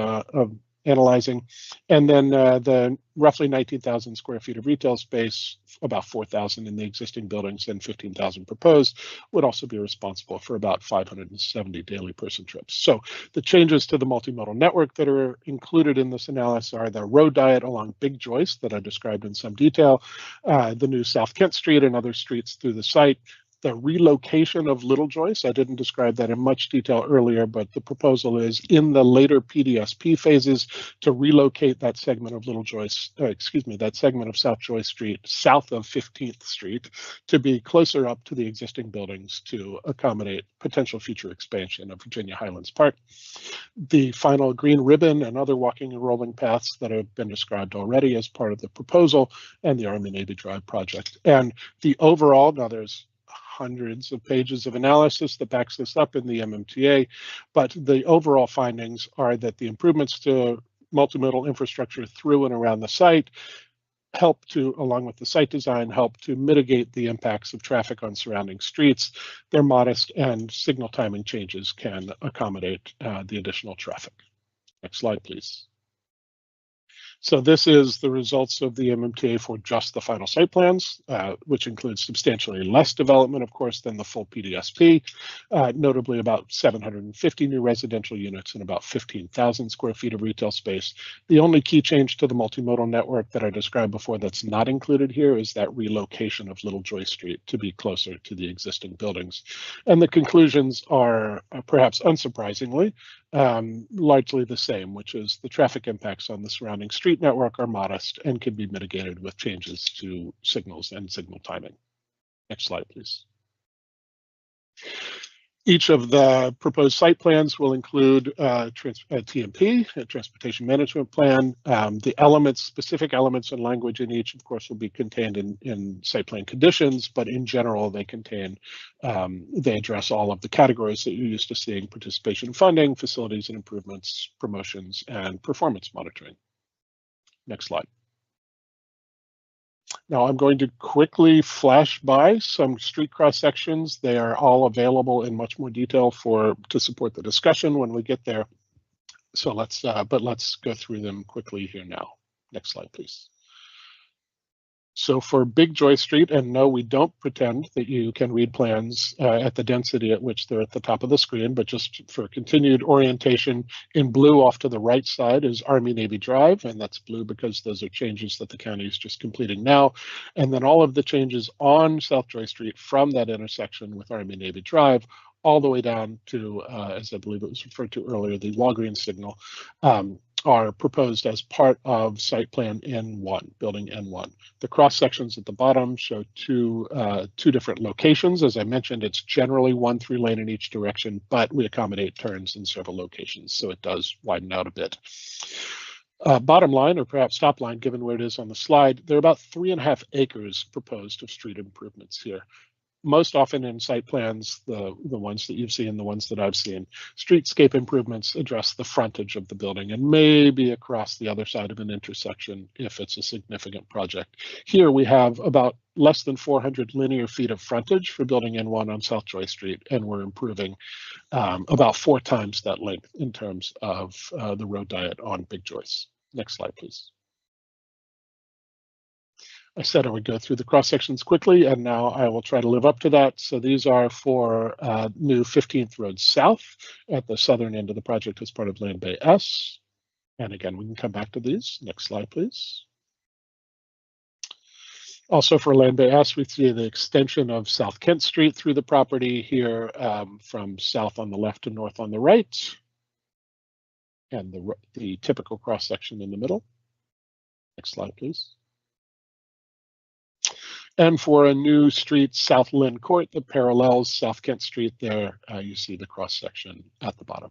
analyzing. And then the roughly 19,000 square feet of retail space, about 4,000 in the existing buildings and 15,000 proposed, would also be responsible for about 570 daily person trips. So the changes to the multimodal network that are included in this analysis are the road diet along Big Joyce that I described in some detail, the new South Kent Street and other streets through the site, the relocation of Little Joyce. I didn't describe that in much detail earlier, but the proposal is in the later PDSP phases to relocate that segment of Little Joyce, that segment of South Joyce Street south of 15th Street to be closer up to the existing buildings to accommodate potential future expansion of Virginia Highlands Park. The final green ribbon and other walking and rolling paths that have been described already as part of the proposal, and the Army Navy Drive project. And the overall, now there's hundreds of pages of analysis that backs this up in the MMTA, but the overall findings are that the improvements to multimodal infrastructure through and around the site help to, along with the site design, help to mitigate the impacts of traffic on surrounding streets. They're modest, and signal timing changes can accommodate the additional traffic. Next slide, please. So this is the results of the MMTA for just the final site plans, which includes substantially less development, of course, than the full PDSP, notably about 750 new residential units and about 15,000 square feet of retail space. The only key change to the multimodal network that I described before that's not included here is that relocation of Little Joyce Street to be closer to the existing buildings. And the conclusions are, perhaps unsurprisingly, largely the same, which is the traffic impacts on the surrounding street network are modest and can be mitigated with changes to signals and signal timing. Next slide, please. Each of the proposed site plans will include TMP, a transportation management plan. The elements, specific elements and language in each, of course, will be contained in site plan conditions, but in general, they contain, they address all of the categories that you're used to seeing: participation funding, facilities and improvements, promotions, and performance monitoring. Next slide. Now I'm going to quickly flash by some street cross sections. They are all available in much more detail to support the discussion when we get there. So let's go through them quickly here now. Next slide, please. So for Big Joyce Street, and no, we don't pretend that you can read plans at the density at which they're at the top of the screen, but just for continued orientation, in blue off to the right side is Army Navy Drive, and that's blue because those are changes that the county is just completing now. And then all of the changes on South Joyce Street from that intersection with Army Navy Drive all the way down to, as I believe it was referred to earlier, the Walgreens signal, are proposed as part of site plan N1, building N1. The cross sections at the bottom show two different locations. As I mentioned, it's generally 1 3 lane in each direction, but we accommodate turns in several locations, so it does widen out a bit. Bottom line, or perhaps top line, given where it is on the slide, there are about 3.5 acres proposed of street improvements here. Most often in site plans, the ones that you've seen, the ones that I've seen, streetscape improvements address the frontage of the building and maybe across the other side of an intersection if it's a significant project. Here we have about less than 400 linear feet of frontage for building N1 on South Joyce Street, and we're improving about 4 times that length in terms of the road diet on Big Joyce. Next slide, please. I said I would go through the cross sections quickly, and now I will try to live up to that. So these are for new 15th Road South at the southern end of the project as part of Land Bay S. And again, we can come back to these. Next slide, please. Also for Land Bay S, we see the extension of South Kent Street through the property here, from south on the left to north on the right, and the typical cross section in the middle. Next slide, please. And for a new street, South Lynn Court, that parallels South Kent Street there, you see the cross section at the bottom.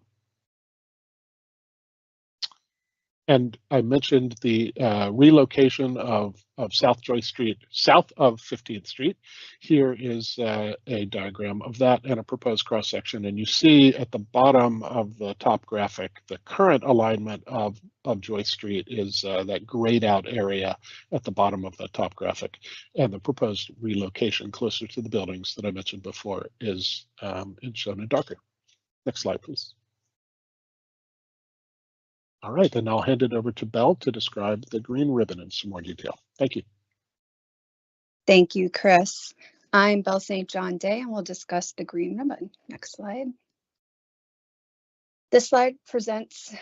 And I mentioned the relocation of South Joyce Street, south of 15th Street. Here is a diagram of that and a proposed cross-section. And you see at the bottom of the top graphic, the current alignment of Joyce Street is that grayed out area at the bottom of the top graphic. And the proposed relocation closer to the buildings that I mentioned before is shown in darker. Next slide, please. All right, then I'll hand it over to Belle to describe the green ribbon in some more detail. Thank you. Thank you, Chris. I'm Belle St. John Day, and we'll discuss the green ribbon. Next slide. This slide presents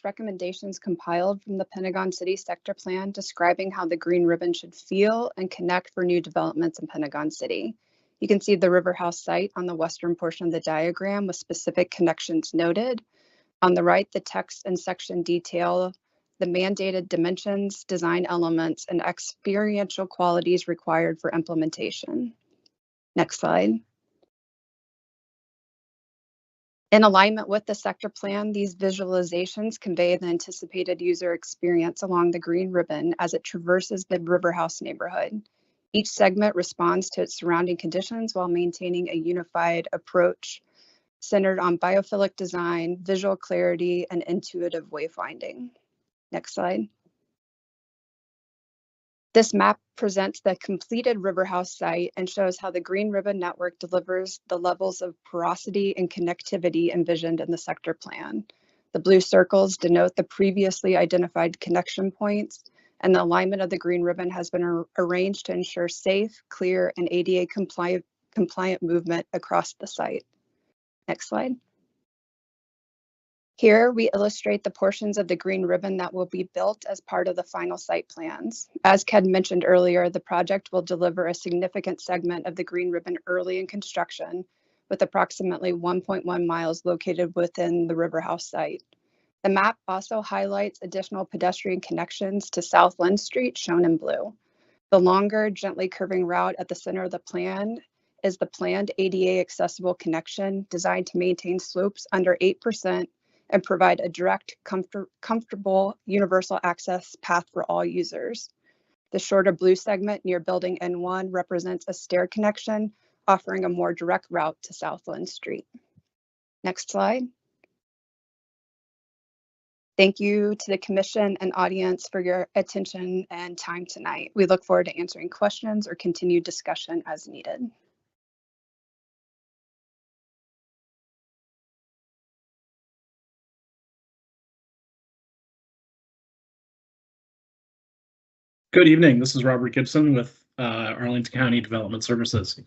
recommendations compiled from the Pentagon City Sector Plan describing how the green ribbon should feel and connect for new developments in Pentagon City. You can see the River House site on the western portion of the diagram with specific connections noted. On the right, the text and section detail the mandated dimensions, design elements, and experiential qualities required for implementation. Next slide. In alignment with the sector plan, these visualizations convey the anticipated user experience along the green ribbon as it traverses the River House neighborhood. Each segment responds to its surrounding conditions while maintaining a unified approach centered on biophilic design, visual clarity, and intuitive wayfinding. Next slide. This map presents the completed River House site and shows how the green ribbon network delivers the levels of porosity and connectivity envisioned in the sector plan. The blue circles denote the previously identified connection points, and the alignment of the green ribbon has been arranged to ensure safe, clear, and ADA compliant movement across the site. Next slide. Here we illustrate the portions of the green ribbon that will be built as part of the final site plans. As Ken mentioned earlier, the project will deliver a significant segment of the green ribbon early in construction, with approximately 1.1 miles located within the River House site. The map also highlights additional pedestrian connections to South Lynn Street, shown in blue. The longer, gently curving route at the center of the plan is the planned ADA accessible connection designed to maintain slopes under 8% and provide a direct, comfortable, universal access path for all users. The shorter blue segment near building N1 represents a stair connection, offering a more direct route to South Lynn Street. Next slide. Thank you to the commission and audience for your attention and time tonight. We look forward to answering questions or continued discussion as needed. Good evening. This is Robert Gibson with Arlington County Development Services.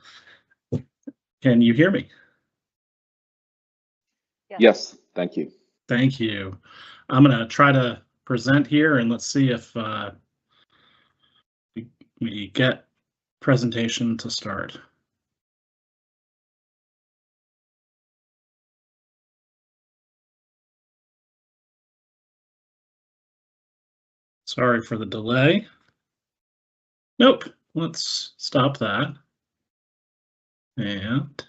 Can you hear me? Yes, thank you. Thank you. I'm going to try to present here and let's see if we get presentation to start. Sorry for the delay. Nope, let's stop that. And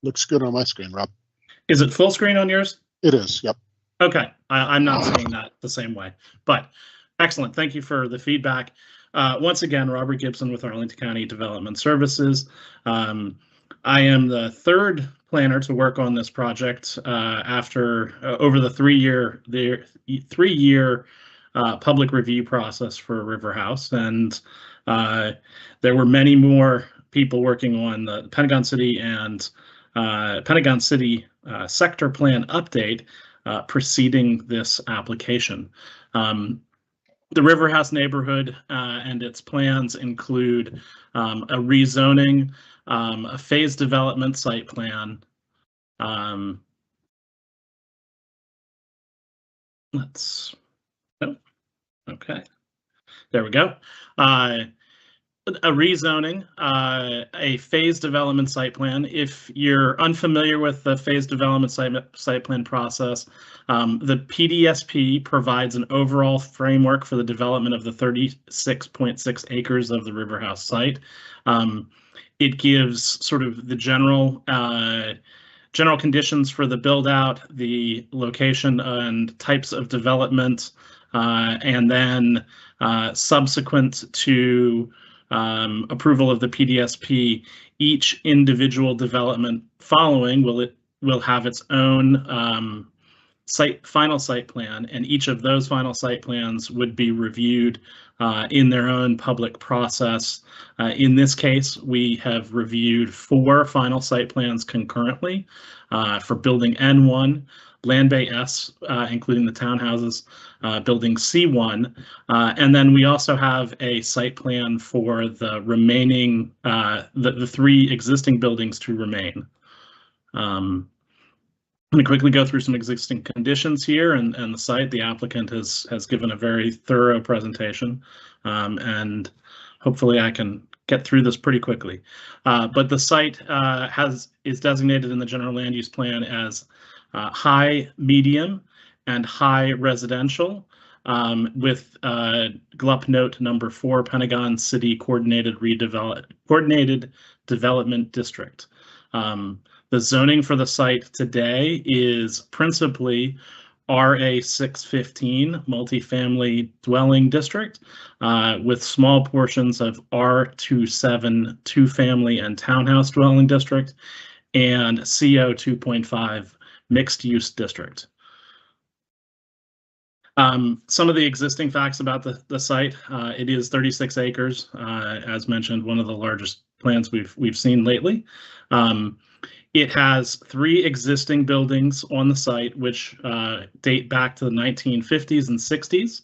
looks good on my screen, Rob. Is it full screen on yours? It is, yep. Okay, I'm not seeing that the same way, but excellent. Thank you for the feedback. Once again, Robert Gibson with Arlington County Development Services. I am the third planner to work on this project after over the three-year public review process for River House, and there were many more people working on the Pentagon City and Pentagon City sector plan update preceding this application. The River House neighborhood and its plans include a rezoning, a phased development site plan. Okay, there we go. A rezoning, a phased development site plan. If you're unfamiliar with the phased development site plan process, the PDSP provides an overall framework for the development of the 36.6 acres of the River House site. It gives sort of the general general conditions for the build out, the location and types of development, and then subsequent to approval of the PDSP, each individual development following will have its own final site plan, and each of those final site plans would be reviewed in their own public process. In this case, we have reviewed 4 final site plans concurrently for building N1, Land Bay S, including the townhouses, building C1, and then we also have a site plan for the remaining, the 3 existing buildings to remain. Let me quickly go through some existing conditions here and the site. The applicant has given a very thorough presentation, and hopefully I can get through this pretty quickly. But the site is designated in the general land use plan as high, medium, and high residential, with GLUP note number 4, Pentagon City Coordinated Development District. The zoning for the site today is principally RA 615 multifamily dwelling district, with small portions of R27 two-family and townhouse dwelling district, and CO 2.5 mixed use district. Some of the existing facts about the site: it is 36 acres, as mentioned, one of the largest plans we've seen lately. It has 3 existing buildings on the site, which date back to the 1950s and 60s,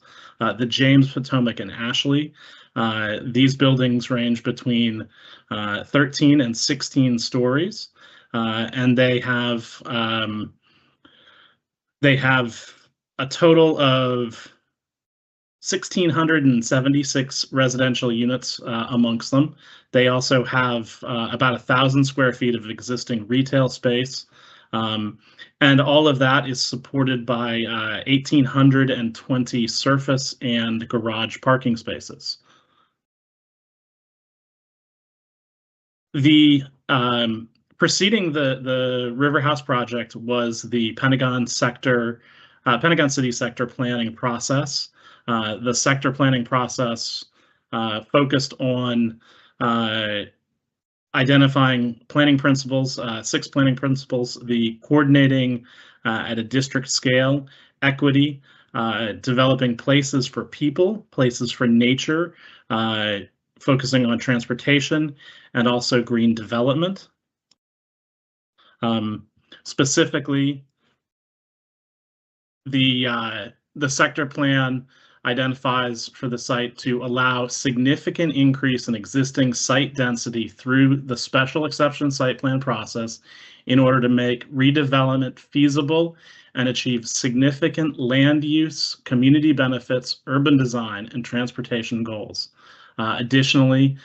the James, Potomac, and Ashley. These buildings range between 13 and 16 stories, and they have a total of 1,676 residential units amongst them. They also have about 1,000 square feet of existing retail space, and all of that is supported by 1,820 surface and garage parking spaces. The preceding the River House project was the Pentagon City sector planning process. The sector planning process focused on identifying planning principles, 6 planning principles: the coordinating at a district scale, equity, developing places for people, places for nature, focusing on transportation, and also green development. Specifically, the sector plan identifies for the site to allow significant increase in existing site density through the special exception site plan process in order to make redevelopment feasible and achieve significant land use, community benefits, urban design, and transportation goals. Additionally,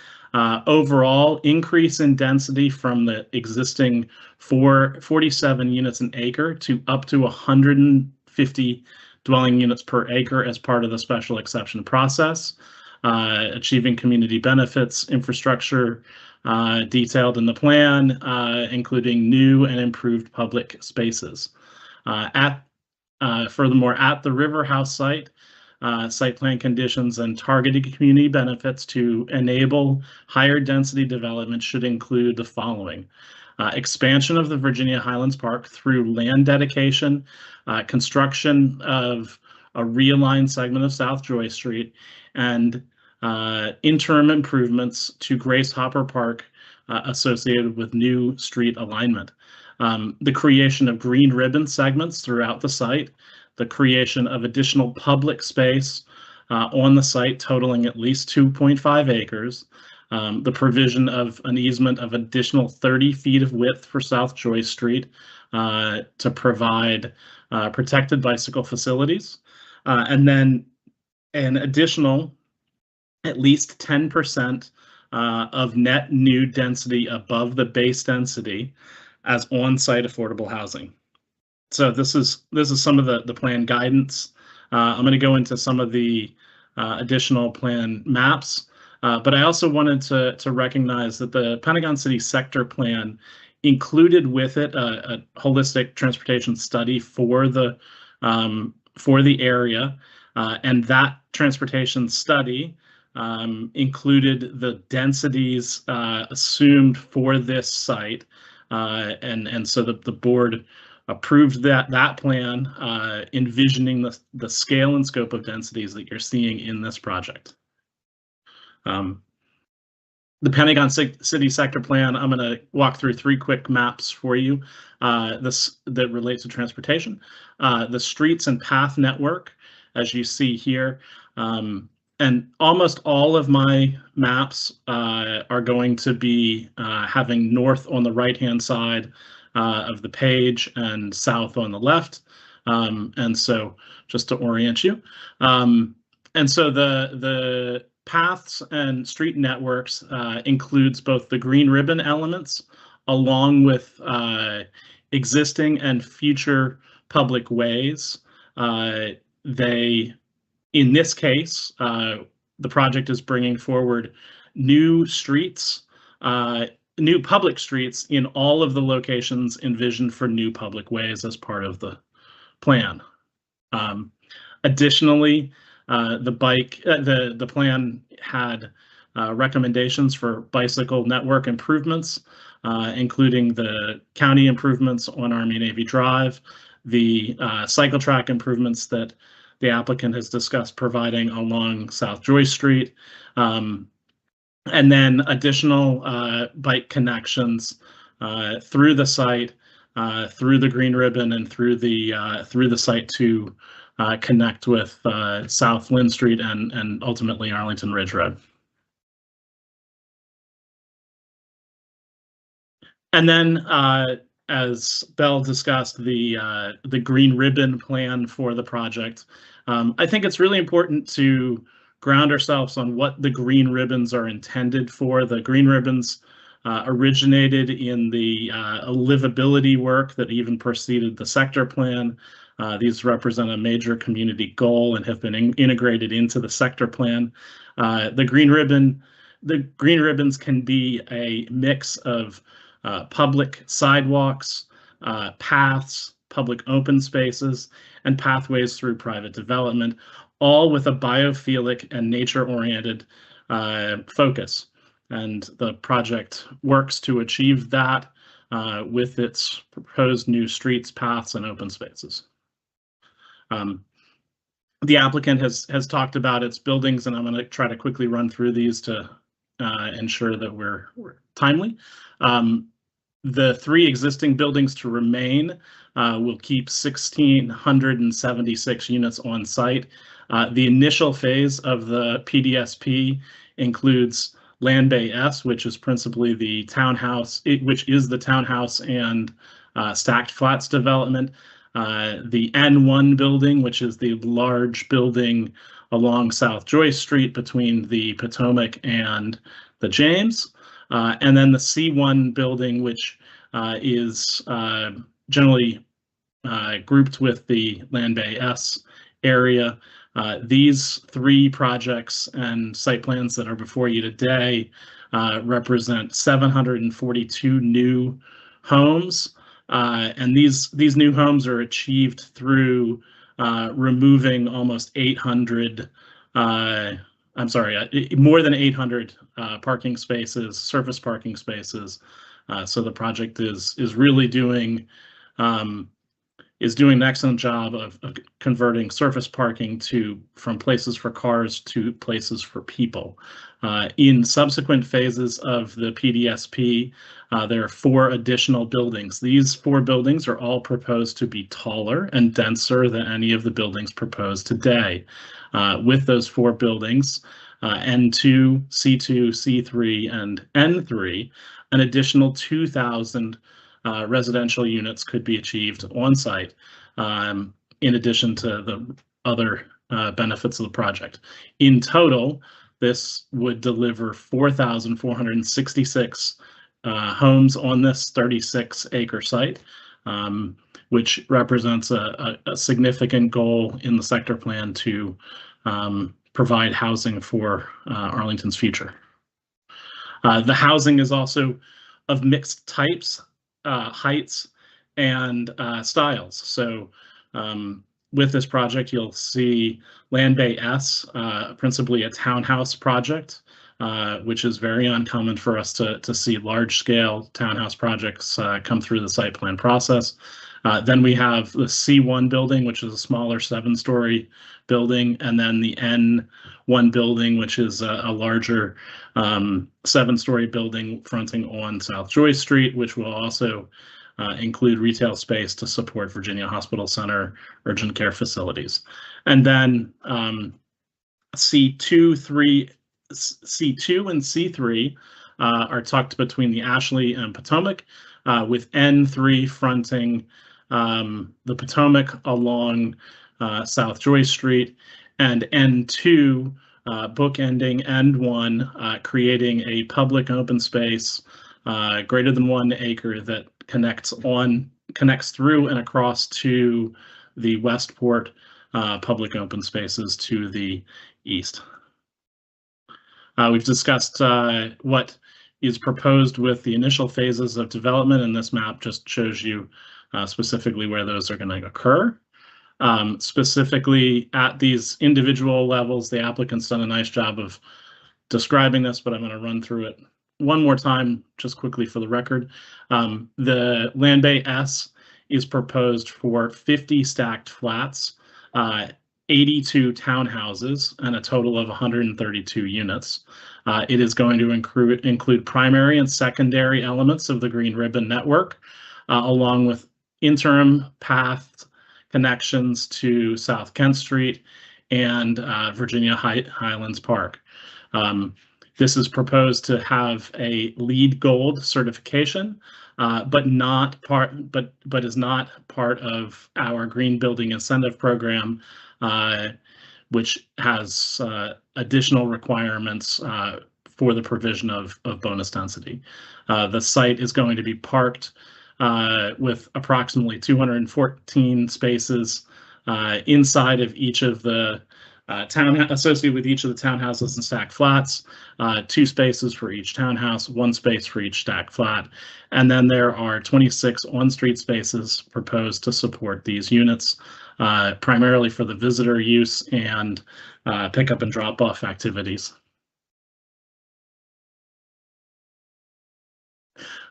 overall increase in density from the existing 47 units an acre to up to 150 dwelling units per acre as part of the special exception process, achieving community benefits, infrastructure detailed in the plan, including new and improved public spaces. Furthermore, at the River House site, site plan conditions and targeted community benefits to enable higher density development should include the following: expansion of the Virginia Highlands Park through land dedication, construction of a realigned segment of South Joy Street, and interim improvements to Grace Hopper Park associated with new street alignment. The creation of green ribbon segments throughout the site, the creation of additional public space on the site totaling at least 2.5 acres, the provision of an easement of additional 30 feet of width for South Joy Street to provide protected bicycle facilities, and then an additional at least 10% of net new density above the base density as on-site affordable housing. So this is some of the plan guidance. I'm going to go into some of the additional plan maps, but I also wanted to recognize that the Pentagon City sector plan included with it a holistic transportation study for the area, and that transportation study included the densities assumed for this site, and so the board approved that plan, envisioning the scale and scope of densities that you're seeing in this project. The Pentagon City Sector Plan, I'm going to walk through 3 quick maps for you that relates to transportation. The streets and path network, as you see here, and almost all of my maps are going to be having north on the right-hand side of the page and south on the left. And so just to orient you. And so the paths and street networks includes both the green ribbon elements along with existing and future public ways. In this case, the project is bringing forward new streets, new public streets in all of the locations envisioned for new public ways as part of the plan. Additionally, the plan had recommendations for bicycle network improvements, including the county improvements on Army Navy Drive, the cycle track improvements that the applicant has discussed providing along South Joyce Street, and then additional bike connections through the site, through the green ribbon, and through the site to connect with South Lynn Street and ultimately Arlington Ridge Road. And then, as Belle discussed, the green ribbon plan for the project. I think it's really important to ground ourselves on what the green ribbons are intended for. The green ribbons originated in the livability work that even preceded the sector plan. These represent a major community goal and have been integrated into the sector plan. The green ribbons can be a mix of public sidewalks, paths, public open spaces, and pathways through private development, all with a biophilic and nature-oriented focus. And the project works to achieve that with its proposed new streets, paths, and open spaces. The applicant has talked about its buildings, and I'm going to try to quickly run through these to ensure that we're timely. The 3 existing buildings to remain will keep 1,676 units on site. The initial phase of the PDSP includes Land Bay S, which is principally the townhouse, which is the townhouse and stacked flats development. The N1 building, which is the large building along South Joyce Street between the Potomac and the James. And then the C1 building, which is generally grouped with the Land Bay S area. These 3 projects and site plans that are before you today represent 742 new homes. And these new homes are achieved through removing almost 800 more than 800 parking spaces, surface parking spaces. So the project is really doing an excellent job of converting surface parking from places for cars to places for people. In subsequent phases of the PDSP, there are 4 additional buildings. These 4 buildings are all proposed to be taller and denser than any of the buildings proposed today. With those 4 buildings, N2, C2, C3, and N3, an additional 2,000 residential units could be achieved on site, in addition to the other benefits of the project. In total, this would deliver 4,466 homes on this 36-acre site, which represents a significant goal in the sector plan to provide housing for Arlington's future. The housing is also of mixed types. heights and styles. So with this project, you'll see Land Bay S, principally a townhouse project, which is very uncommon for us to see large-scale townhouse projects come through the site plan process. Then we have the C1 building, which is a smaller 7-story building, and then the N1 building, which is a larger 7-story building fronting on South Joyce Street, which will also include retail space to support Virginia Hospital Center urgent care facilities. And then C2 and C3 are tucked between the Ashley and Potomac, with N3 fronting the Potomac along South Joyce Street, and N2 bookending N1, creating a public open space greater than 1 acre that connects through and across to the Westport public open spaces to the east. We've discussed what is proposed with the initial phases of development, and this map just shows you specifically where those are going to occur. Specifically at these individual levels, the applicant's done a nice job of describing this, but I'm going to run through it one more time just quickly for the record. The Land Bay S is proposed for 50 stacked flats, 82 townhouses, and a total of 132 units. It is going to include primary and secondary elements of the Green Ribbon Network, along with interim path connections to South Kent Street and Virginia Highlands Park. This is proposed to have a LEED Gold certification, but is not part of our Green Building Incentive Program, which has additional requirements for the provision of bonus density. The site is going to be parked with approximately 214 spaces inside of each of the associated with each of the townhouses and stacked flats, 2 spaces for each townhouse, 1 space for each stacked flat, and then there are 26 on-street spaces proposed to support these units, primarily for the visitor use and pickup and drop-off activities.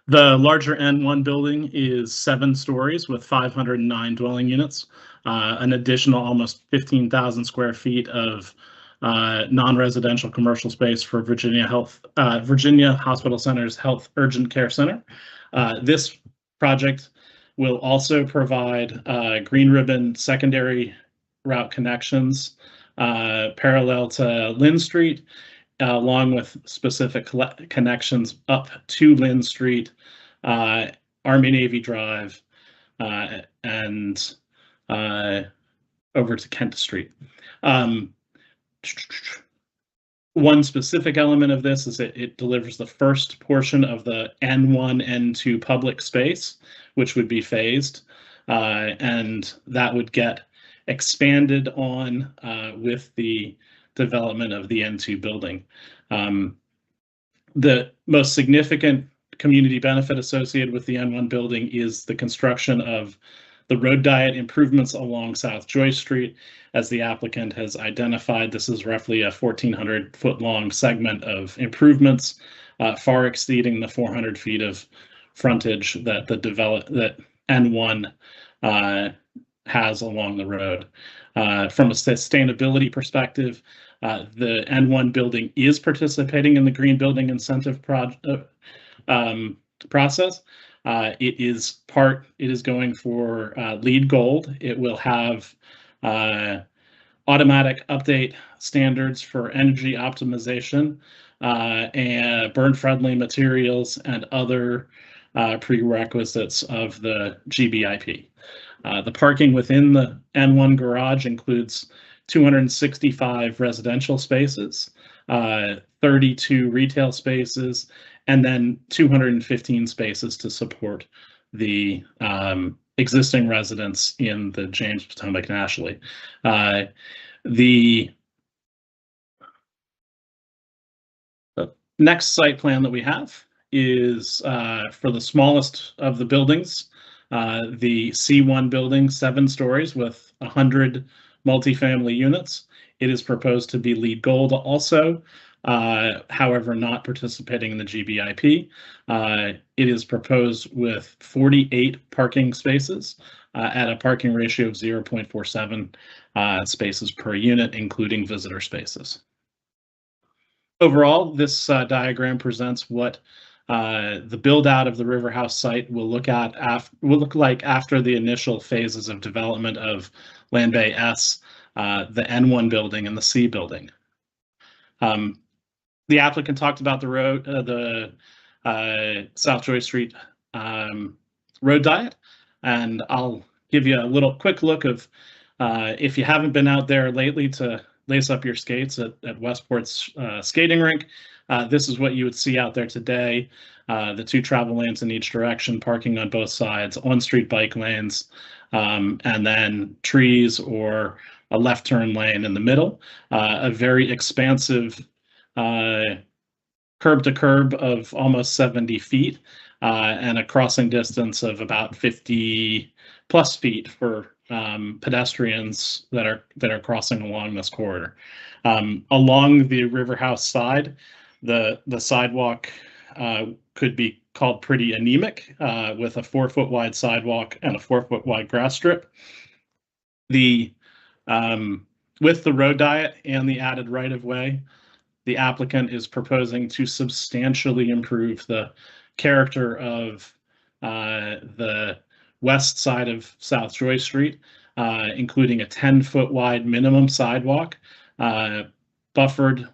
The larger N1 building is 7 stories with 509 dwelling units, an additional almost 15,000 square feet of non-residential commercial space for Virginia Hospital Center's Health Urgent Care Center. This project will also provide Green Ribbon secondary route connections parallel to Lynn Street, along with specific connections up to Lynn Street, Army Navy Drive, and over to Kent Street. One specific element of this is that it delivers the first portion of the N1, N2 public space, which would be phased, and that would get expanded on with the development of the N2 building. The most significant community benefit associated with the N1 building is the construction of the road diet improvements along South Joyce Street. As the applicant has identified, this is roughly a 1,400-foot long segment of improvements, far exceeding the 400 feet of frontage that that N1 has along the road. From a sustainability perspective, the N1 building is participating in the Green Building Incentive process. It is going for LEED Gold. It will have automatic update standards for energy optimization and burn-friendly materials and other prerequisites of the GBIP. The parking within the N1 garage includes 265 residential spaces, 32 retail spaces, and then 215 spaces to support the existing residents in the James, Potomac, and Ashley. The next site plan that we have is for the smallest of the buildings, the C1 building, 7 stories with 100 multifamily units. It is proposed to be LEED Gold also, however, not participating in the GBIP. It is proposed with 48 parking spaces at a parking ratio of 0.47 spaces per unit, including visitor spaces. Overall, this diagram presents what the build out of the River House site will look like after the initial phases of development of Land Bay S, the N1 building and the C building. The applicant talked about the road, the South Joy Street road diet, and I'll give you a little quick look of if you haven't been out there lately to lace up your skates at Westport's skating rink. This is what you would see out there today. The 2 travel lanes in each direction, parking on both sides, on-street bike lanes, and then trees or a left turn lane in the middle. A very expansive curb to curb of almost 70 feet and a crossing distance of about 50 plus feet for pedestrians that are crossing along this corridor. Along the River House side, the sidewalk could be called pretty anemic with a 4-foot wide sidewalk and a 4-foot wide grass strip. With the road diet and the added right-of-way, the applicant is proposing to substantially improve the character of the west side of South Joy Street, including a 10-foot wide minimum sidewalk, buffered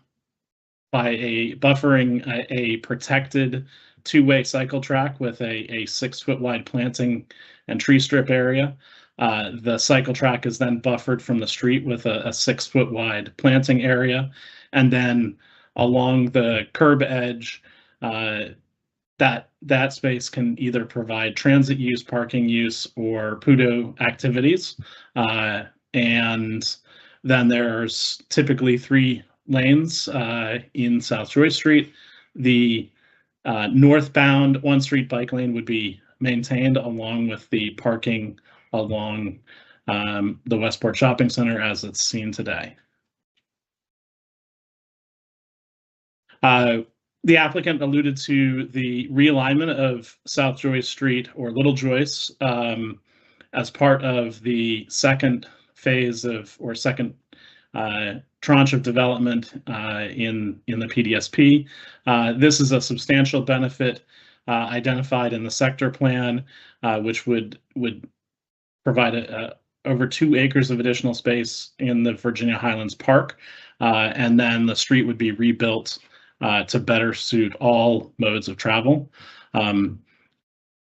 by buffering a protected 2-way cycle track with a 6-foot wide planting and tree strip area. The cycle track is then buffered from the street with a 6-foot wide planting area. And then along the curb edge, that space can either provide transit use, parking use, or PUDO activities. And then there's typically 3 lanes in South Joy Street. The northbound on-street bike lane would be maintained along with the parking along the Westport Shopping Center as it's seen today. The applicant alluded to the realignment of South Joy Street or Little Joyce as part of the second phase of or second tranche of development in the PDSP. This is a substantial benefit identified in the sector plan, which would provide over 2 acres of additional space in the Virginia Highlands Park, and then the street would be rebuilt to better suit all modes of travel.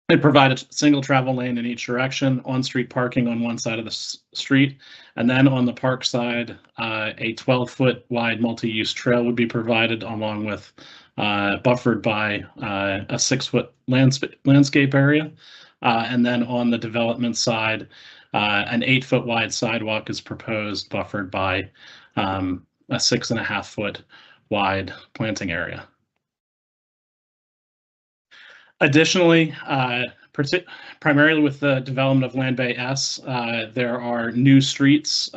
It provided a single travel lane in each direction, on-street parking on one side of the street, and then on the park side, a 12-foot wide multi-use trail would be provided along with buffered by a 6-foot landscape area. And then on the development side, an 8-foot wide sidewalk is proposed, buffered by a 6.5-foot wide planting area. Additionally, primarily with the development of Land Bay S, there are new streets,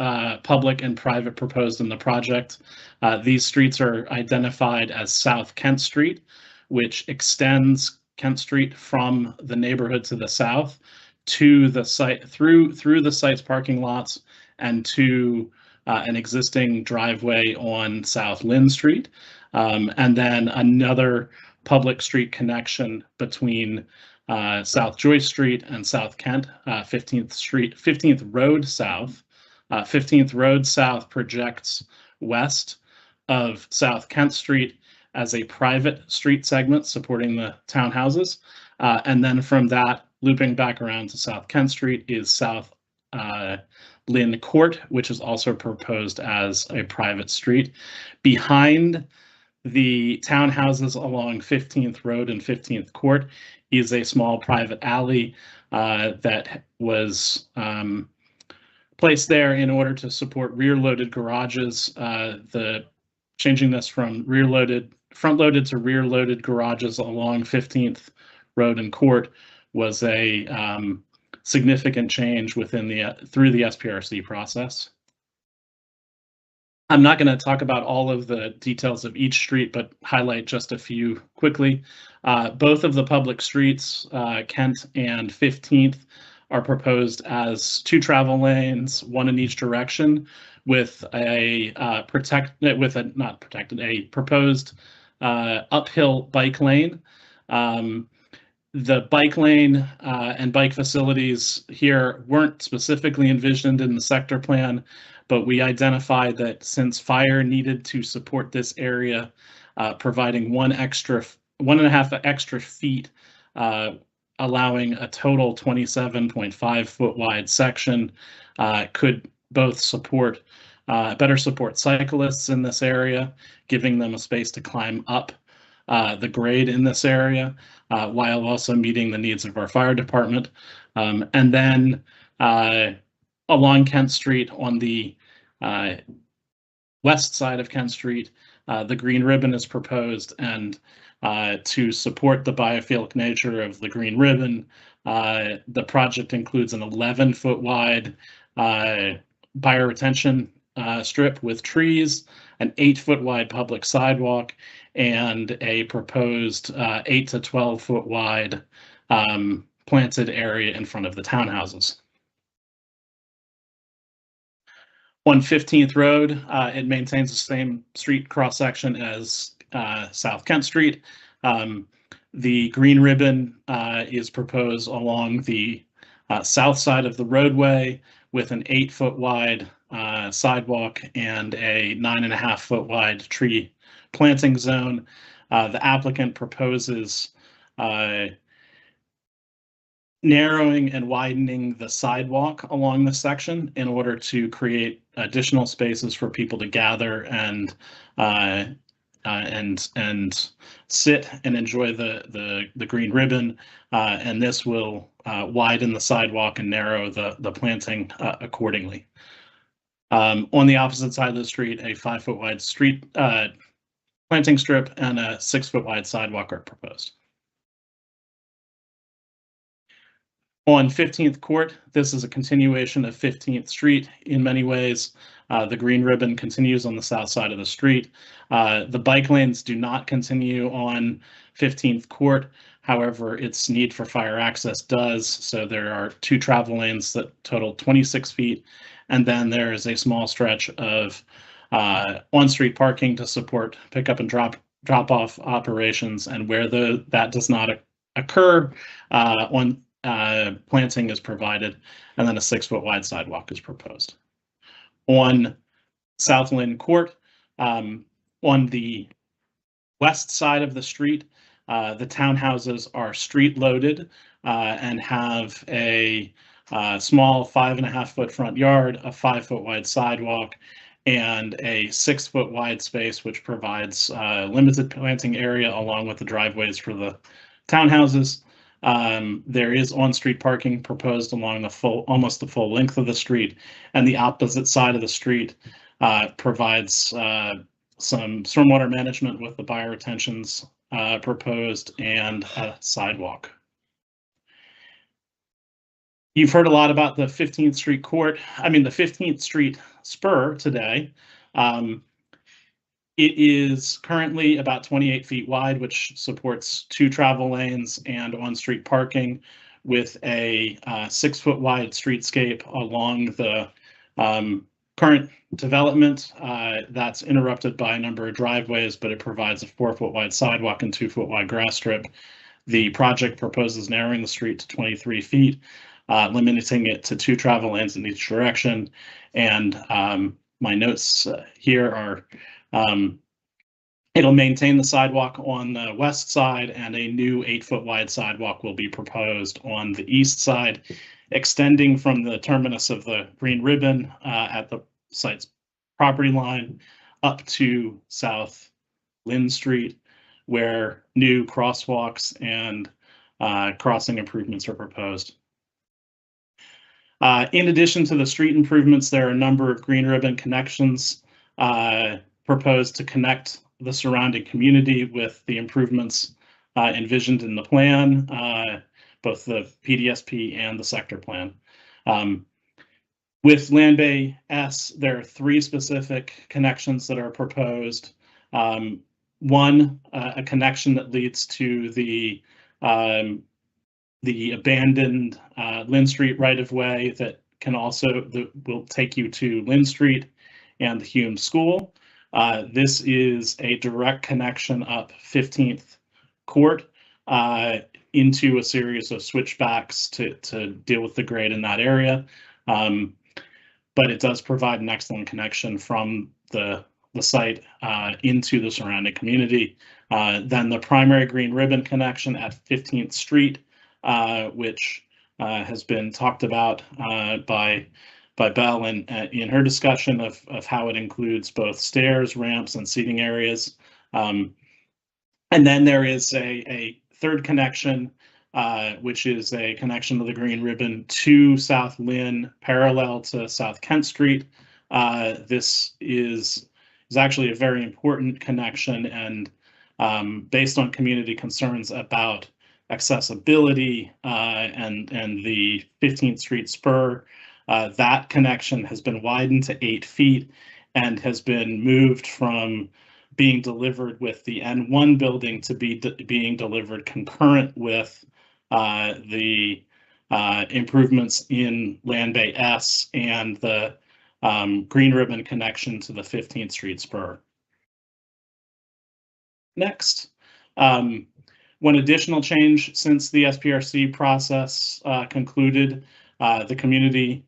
public and private, proposed in the project. These streets are identified as South Kent Street, which extends Kent Street from the neighborhood to the south to the site through the site's parking lots and to an existing driveway on South Lynn Street, and then another public street connection between South Joy Street and South Kent, 15th Road South. 15th Road South projects west of South Kent Street as a private street segment supporting the townhouses. And then from that, looping back around to South Kent Street is South Lynn Court, which is also proposed as a private street. Behind the townhouses along 15th Road and 15th Court is a small private alley that was placed there in order to support rear-loaded garages. Changing this from rear-loaded front-loaded to rear-loaded garages along 15th Road and Court was a significant change within through the SPRC process. I'm not going to talk about all of the details of each street, but highlight just a few quickly. Both of the public streets, Kent and 15th, are proposed as 2 travel lanes, 1 in each direction, with a proposed uphill bike lane. The bike lane and bike facilities here weren't specifically envisioned in the sector plan, but we identified that since fire needed to support this area, providing 1.5 extra feet, allowing a total 27.5 foot wide section, could both support better support cyclists in this area, giving them a space to climb up the grade in this area, while also meeting the needs of our fire department. And then along Kent Street on the west side of Kent Street, the green ribbon is proposed, and to support the biophilic nature of the green ribbon, the project includes an 11-foot wide bioretention strip with trees, an 8-foot wide public sidewalk, and a proposed 8 to 12-foot wide planted area in front of the townhouses. On 15th Road, it maintains the same street cross section as South Kent Street. The green ribbon is proposed along the south side of the roadway with an 8-foot wide sidewalk and a 9.5-foot wide tree planting zone. The applicant proposes narrowing and widening the sidewalk along this section in order to create additional spaces for people to gather and sit and enjoy the green ribbon, and this will widen the sidewalk and narrow the planting accordingly. On the opposite side of the street, a 5-foot wide street planting strip and a 6-foot wide sidewalk are proposed. On 15th Court, this is a continuation of 15th Street in many ways. The green ribbon continues on the south side of the street. The bike lanes do not continue on 15th Court. However, its need for fire access does. So there are 2 travel lanes that total 26 feet. And then there is a small stretch of on-street parking to support pickup and drop-off operations. And where that does not occur, planting is provided, and then a 6-foot wide sidewalk is proposed. On South Lynn Court, on the west side of the street, the townhouses are street loaded and have a small 5.5-foot front yard, a 5-foot wide sidewalk, and a 6-foot wide space, which provides limited planting area along with the driveways for the townhouses. There is on-street parking proposed along almost the full length of the street, and the opposite side of the street provides some stormwater management with the bioretentions proposed and a sidewalk. You've heard a lot about the 15th Street the 15th Street spur today. It is currently about 28 feet wide, which supports 2 travel lanes and on-street parking, with a 6-foot wide streetscape along the current development that's interrupted by a number of driveways, but it provides a 4-foot wide sidewalk and 2-foot wide grass strip. The project proposes narrowing the street to 23 feet, limiting it to 2 travel lanes in each direction. And my notes here are it'll maintain the sidewalk on the west side, and a new 8-foot wide sidewalk will be proposed on the east side, extending from the terminus of the green ribbon at the site's property line up to South Lynn Street, where new crosswalks and crossing improvements are proposed. In addition to the street improvements, there are a number of green ribbon connections proposed to connect the surrounding community with the improvements envisioned in the plan, both the PDSP and the sector plan. With Land Bay S, there are 3 specific connections that are proposed. One, a connection that leads to the abandoned Lynn Street right-of-way that will take you to Lynn Street and the Hume School. This is a direct connection up 15th Court into a series of switchbacks to deal with the grade in that area. But it does provide an excellent connection from the site into the surrounding community. Then the primary green ribbon connection at 15th Street, which has been talked about by Belle in her discussion of how it includes both stairs, ramps, and seating areas. And then there is a third connection, which is a connection of the green ribbon to South Lynn, parallel to South Kent Street. This is actually a very important connection, and based on community concerns about accessibility and the 15th Street spur, that connection has been widened to 8 feet and has been moved from being delivered with the N1 building to being delivered concurrent with the improvements in Land Bay S and the green ribbon connection to the 15th Street spur. Next, one additional change since the SPRC process concluded, the community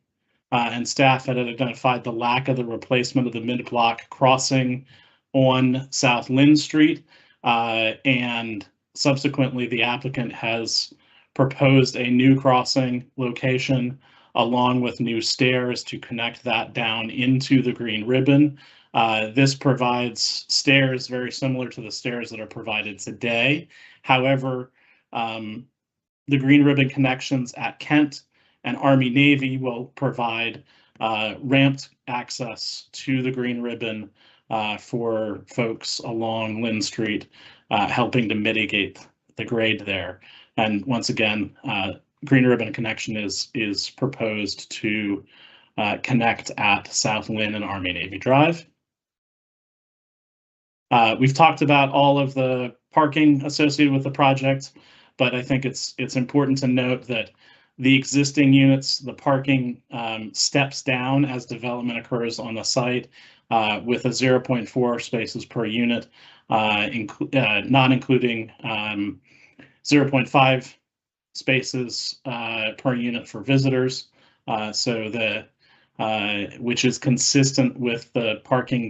and staff had identified the lack of the replacement of the mid-block crossing on South Lynn Street, and subsequently the applicant has proposed a new crossing location along with new stairs to connect that down into the green ribbon. This provides stairs very similar to the stairs that are provided today. However, the green ribbon connections at Kent and Army Navy will provide ramped access to the green ribbon for folks along Lynn Street, helping to mitigate the grade there. And once again, green ribbon connection is proposed to connect at South Lynn and Army Navy Drive. We've talked about all of the parking associated with the project, but I think it's important to note that the existing units, the parking steps down as development occurs on the site with a 0.4 spaces per unit, not including 0.5 spaces per unit for visitors. Which is consistent with the parking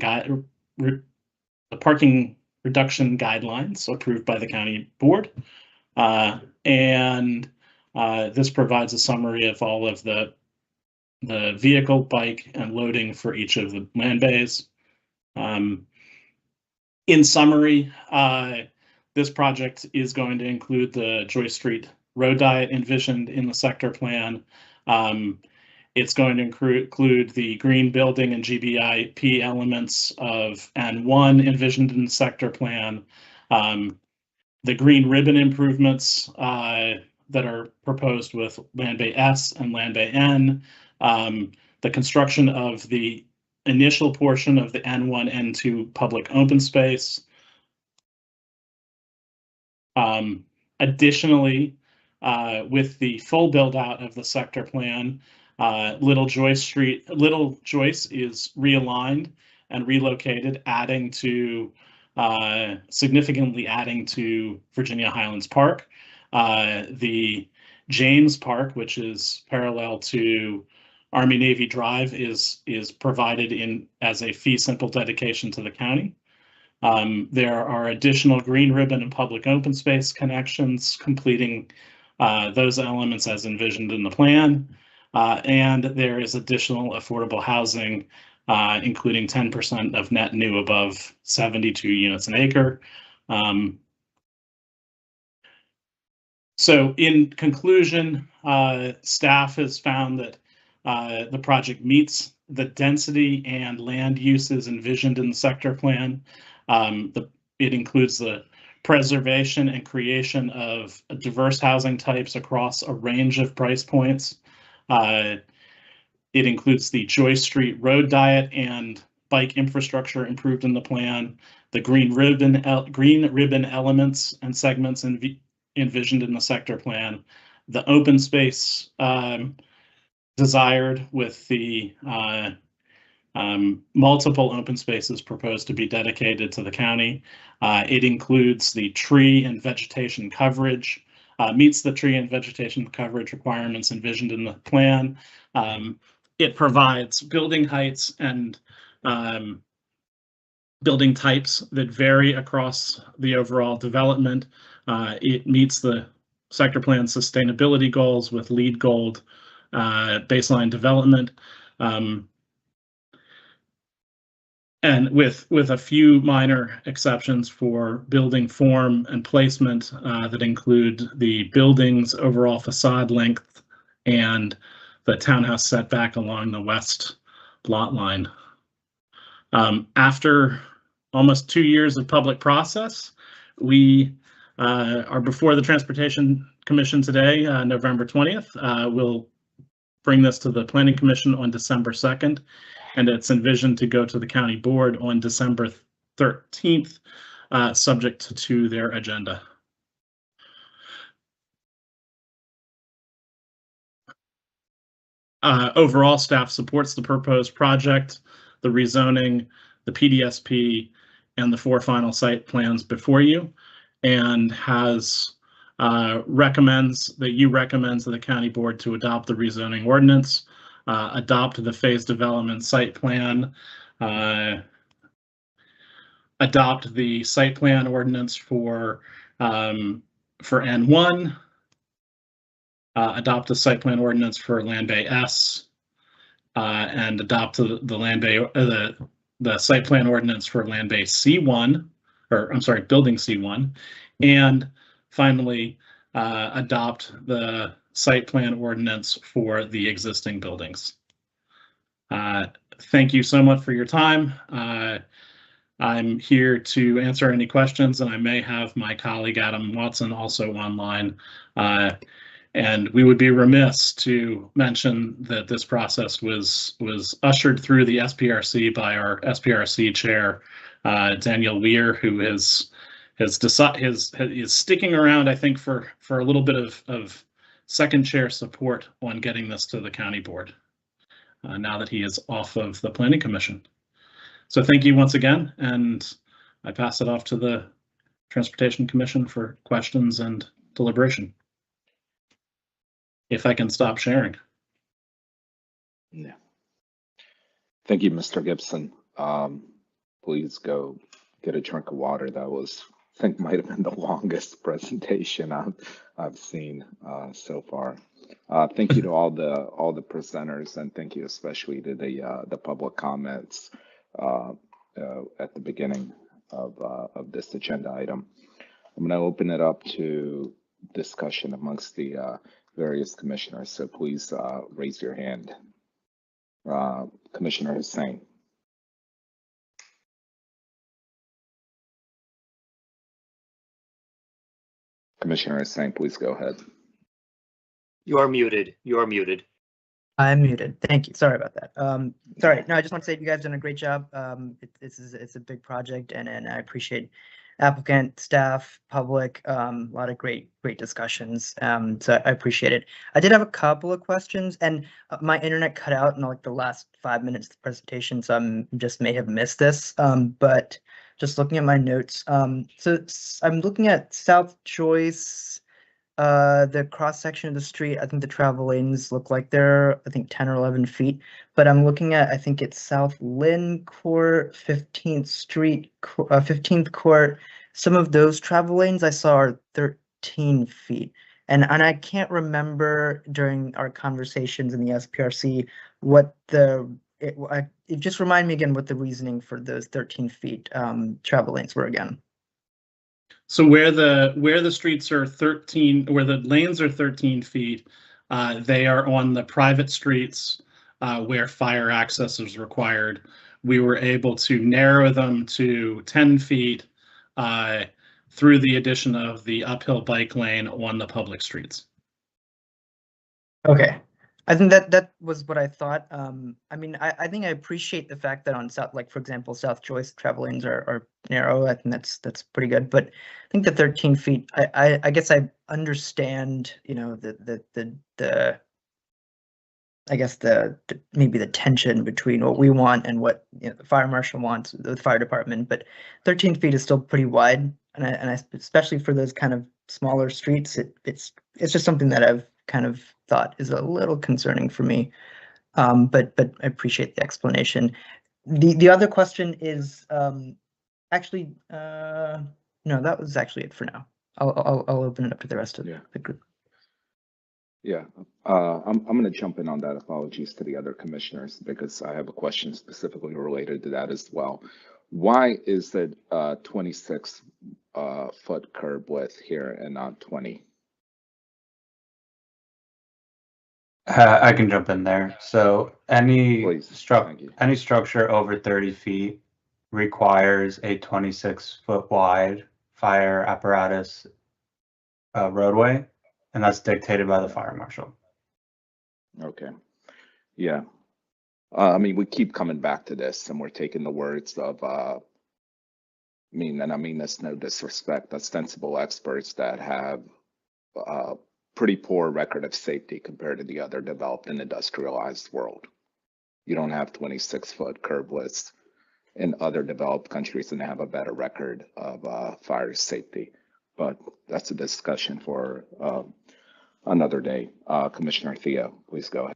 reduction guidelines approved by the county board. This provides a summary of all of the vehicle, bike, and loading for each of the land bays. In summary, this project is going to include the Joyce Street road diet envisioned in the sector plan. It's going to include the green building and GBIP elements of N1 envisioned in the sector plan. The green ribbon improvements that are proposed with Land Bay S and Land Bay N, the construction of the initial portion of the N1, N2 public open space. Additionally, with the full build out of the sector plan, Little Joyce is realigned and relocated, significantly adding to Virginia Highlands Park. The James Park, which is parallel to Army Navy Drive, is provided as a fee simple dedication to the county. There are additional green ribbon and public open space connections completing those elements as envisioned in the plan. And there is additional affordable housing, including 10% of net new above 72 units an acre. So in conclusion, staff has found that the project meets the density and land uses envisioned in the sector plan. It includes the preservation and creation of diverse housing types across a range of price points. It includes the Joy Street road diet and bike infrastructure improved in the plan, the green ribbon elements and segments envisioned in the sector plan, the open space desired with the multiple open spaces proposed to be dedicated to the county. It includes the tree and vegetation coverage, meets the tree and vegetation coverage requirements envisioned in the plan. It provides building heights and building types that vary across the overall development. It meets the sector plan sustainability goals with LEED Gold baseline development. And with a few minor exceptions for building form and placement that include the building's overall facade length and the townhouse setback along the west lot line. After almost 2 years of public process, we are before the Transportation Commission today, November 20th. We'll bring this to the Planning Commission on December 2nd, and it's envisioned to go to the County Board on December 13th, subject to their agenda. Overall, staff supports the proposed project, the rezoning, the PDSP, and the 4 final site plans before you, and has recommends to the County Board to adopt the rezoning ordinance, adopt the phase development site plan, adopt the site plan ordinance for N1, adopt the site plan ordinance for Land Bay S, and adopt the Land Bay the site plan ordinance for Land Bay C1, or I'm sorry, Building C1, and finally adopt the site plan ordinance for the existing buildings. Thank you so much for your time. I'm here to answer any questions, and I may have my colleague Adam Watson also online. And we would be remiss to mention that this process was ushered through the SPRC by our SPRC chair, Daniel Weir, who is sticking around, I think, for a little bit of second chair support on getting this to the County Board, now that he is off of the Planning Commission. So thank you once again, and I pass it off to the Transportation Commission for questions and deliberation. If I can stop sharing. Yeah. Thank you, Mr. Gibson. Please go get a drink of water. That was, I think, might have been the longest presentation I've seen so far. Thank you to all the presenters, and thank you especially to the public comments at the beginning of this agenda item. I'm going to open it up to discussion amongst the various commissioners, so please raise your hand. Commissioner Hussain. Commissioner Hussain, please go ahead. You are muted. You are muted. I'm muted. Thank you. Sorry about that. Sorry. No, I just want to say you guys have done a great job. It's a big project, and I appreciate applicant, staff, public, a lot of great discussions. So I appreciate it. I did have a couple of questions, and my internet cut out in like the last 5 minutes of the presentation, so I'm just may have missed this. But just looking at my notes, so I'm looking at South Joyce. The cross section of the street, I think the travel lanes look like they're, I think, 10 or 11 feet, but I'm looking at, I think it's South Lynn Court, 15th Street, 15th Court. Some of those travel lanes I saw are 13 feet. And I can't remember during our conversations in the SPRC what just remind me again what the reasoning for those 13 feet travel lanes were again. So where the streets are 13, where the lanes are 13 feet, they are on the private streets where fire access is required. we were able to narrow them to 10 feet through the addition of the uphill bike lane on the public streets. Okay. I think that was what I thought. I mean, I think I appreciate the fact that on South, like for example, South Joyce travel lanes are narrow. I think that's pretty good. But I think the 13 feet. I guess I understand. You know, the I guess maybe the tension between what we want and what the fire marshal wants, the fire department. But 13 feet is still pretty wide, and I especially for those kind of smaller streets, it's just something that I've kind of thought is a little concerning for me. But I appreciate the explanation. The other question is actually no, that was actually it for now. I'll open it up to the rest of the group. Yeah, I'm going to jump in on that. Apologies to the other commissioners because I have a question specifically related to that as well. Why is it 26 foot curb width here and not 20? I can jump in there. So any structure over 30 feet requires a 26-foot wide fire apparatus roadway, and that's dictated by the fire marshal. Okay. Yeah. I mean, we keep coming back to this, and we're taking the words of, I mean this no disrespect, ostensible experts that have pretty poor record of safety compared to the other developed and industrialized world. You don't have 26-foot curb widths in other developed countries and have a better record of fire safety. But that's a discussion for another day. Commissioner Theo, please go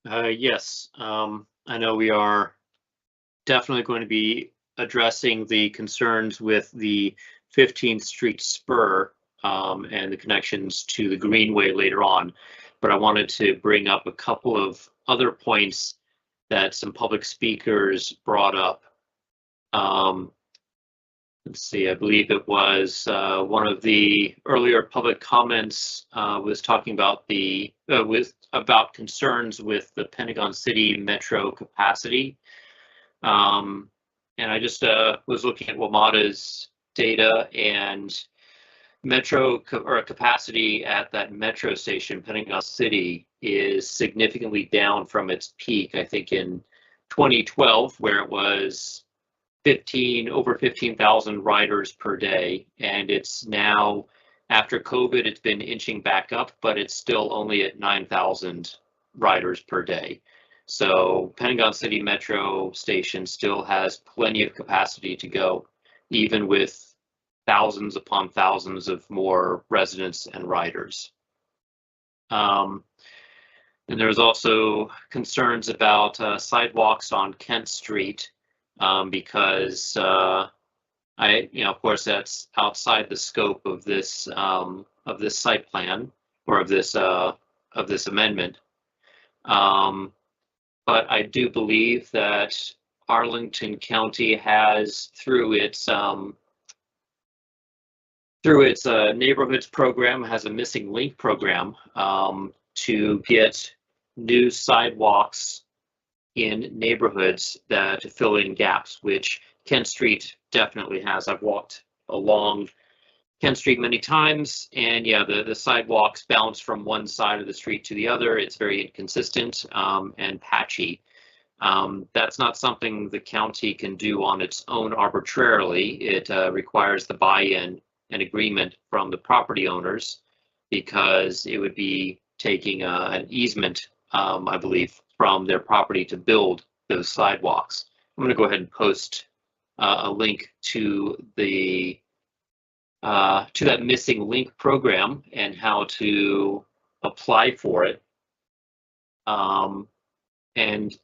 ahead. Yes, I know we are definitely going to be addressing the concerns with the 15th Street spur and the connections to the Greenway later on. But I wanted to bring up a couple of other points that some public speakers brought up. Let's see, I believe it was one of the earlier public comments was talking about about concerns with the Pentagon City metro capacity. And I just was looking at WMATA's data, and capacity at that metro station, Pentagon City, is significantly down from its peak, I think in 2012, where it was over 15,000 riders per day. And it's now, after COVID, it's been inching back up, but it's still only at 9,000 riders per day. So Pentagon City Metro Station still has plenty of capacity to go, even with thousands upon thousands of more residents and riders. And there's also concerns about sidewalks on Kent Street because of course, that's outside the scope of this site plan or of this amendment. But I do believe that Arlington County has, through its neighborhoods program, has a missing link program to get new sidewalks in neighborhoods to fill in gaps, which Kent Street definitely has. I've walked along Kent Street many times, and yeah, the sidewalks bounce from one side of the street to the other. It's very inconsistent and patchy. That's not something the county can do on its own arbitrarily. It requires the buy-in and agreement from the property owners, because it would be taking an easement, I believe, from their property to build those sidewalks. I'm going to go ahead and post a link to that missing link program and how to apply for it. And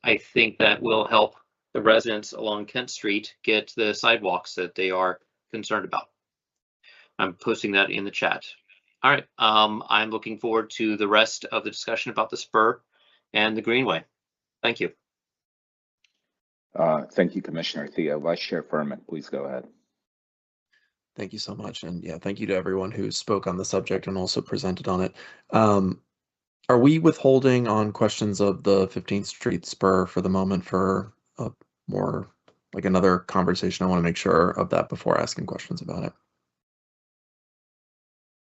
I think that will help the residents along Kent Street get the sidewalks that they are concerned about. I'm posting that in the chat. All right, I'm looking forward to the rest of the discussion about the spur and the Greenway. Thank you. Thank you, Commissioner Theo. Vice Chair Furman, please go ahead. Thank you so much. And yeah, thank you to everyone who spoke on the subject and also presented on it. Are we withholding on questions of the 15th Street spur for the moment for a more like another conversation? I want to make sure of that before asking questions about it.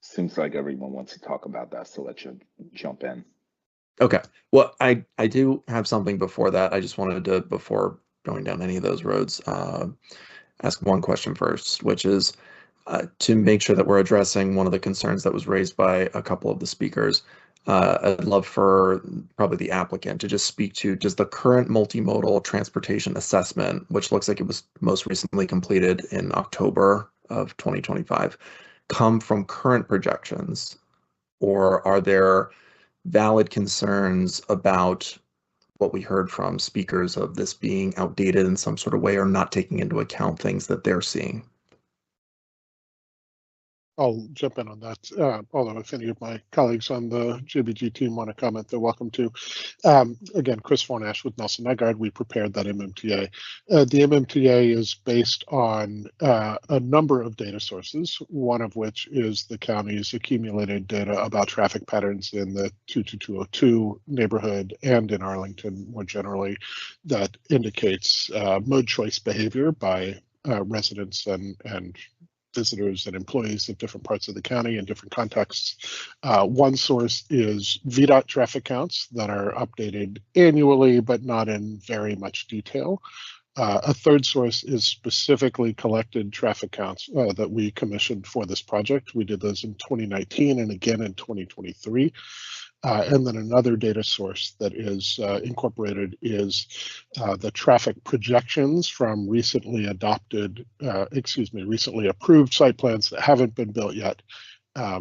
Seems like everyone wants to talk about that, so let's jump in. Okay. Well, I do have something before that. I just wanted to, before going down any of those roads, ask one question first, which is to make sure that we're addressing one of the concerns that was raised by a couple of the speakers. I'd love for probably the applicant to just speak to, does the current multimodal transportation assessment, which looks like it was most recently completed in October of 2025, come from current projections, or are there valid concerns about what we heard from speakers of this being outdated in some sort of way or not taking into account things that they're seeing? I'll jump in on that. Although if any of my colleagues on the JBG team want to comment, they're welcome to. Again, Chris Fornash with Nelson Nygaard, we prepared that MMTA. The MMTA is based on a number of data sources, one of which is the county's accumulated data about traffic patterns in the 22202 neighborhood and in Arlington more generally, that indicates mode choice behavior by residents and visitors and employees of different parts of the county in different contexts. One source is VDOT traffic counts that are updated annually, but not in very much detail. A third source is specifically collected traffic counts that we commissioned for this project. We did those in 2019 and again in 2023. And then another data source that is incorporated is the traffic projections from recently approved site plans that haven't been built yet,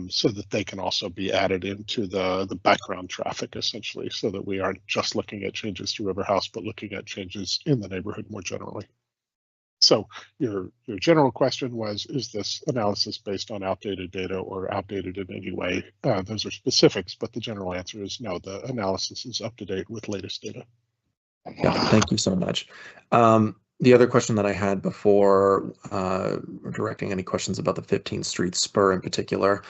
so that they can also be added into the background traffic, essentially, so that we aren't just looking at changes to River House, but looking at changes in the neighborhood more generally. So your general question was, is this analysis based on outdated data or outdated in any way? Those are specifics, but the general answer is no, the analysis is up to date with latest data. Yeah, thank you so much. The other question that I had before directing any questions about the 15th Street spur in particular,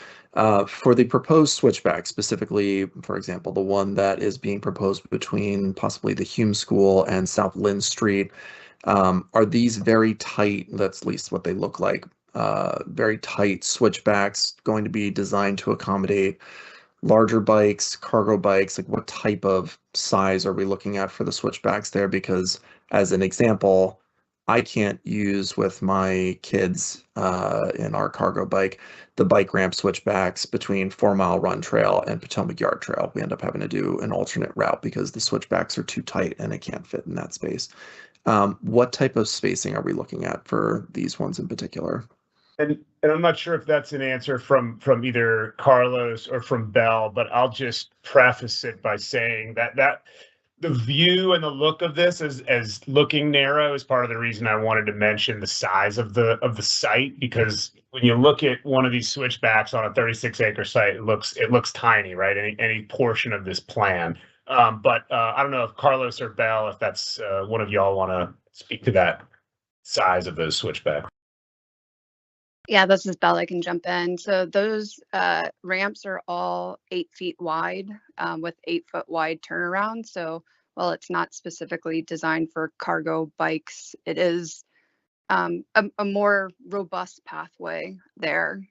for the proposed switchback, specifically, for example, the one that is being proposed between possibly the Hume School and South Lynn Street, are these very tight, that's at least what they look like, very tight switchbacks going to be designed to accommodate larger bikes, cargo bikes? Like what type of size are we looking at for the switchbacks there? Because as an example, I can't use with my kids in our cargo bike, the bike ramp switchbacks between 4 Mile Run Trail and Potomac Yard Trail. We end up having to do an alternate route because the switchbacks are too tight and it can't fit in that space. What type of spacing are we looking at for these ones in particular? And I'm not sure if that's an answer from either Carlos or from Bell, but I'll just preface it by saying that the view and the look of this as looking narrow is part of the reason I wanted to mention the size of the site, because when you look at one of these switchbacks on a 36-acre site, it looks tiny, right? Any portion of this plan. But I don't know if Carlos or Bell, if that's one of y'all want to speak to that size of those switchbacks. Yeah, this is Belle. I can jump in. So those ramps are all 8 feet wide with 8-foot wide turnaround. So while it's not specifically designed for cargo bikes, it is a more robust pathway there.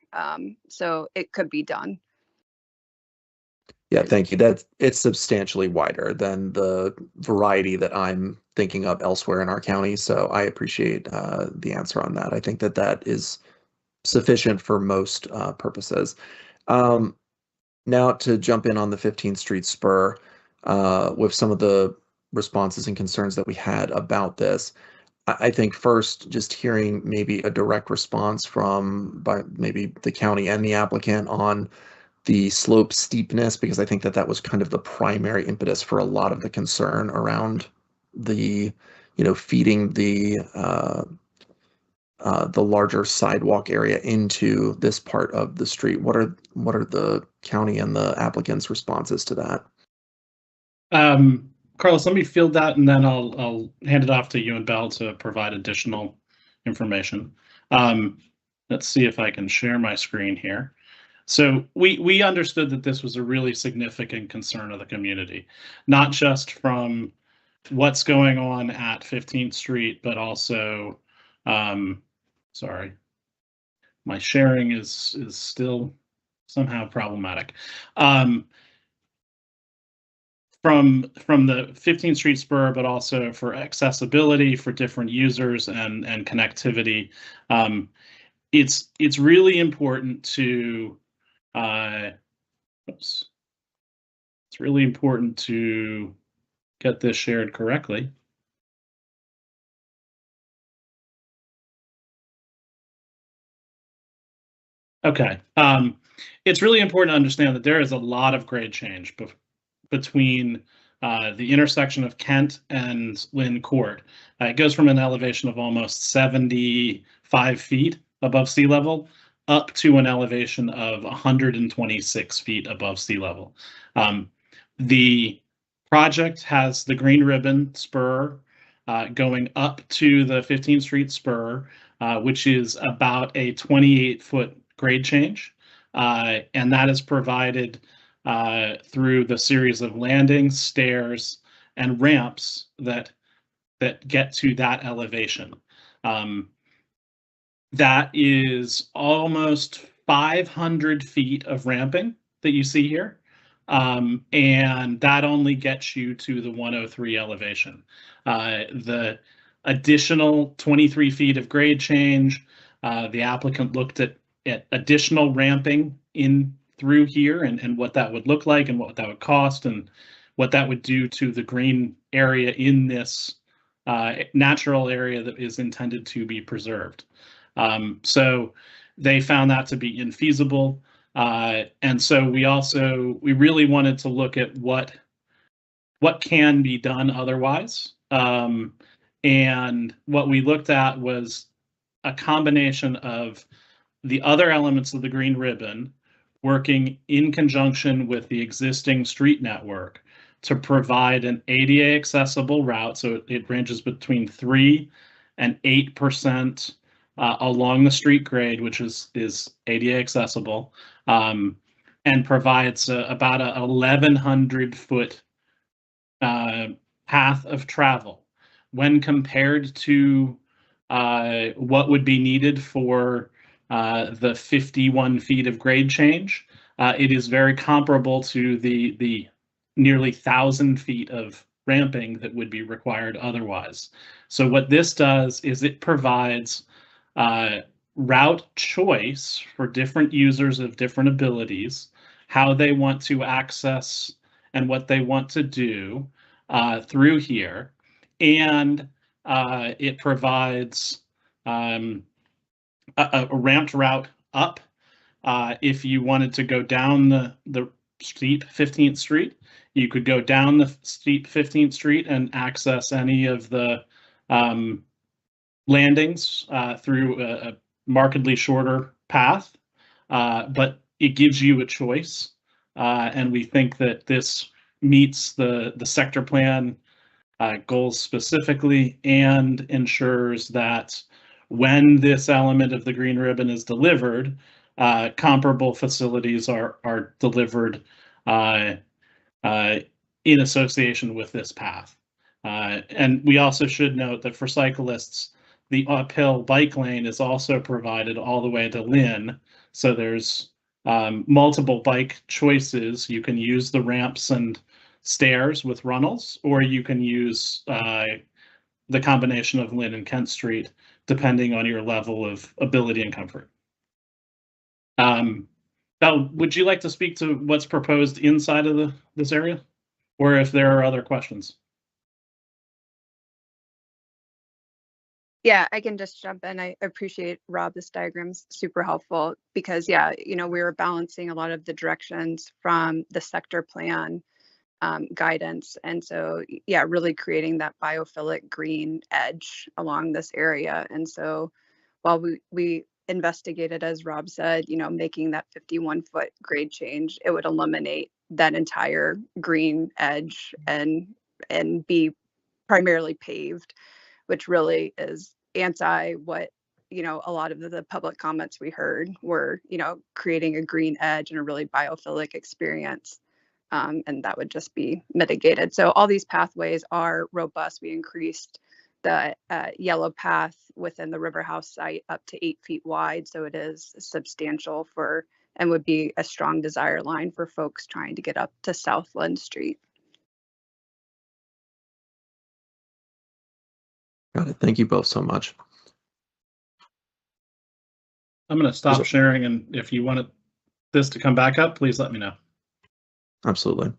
So it could be done. Yeah, thank you. It's substantially wider than the variety that I'm thinking of elsewhere in our county. So I appreciate the answer on that. I think that is sufficient for most purposes. Now to jump in on the 15th Street spur with some of the responses and concerns that we had about this. I think first, just hearing maybe a direct response by maybe the county and the applicant on the slope steepness, because I think that was kind of the primary impetus for a lot of the concern around the, feeding the larger sidewalk area into this part of the street. What are the county and the applicant's responses to that? Carlos, let me field that, and then I'll hand it off to you and Belle to provide additional information. Let's see if I can share my screen here. So we understood that this was a really significant concern of the community, not just from what's going on at 15th Street, but also, sorry, my sharing is still somehow problematic. From the 15th Street spur, but also for accessibility for different users and connectivity. It's really important to oops. It's really important to get this shared correctly. Okay. It's really important to understand that there is a lot of grade change between the intersection of Kent and Lynn Court. It goes from an elevation of almost 75 feet above sea level up to an elevation of 126 feet above sea level. The project has the Green Ribbon spur going up to the 15th Street spur, which is about a 28-foot grade change, and that is provided through the series of landings, stairs, and ramps that get to that elevation. That is almost 500 feet of ramping that you see here, and that only gets you to the 103 elevation. The additional 23 feet of grade change, the applicant looked at additional ramping in through here and what that would look like and what that would cost and what that would do to the green area in this natural area that is intended to be preserved. So they found that to be infeasible. And so we really wanted to look at what can be done otherwise. And what we looked at was a combination of the other elements of the Green Ribbon working in conjunction with the existing street network to provide an ADA accessible route. So it ranges between 3 and 8% along the street grade, which is ADA accessible, and provides about a 1,100 foot path of travel. When compared to what would be needed for the 51 feet of grade change, it is very comparable to the nearly 1,000 feet of ramping that would be required otherwise. So what this does is it provides route choice for different users of different abilities, how they want to access and what they want to do through here. And it provides a ramped route up if you wanted to go down the steep 15th Street. You could go down the steep 15th Street and access any of the landings through a markedly shorter path, but it gives you a choice. And we think that this meets the sector plan goals specifically and ensures that when this element of the Green Ribbon is delivered, comparable facilities are delivered in association with this path. And we also should note that for cyclists, the uphill bike lane is also provided all the way to Lynn. So there's multiple bike choices. You can use the ramps and stairs with runnels, or you can use the combination of Lynn and Kent Street, depending on your level of ability and comfort. Now, would you like to speak to what's proposed inside of this area, or if there are other questions? Yeah, I can just jump in. I appreciate, Rob, this diagram's super helpful because, yeah, we were balancing a lot of the directions from the sector plan guidance. And so, yeah, really creating that biophilic green edge along this area. And so while we investigated, as Rob said, making that 51-foot grade change, it would eliminate that entire green edge and be primarily paved, which really is anti what you know, a lot of the public comments we heard were, you know, creating a green edge and a really biophilic experience. And that would just be mitigated. So all these pathways are robust. We increased the yellow path within the River House site up to 8 feet wide. So it is substantial for, and would be a strong desire line for folks trying to get up to Southland Street. Got it. Thank you both so much. I'm going to stop sharing, and if you want this to come back up, please let me know. Absolutely.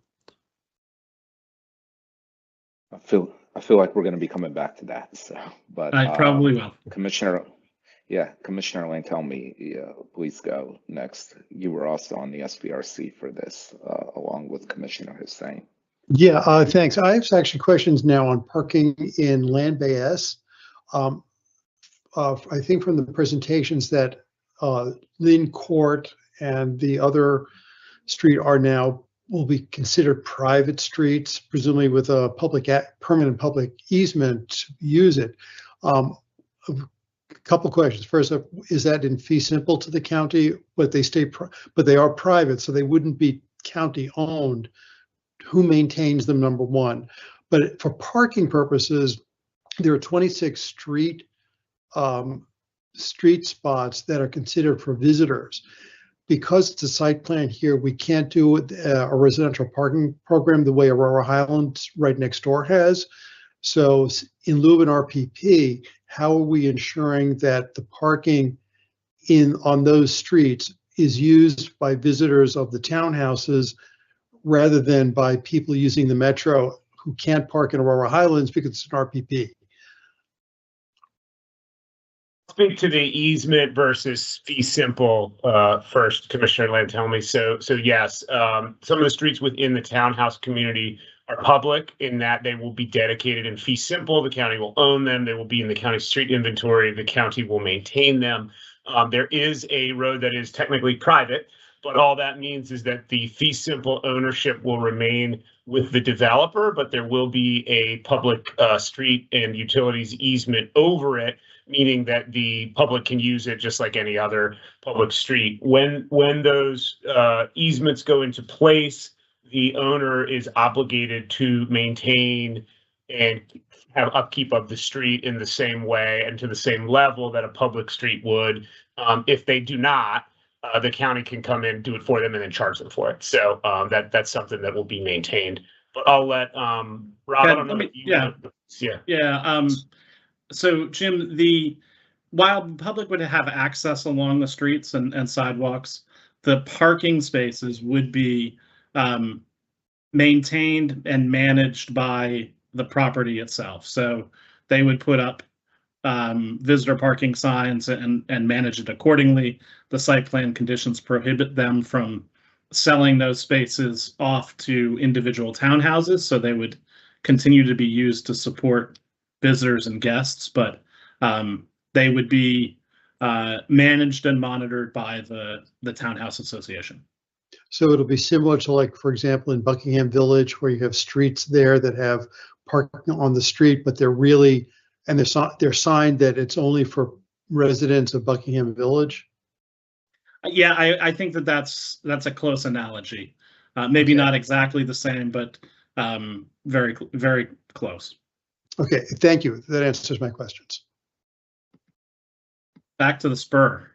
I feel like we're going to be coming back to that. So, but I probably will. Commissioner Lane, tell me, please go next. You were also on the SBRC for this, along with Commissioner Hussain. Yeah, thanks. I have actually questions now on parking in Land Bay S. I think from the presentations that Lynn Court and the other street will be considered private streets, presumably with a permanent public easement to use it. A couple questions. First, is that in fee simple to the county? But they are private, so they wouldn't be county owned. Who maintains them, number one? But for parking purposes, there are 26 street spots that are considered for visitors. Because it's a site plan here, we can't do a residential parking program the way Aurora Highlands right next door has. So in lieu of an RPP, how are we ensuring that the parking on those streets is used by visitors of the townhouses rather than by people using the metro who can't park in Aurora Highlands because it's an RPP? Speak to the easement versus fee simple first, Commissioner Lantelmi. So yes, some of the streets within the townhouse community are public in that they will be dedicated in fee simple. The county will own them. They will be in the county street inventory. The county will maintain them. There is a road that is technically private, but all that means is that the fee simple ownership will remain with the developer, but there will be a public street and utilities easement over it, meaning that the public can use it just like any other public street. When those easements go into place, the owner is obligated to maintain and have upkeep of the street in the same way and to the same level that a public street would. If they do not, the county can come in, do it for them, and then charge them for it. So that's something that will be maintained. But I'll let Rob. I don't know if you want to, So Jim, while the public would have access along the streets and sidewalks, the parking spaces would be maintained and managed by the property itself. So they would put up visitor parking signs and manage it accordingly. The site plan conditions prohibit them from selling those spaces off to individual townhouses, so they would continue to be used to support visitors and guests, but they would be managed and monitored by the Townhouse Association. So it'll be similar to, like, for example, in Buckingham Village, where you have streets there that have parking on the street, but they're really, and they're signed that it's only for residents of Buckingham Village. Yeah, I think that's a close analogy. Maybe not exactly the same, but very, very close. Okay, thank you. That answers my questions. Back to the spur.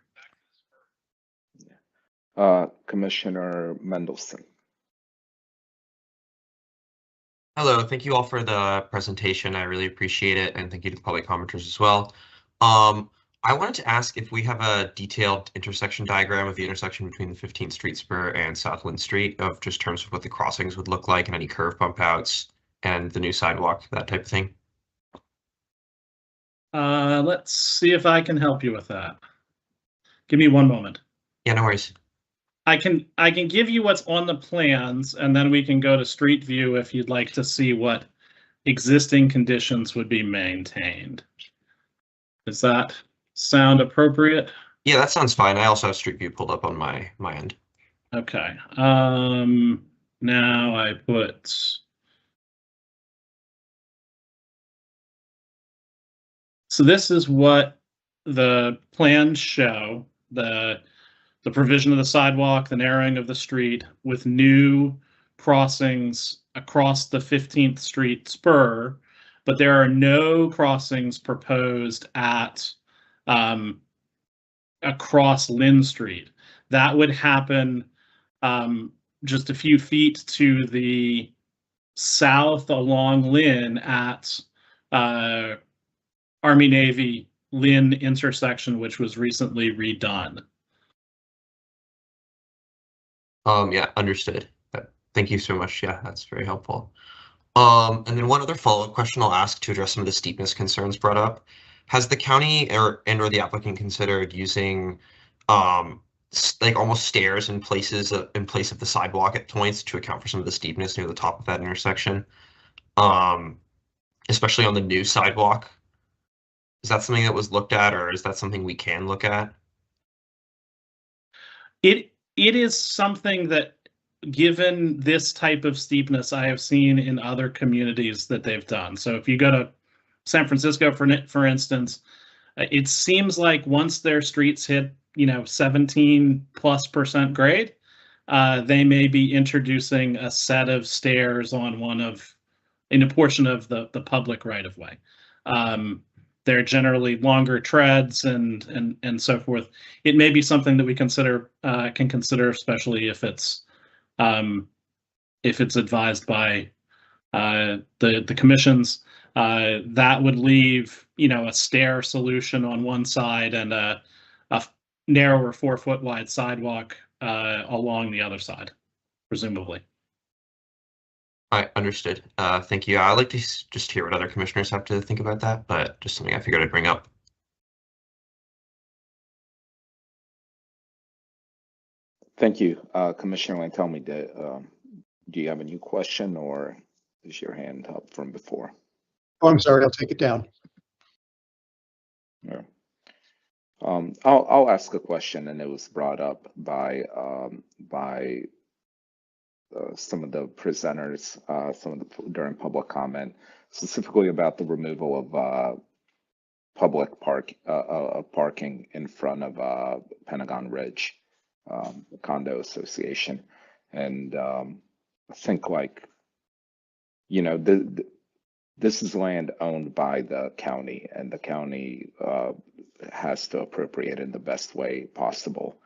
Commissioner Mendelson. Hello, thank you all for the presentation. I really appreciate it, and thank you to the public commenters as well. I wanted to ask if we have a detailed intersection diagram of the intersection between the 15th Street spur and Southland Street, of just terms of what the crossings would look like and any curve bump outs and the new sidewalk, that type of thing. Let's see if I can help you with that. Give me one moment. Yeah, no worries. I can give you what's on the plans, and then we can go to Street View if you'd like to see what existing conditions would be maintained. Does that sound appropriate? Yeah, that sounds fine. I also have Street View pulled up on my end. Okay. Now I put so this is what the plans show the provision of the sidewalk, the narrowing of the street with new crossings across the 15th Street spur, but there are no crossings proposed at across Lynn Street. That would happen just a few feet to the south along Lynn at Army Navy Lynn intersection, which was recently redone. Yeah, understood. Thank you so much. Yeah, that's very helpful. And then one other follow-up question I'll ask to address some of the steepness concerns brought up. Has the county or the applicant considered using like almost stairs in place of the sidewalk at points to account for some of the steepness near the top of that intersection? Especially on the new sidewalk. Is that something that was looked at, or is that something we can look at? It is something that, given this type of steepness, I have seen in other communities that they've done. So if you go to San Francisco, for instance, it seems like once their streets hit 17+% grade, they may be introducing a set of stairs on in a portion of the public right of way. They're generally longer treads and so forth. It may be something that we can consider, especially if it's advised by the commissions. That would leave a stair solution on one side and a narrower 4-foot wide sidewalk along the other side, presumably. I understood. Thank you. I'd like to just hear what other commissioners have to think about that, but just something I figured I'd bring up. Thank you. Commissioner Lantelmi, do you have a new question, or is your hand up from before? Oh, I'm sorry, I'll take it down. Yeah. I'll ask a question, and it was brought up by some of the presenters, during public comment, specifically about the removal of public parking in front of Pentagon Ridge Condo Association, and I think, this is land owned by the county, and the county has to appropriate in the best way possible.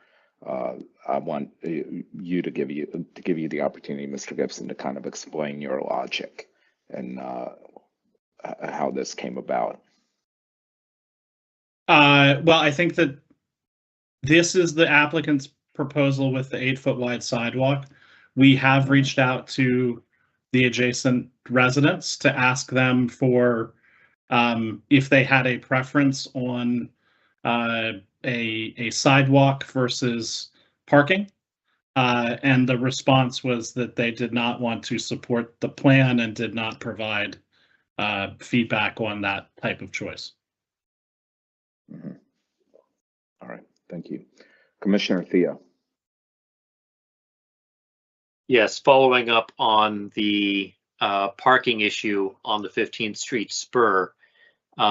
I want to give you the opportunity, Mr. Gibson, to kind of explain your logic and how this came about. Well, I think that this is the applicant's proposal with the 8-foot wide sidewalk. We have reached out to the adjacent residents to ask them for if they had a preference on a sidewalk versus parking. And the response was that they did not want to support the plan and did not provide feedback on that type of choice. Mm-hmm. All right, thank you. Commissioner Thea. Yes, following up on the parking issue on the 15th Street spur, a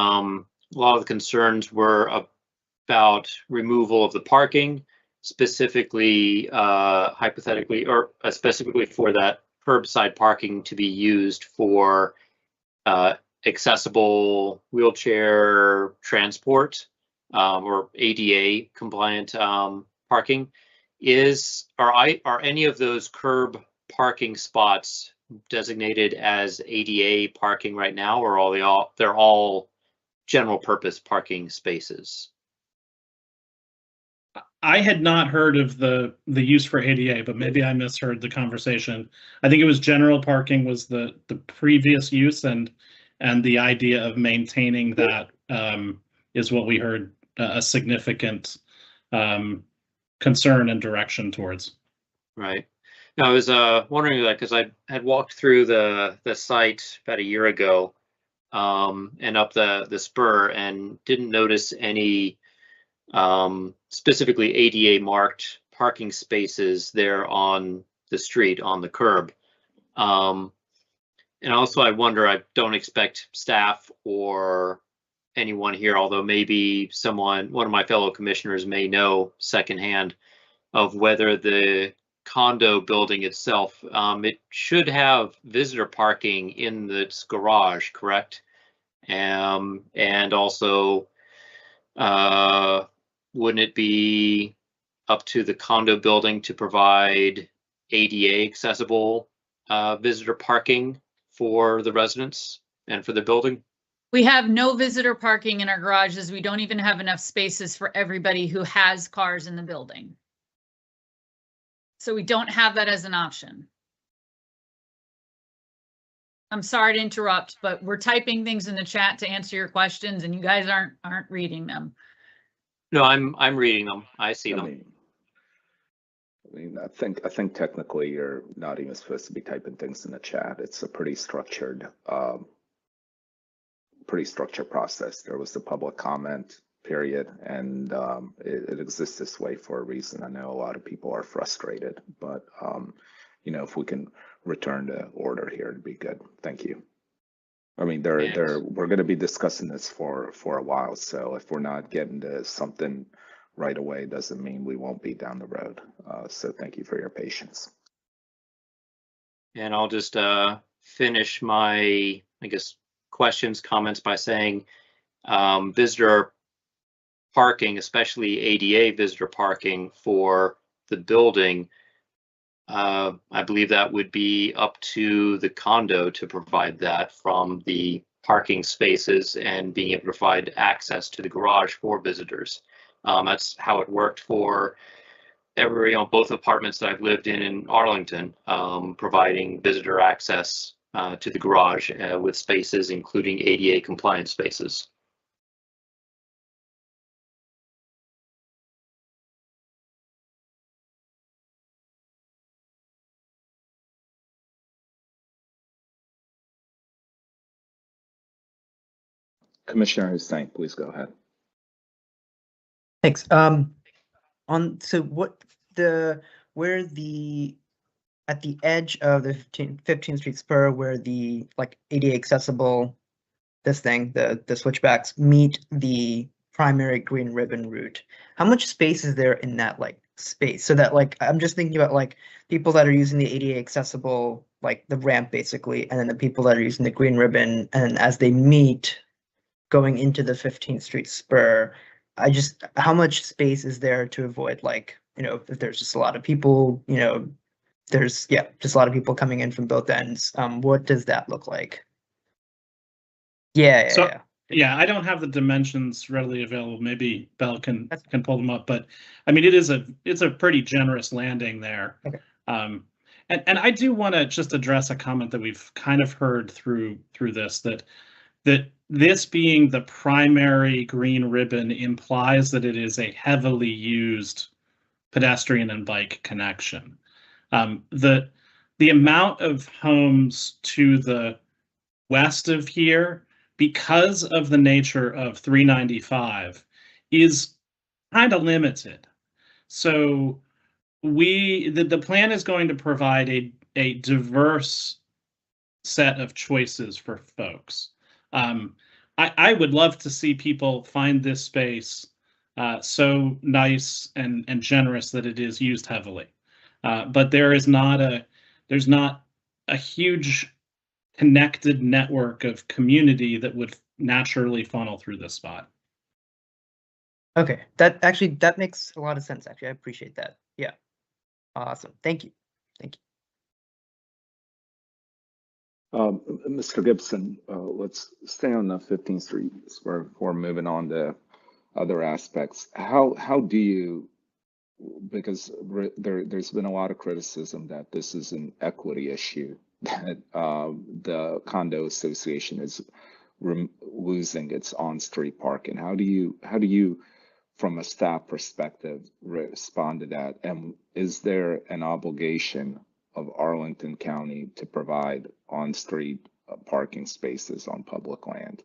lot of the concerns were about removal of the parking, specifically, hypothetically, or specifically for that curbside parking to be used for accessible wheelchair transport or ADA compliant parking. Are any of those curb parking spots designated as ADA parking right now, or they're all general purpose parking spaces? I had not heard of the use for ADA, but maybe I misheard the conversation. I think it was general parking was the previous use, and the idea of maintaining that is what we heard a significant concern and direction towards. Right. Now, I was wondering that because I had walked through the site about a year ago and up the spur, and didn't notice any specifically ADA marked parking spaces there on the street, on the curb. And also I wonder, I don't expect staff or anyone here, although maybe one of my fellow commissioners may know secondhand, of whether the condo building itself, it should have visitor parking in its garage, correct? And also, wouldn't it be up to the condo building to provide ADA accessible visitor parking for the residents and for the building? We have no visitor parking in our garages. We don't even have enough spaces for everybody who has cars in the building. So we don't have that as an option. I'm sorry to interrupt, but we're typing things in the chat to answer your questions and you guys aren't reading them. No, I'm reading them. I see them. I mean, I think technically you're not even supposed to be typing things in the chat. It's a pretty structured process. There was the public comment period, and it exists this way for a reason. I know a lot of people are frustrated, but you know, if we can return to order here, it'd be good. Thank you. I mean, we're going to be discussing this for a while, so if we're not getting to something right away, doesn't mean we won't be down the road. So thank you for your patience. And I'll just finish my, I guess, questions, comments by saying visitor parking, especially ADA visitor parking for the building, I believe that would be up to the condo to provide that from the parking spaces and being able to provide access to the garage for visitors. That's how it worked for both apartments that I've lived in Arlington, providing visitor access to the garage with spaces, including ADA compliant spaces. Commissioner Hussain, please go ahead. Thanks. At the edge of the 15th Street spur where the like ADA accessible the switchbacks meet the primary green ribbon route, how much space is there in that like space? So that like I'm just thinking about like people that are using the ADA accessible, like the ramp basically, and then the people that are using the green ribbon, and as they meet going into the 15th Street spur, how much space is there to avoid, like, you know, if there's just a lot of people, you know, there's just a lot of people coming in from both ends. What does that look like? Yeah. I don't have the dimensions readily available. Maybe Belle can pull them up, but I mean, it's a pretty generous landing there. Okay. And I do want to just address a comment that we've kind of heard through this, that this being the primary green ribbon implies that it is a heavily used pedestrian and bike connection. The amount of homes to the west of here, because of the nature of 395, is kind of limited. So the plan is going to provide a diverse set of choices for folks. I would love to see people find this space so nice and generous that it is used heavily. But there's not a huge connected network of community that would naturally funnel through this spot. Okay, that makes a lot of sense. Actually, I appreciate that. Yeah, awesome. Thank you. Mr. Gibson, let's stay on the 15th Street before moving on to other aspects. How do you, because there's been a lot of criticism that this is an equity issue, that the condo association is losing its on-street parking. How do you, from a staff perspective, respond to that? And is there an obligation of Arlington County to provide on-street parking spaces on public land?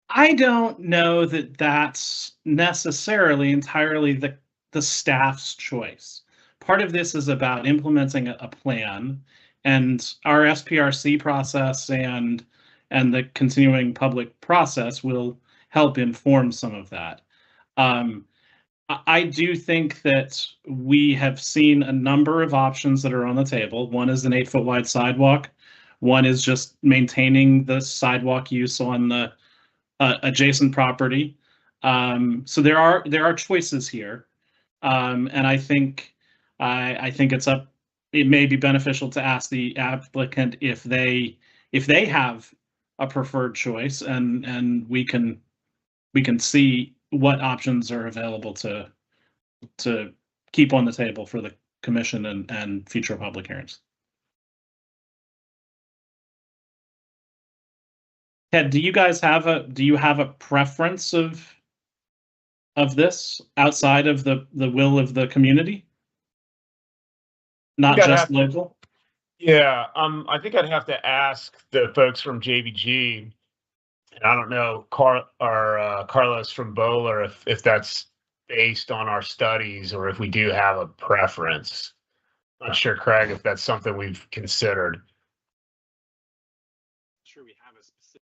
I don't know that that's necessarily entirely the staff's choice. Part of this is about implementing a plan, and our SPRC process and and the continuing public process will help inform some of that. I do think that we have seen a number of options that are on the table. One is an 8-foot wide sidewalk. One is just maintaining the sidewalk use on the adjacent property. So there are choices here, and I think it may be beneficial to ask the applicant if they have a preferred choice, and we can see what options are available to keep on the table for the commission and future public hearings. Ted, do you have a preference of this outside of the will of the community? Not just local? Yeah, I think I'd have to ask the folks from JVG, and I don't know, Carlos from Bowler, if that's based on our studies or if we do have a preference. Not sure, Craig, if that's something we've considered. Sure, we have a specific.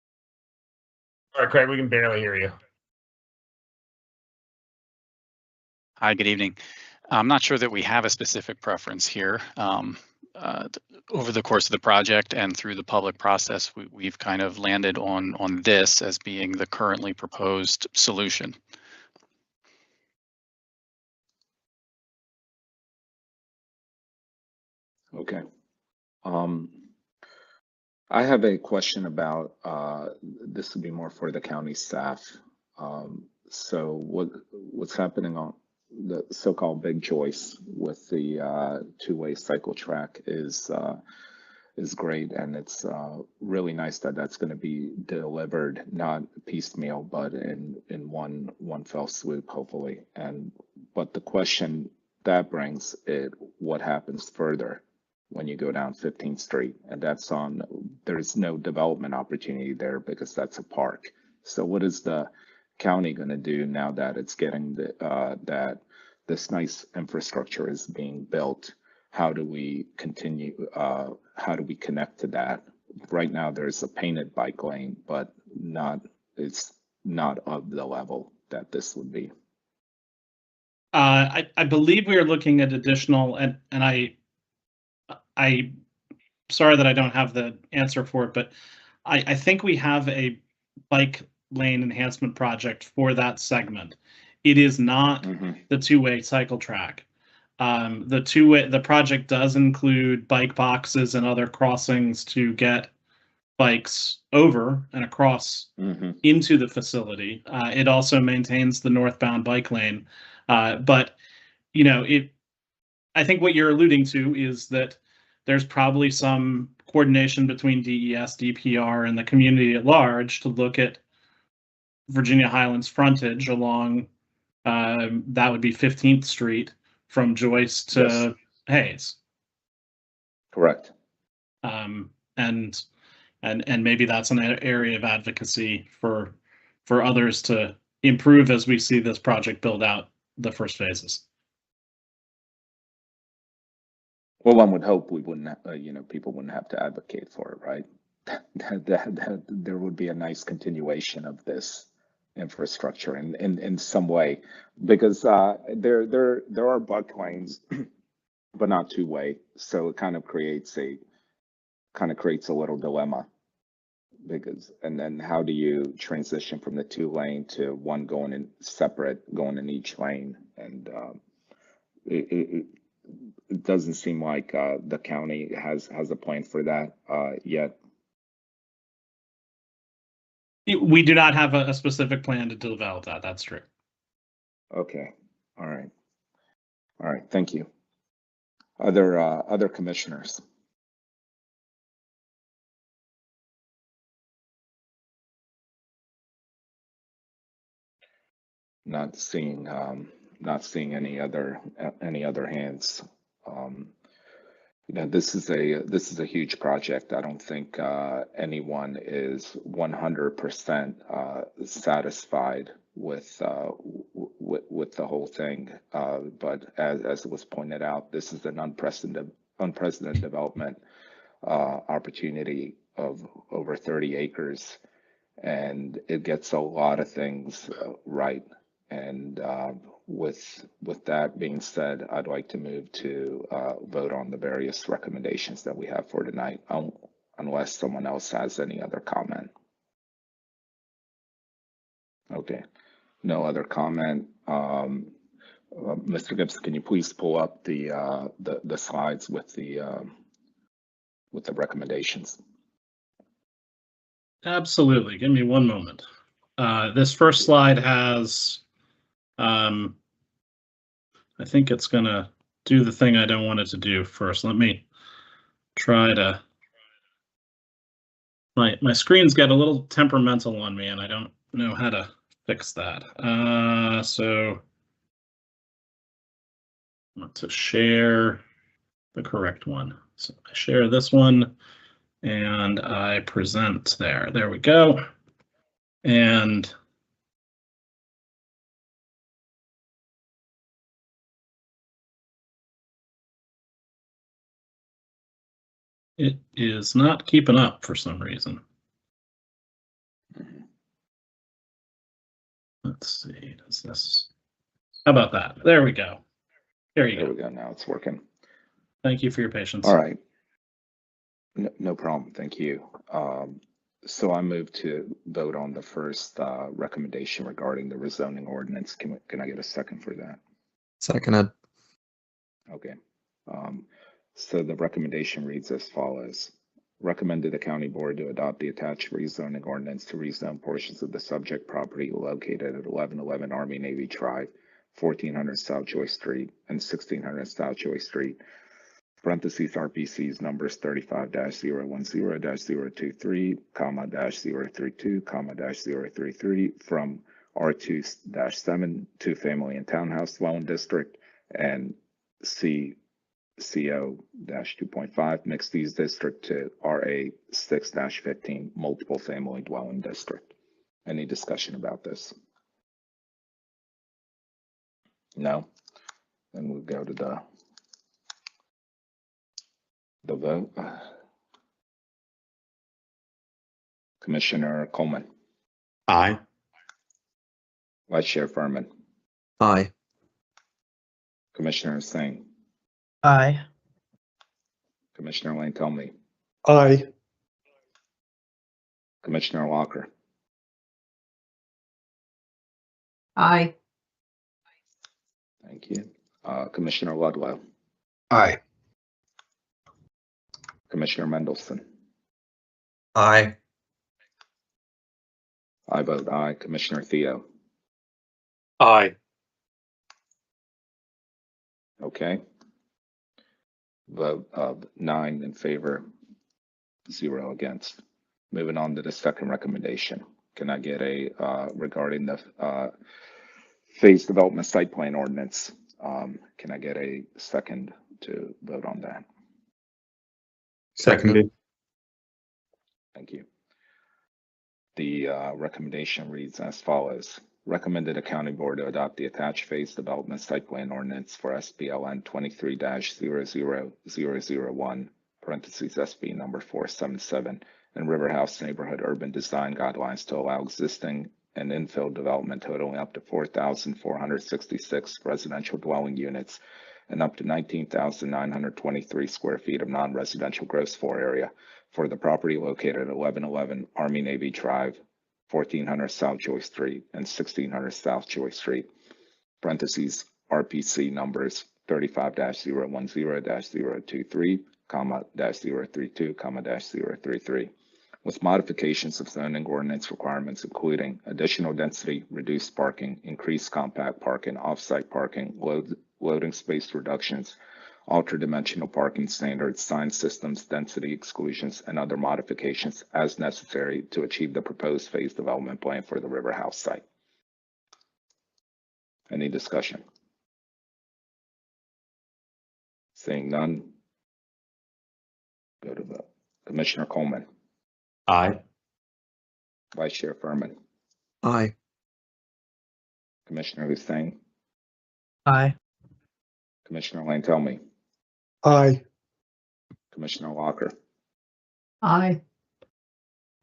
All right, Craig, we can barely hear you. Hi, good evening. I'm not sure that we have a specific preference here. Over the course of the project and through the public process, we've kind of landed on this as being the currently proposed solution. Okay. I have a question about, this would be more for the county staff. So what's happening on the so-called Big Joyce with the two-way cycle track is great, and it's really nice that that's going to be delivered not piecemeal, but in one fell swoop, hopefully. But the question that brings it, what happens further when you go down 15th Street, and that's there's no development opportunity there because that's a park. So what is the county going to do now that it's getting that this nice infrastructure is being built? How do we continue? How do we connect to that? Right now, there's a painted bike lane, but it's not of the level that this would be. I believe we are looking at additional, and I sorry that I don't have the answer for it, but I think we have a bike lane enhancement project for that segment. It is not the two-way cycle track. The project does include bike boxes and other crossings to get bikes over and across into the facility. It also maintains the northbound bike lane. But I think what you're alluding to is that there's probably some coordination between DES, DPR, and the community at large to look at Virginia Highlands frontage along, that would be 15th Street from Joyce to Hayes. Correct. And maybe that's an area of advocacy for others to improve as we see this project build out the first phases. Well, one would hope we wouldn't, people wouldn't have to advocate for it, right? That there would be a nice continuation of this infrastructure in some way, because there are bike lanes, but not two-way, so it kind of creates a little dilemma. Because, and then how do you transition from the 2-lane to one going in separate, going in each lane? And it doesn't seem like the county has a plan for that yet. We do not have a specific plan to develop that. That's true. Okay. All right. Thank you. Other commissioners. Not seeing any other hands. This is a huge project. I don't think anyone is 100% satisfied with the whole thing. But as it was pointed out, this is an unprecedented development opportunity of over 30 acres, and it gets a lot of things right. And with that being said, I'd like to move to vote on the various recommendations that we have for tonight, unless someone else has any other comment. Okay, no other comment. Mr. Gibbs, can you please pull up the slides with the recommendations? Absolutely. Give me one moment. This first slide has, I think it's going to do the thing I don't want it to do first. Let me try to, my screens get a little temperamental on me and I don't know how to fix that. So I want to share the correct one. So I share this one and I present there. There we go. And it is not keeping up for some reason. Let's see, does this, how about that? There we go. There you go. There we go, now it's working. Thank you for your patience. All right. No problem, thank you. So I move to vote on the first recommendation regarding the rezoning ordinance. Can I get a second for that? Seconded. Okay. So the recommendation reads as follows. Recommended the county board to adopt the attached rezoning ordinance to rezone portions of the subject property located at 1111 Army Navy Drive, 1400 South Joy Street, and 1600 South Joy Street. Parentheses RPCs numbers 35-010-023, -032, -033 from R2-7 to Family and Townhouse Dwelling District, and CO-2.5 mixed use district to RA 6-15 multiple family dwelling district. Any discussion about this? No? Then we'll go to the vote. Commissioner Coleman. Aye. Vice Chair Furman. Aye. Commissioner Singh. Aye. Commissioner Lane Telmy. Aye. Commissioner Walker. Aye. Thank you. Commissioner Ludlow. Aye. Commissioner Mendelson. Aye. I vote aye. Commissioner Theo. Aye. Okay. Vote of 9 in favor, 0 against. Moving on to the second recommendation. Can I get a regarding the phase development site plan ordinance? Can I get a second to vote on that? Seconded. Thank you. The recommendation reads as follows. Recommended the county board to adopt the attached phase development site plan ordinance for SBLN 23-00001, parentheses SB number 477, and River House neighborhood urban design guidelines to allow existing and infill development totaling up to 4,466 residential dwelling units and up to 19,923 square feet of non-residential gross floor area for the property located at 1111 Army Navy Drive, 1400 South Joy Street, and 1600 South Joy Street, parentheses RPC numbers 35-010-023, -032, -033, with modifications of zoning ordinance requirements including additional density, reduced parking, increased compact parking, off-site parking, loading space reductions, ultra-dimensional parking standards, sign systems, density exclusions, and other modifications as necessary to achieve the proposed phase development plan for the River House site. Any discussion? Seeing none, go to vote. Commissioner Coleman. Aye. Vice Chair Furman. Aye. Commissioner Hussain. Aye. Commissioner Lane Telmy. Aye. Commissioner Walker. Aye.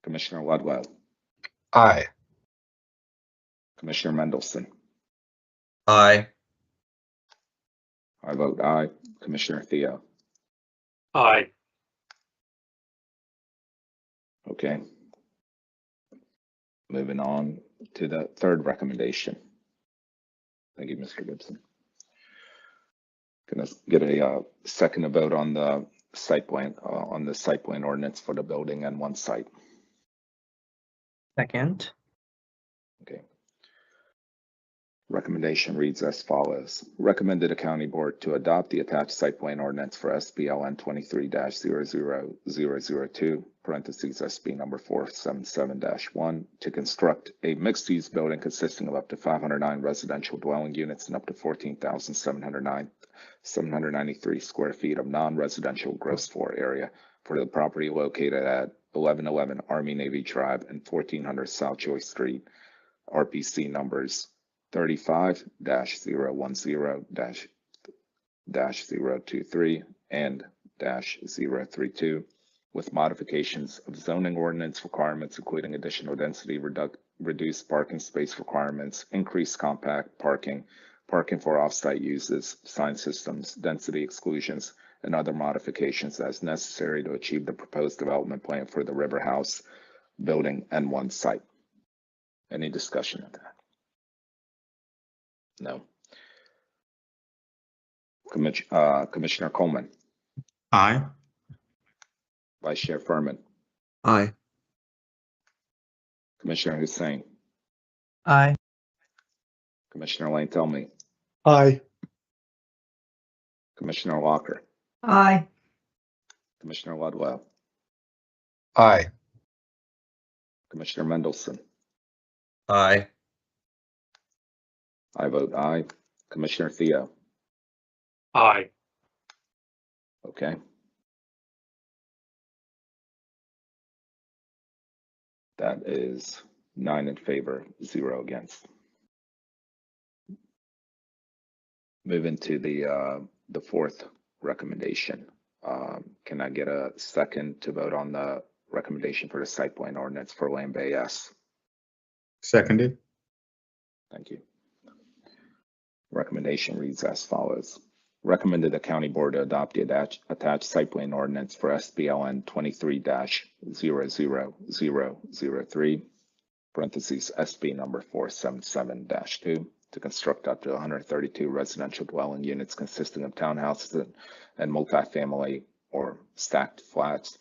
Commissioner Ludlow, Aye. Commissioner Mendelson. Aye. I vote aye. Commissioner Theo. Aye. Okay. Moving on to the third recommendation. Thank you, Mr. Gibson. Can I get a second to vote on the site plan ordinance for the building and one site? Second. Okay. Recommendation reads as follows. Recommended the county board to adopt the attached site plan ordinance for SBLN 23-00002, parentheses SB number 477-1, to construct a mixed-use building consisting of up to 509 residential dwelling units and up to 14,793 square feet of non-residential gross floor area for the property located at 1111 Army Navy Drive and 1400 South Joy Street, RPC numbers 35-010-023 and -032, with modifications of zoning ordinance requirements, including additional density, reduced parking space requirements, increased compact parking, parking for off-site uses, sign systems, density exclusions, and other modifications as necessary to achieve the proposed development plan for the River House building and one site. Any discussion of that? No. Commissioner Coleman. Aye. Vice Chair Furman. Aye. Commissioner Hussain. Aye. Commissioner Lane Telmy. Aye. Commissioner Walker. Aye. Commissioner Ludlow. Aye. Commissioner Mendelson. Aye. I vote aye. Commissioner Theo. Aye. Okay. That is 9 in favor, 0 against. Moving to the fourth recommendation. Can I get a second to vote on the recommendation for the site plan ordinance for Land Bay S? Seconded. Thank you. Recommendation reads as follows. Recommended the county board to adopt the attached site plan ordinance for SBLN 23-00003, parentheses SB number 477-2, to construct up to 132 residential dwelling units consisting of townhouses and multifamily or stacked flats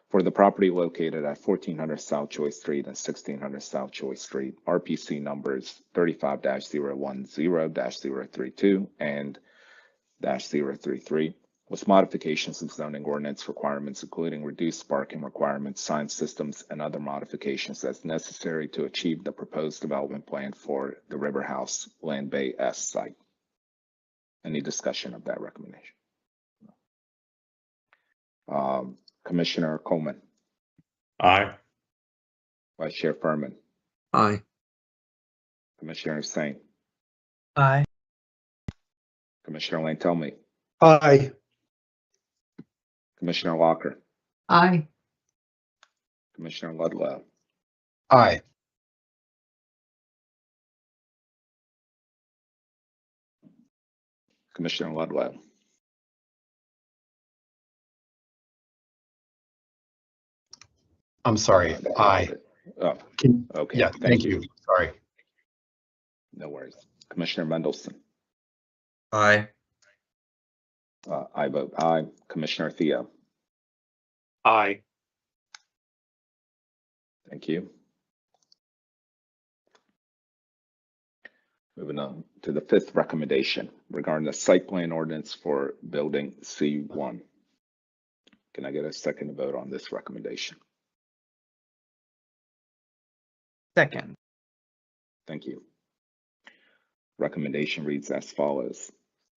for the property located at 1400 South Joy Street and 1600 South Joy Street, RPC numbers 35-010-032 and -033, with modifications of zoning ordinance requirements, including reduced parking requirements, sign systems, and other modifications as necessary to achieve the proposed development plan for the River House Land Bay S site. Any discussion of that recommendation? Commissioner Coleman. Aye. Vice Chair Furman. Aye. Commissioner Hussain. Aye. Commissioner Lane Telmy. Aye. Commissioner Walker. Aye. Commissioner Ludlow. Aye. Commissioner Ludlow. I'm sorry. Aye. Oh, okay. Yeah, thank you. Sorry. No worries. Commissioner Mendelson. Aye. I vote aye. Commissioner Theo. Aye. Thank you. Moving on to the fifth recommendation regarding the site plan ordinance for building C1. Can I get a second to vote on this recommendation? Second. Thank you. Recommendation reads as follows.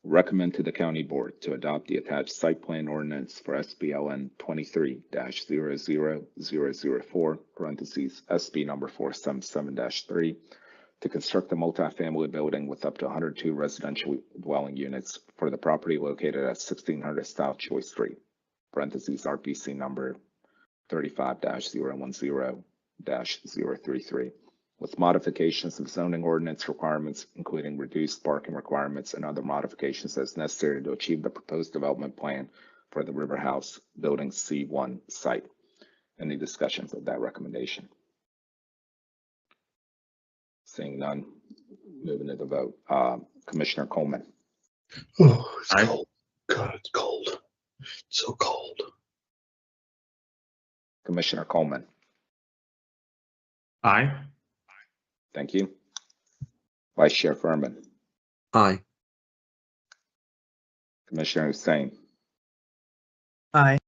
Recommend to the county board to adopt the attached site plan ordinance for SBLN 23-00004, parentheses SB number 477-3, to construct a multifamily building with up to 102 residential dwelling units for the property located at 1600 South Joy Street, parentheses RPC number 35-010 25-033, with modifications of zoning ordinance requirements, including reduced parking requirements and other modifications as necessary to achieve the proposed development plan for the River House Building C1 site. Any discussions of that recommendation? Seeing none, moving to the vote. Commissioner Coleman. Oh, it's cold. God, it's cold. It's so cold. Commissioner Coleman. Aye. Thank you. Vice Chair Furman. Aye. Commissioner Hussain. Aye.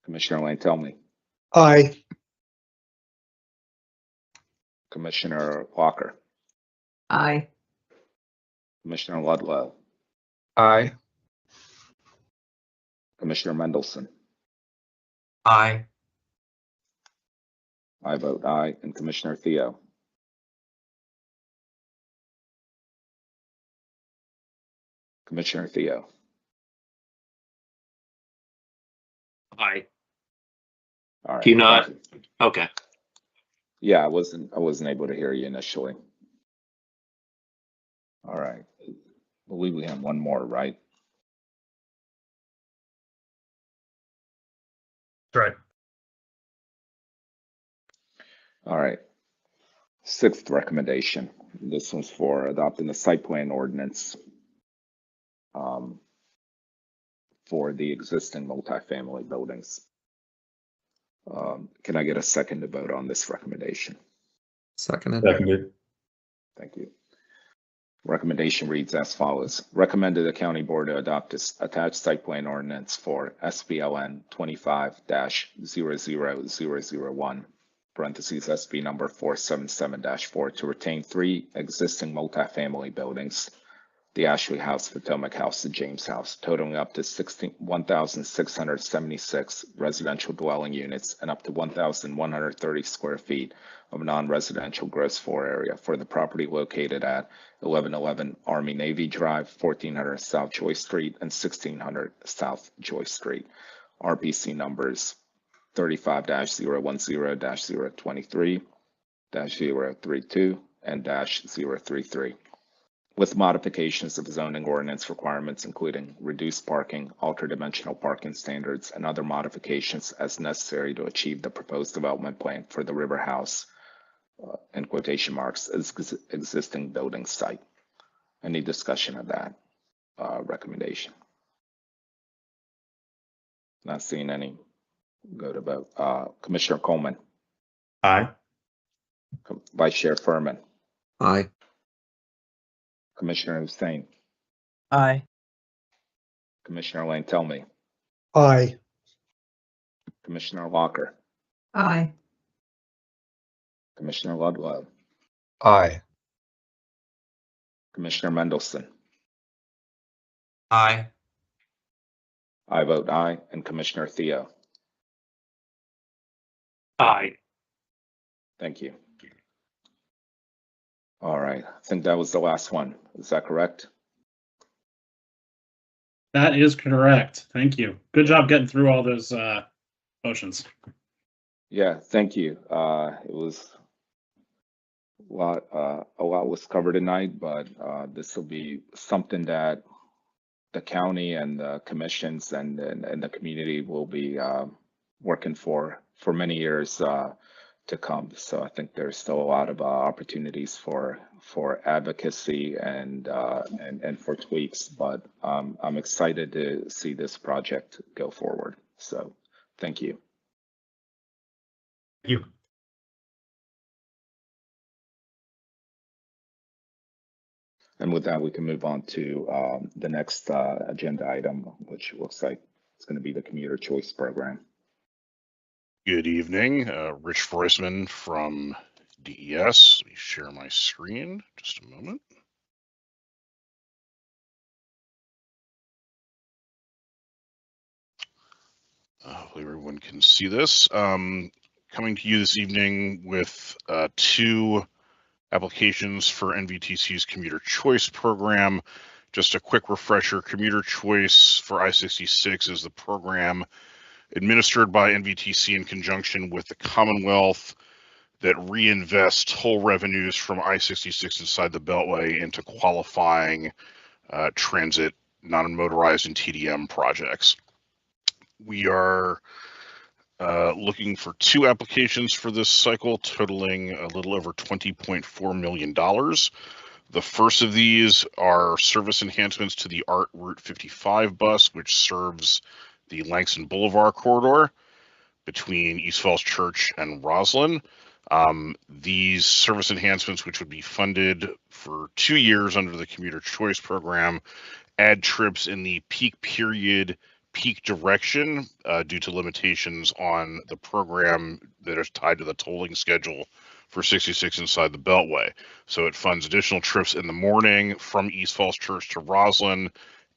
Commissioner Lantelmi. Aye. Commissioner Walker. Aye. Commissioner Ludlow. Aye. Commissioner Mendelson. Aye. I vote aye. And Commissioner Theo. Commissioner Theo. Aye. All right. Do you not? Okay. Yeah, I wasn't able to hear you initially. All right. I believe we have one more, right? Right. All right. Sixth recommendation. This one's for adopting the site plan ordinance for the existing multifamily buildings. Can I get a second to vote on this recommendation? Seconded. Seconded. Thank you. Recommendation reads as follows. Recommended the county board to adopt this attached site plan ordinance for SBLN 25-00001, parentheses SB number 477-4, to retain 3 existing multifamily buildings, the Ashley House, Potomac House, and James House, totaling up to 1,676 residential dwelling units and up to 1,130 square feet of non-residential gross floor area for the property located at 1111 Army Navy Drive, 1400 South Joy Street, and 1600 South Joy Street. RPC numbers 35-010-023, -032, and -033. With modifications of zoning ordinance requirements, including reduced parking, altered dimensional parking standards, and other modifications as necessary to achieve the proposed development plan for the River House, in quotation marks, existing building site. Any discussion of that recommendation? Not seeing any. Go to vote. Commissioner Coleman. Aye. Vice Chair Furman. Aye. Commissioner Hussain. Aye. Commissioner Lantelmi. Aye. Commissioner Walker. Aye. Commissioner Ludlow. Aye. Commissioner Mendelson. Aye. I vote aye. And Commissioner Theo. Aye. Thank you. All right. I think that was the last one. Is that correct? That is correct. Thank you. Good job getting through all those motions. Yeah, thank you. It was a lot was covered tonight, but this will be something that the county and the commissions and the community will be working for many years to come. So I think there's still a lot of opportunities for advocacy and for tweaks, but I'm excited to see this project go forward. So thank you. Thank you. And with that, we can move on to the next agenda item, which looks like it's going to be the commuter choice program. Good evening, Rich Freisman from DES. Let me share my screen, just a moment. Hopefully everyone can see this. Coming to you this evening with 2 applications for NVTC's Commuter Choice Program. Just a quick refresher, Commuter Choice for I-66 is the program administered by NVTC in conjunction with the Commonwealth that reinvest toll revenues from I-66 inside the Beltway into qualifying transit, non-motorized, and TDM projects. We are looking for 2 applications for this cycle, totaling a little over $20.4 million. The first of these are service enhancements to the ART Route 55 bus, which serves the Langston Boulevard corridor between East Falls Church and Roslyn. These service enhancements, which would be funded for 2 years under the Commuter Choice Program, add trips in the peak period, peak direction due to limitations on the program that is tied to the tolling schedule for 66 inside the Beltway. So it funds additional trips in the morning from East Falls Church to Roslyn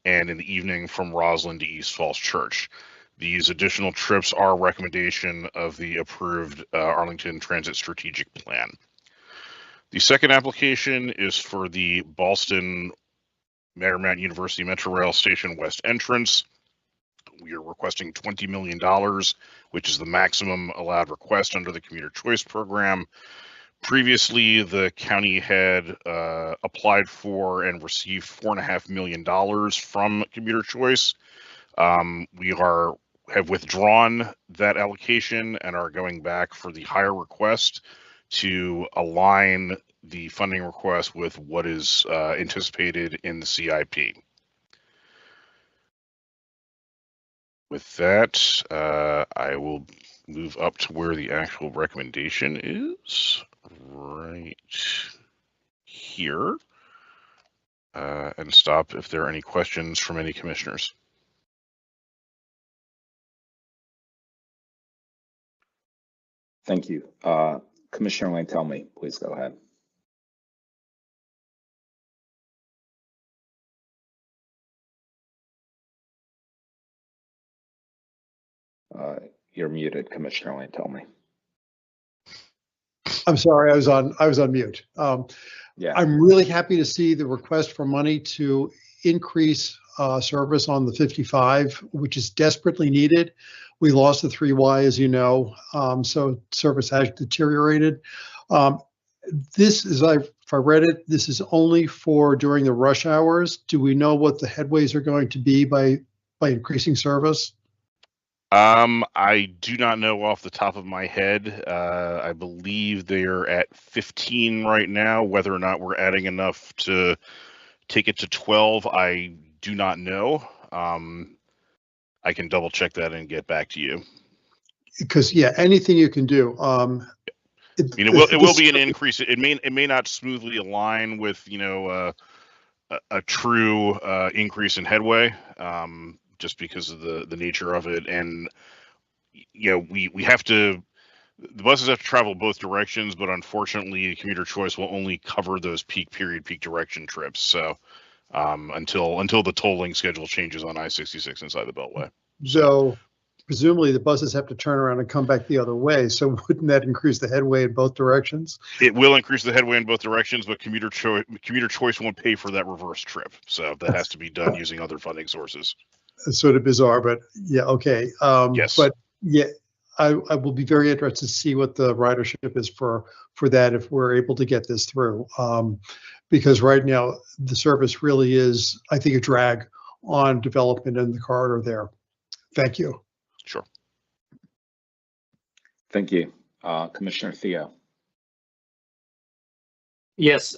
and in the evening from Roslyn to East Falls Church. These additional trips are a recommendation of the approved Arlington Transit Strategic Plan. The second application is for the Ballston Marymount University Metro Rail Station West entrance. We are requesting $20 million, which is the maximum allowed request under the Commuter Choice Program. Previously, the county had applied for and received $4.5 million from Commuter Choice. We have withdrawn that allocation and are going back for the higher request to align the funding request with what is anticipated in the CIP. With that, I will move up to where the actual recommendation is, right here, and stop if there are any questions from any commissioners. Thank you. Commissioner Lane, tell me, please go ahead. You're muted, Commissioner Lane, tell me. I'm sorry, I was on mute. Yeah. I'm really happy to see the request for money to increase service on the 55, which is desperately needed. We lost the 3Y, as you know, so service has deteriorated. This is, if I read it, this is only for during the rush hours. Do we know what the headways are going to be by increasing service? I do not know off the top of my head. I believe they're at 15 right now. Whether or not we're adding enough to take it to 12, I do not know. I can double check that and get back to you. Because yeah, anything you can do. It will be an increase. It may not smoothly align with a true increase in headway. Just because of the nature of it, and we have to, the buses have to travel both directions, but unfortunately Commuter Choice will only cover those peak period, peak direction trips. So until the tolling schedule changes on I-66 inside the Beltway. So presumably the buses have to turn around and come back the other way. So wouldn't that increase the headway in both directions? It will increase the headway in both directions, but Commuter Choice won't pay for that reverse trip. So that has to be done using other funding sources. It's sort of bizarre, but yeah, okay. Yes. But yeah, I will be very interested to see what the ridership is for that if we're able to get this through. Because right now the service really is, I think, a drag on development in the corridor there. Thank you. Sure. Thank you. Commissioner Theo. Yes,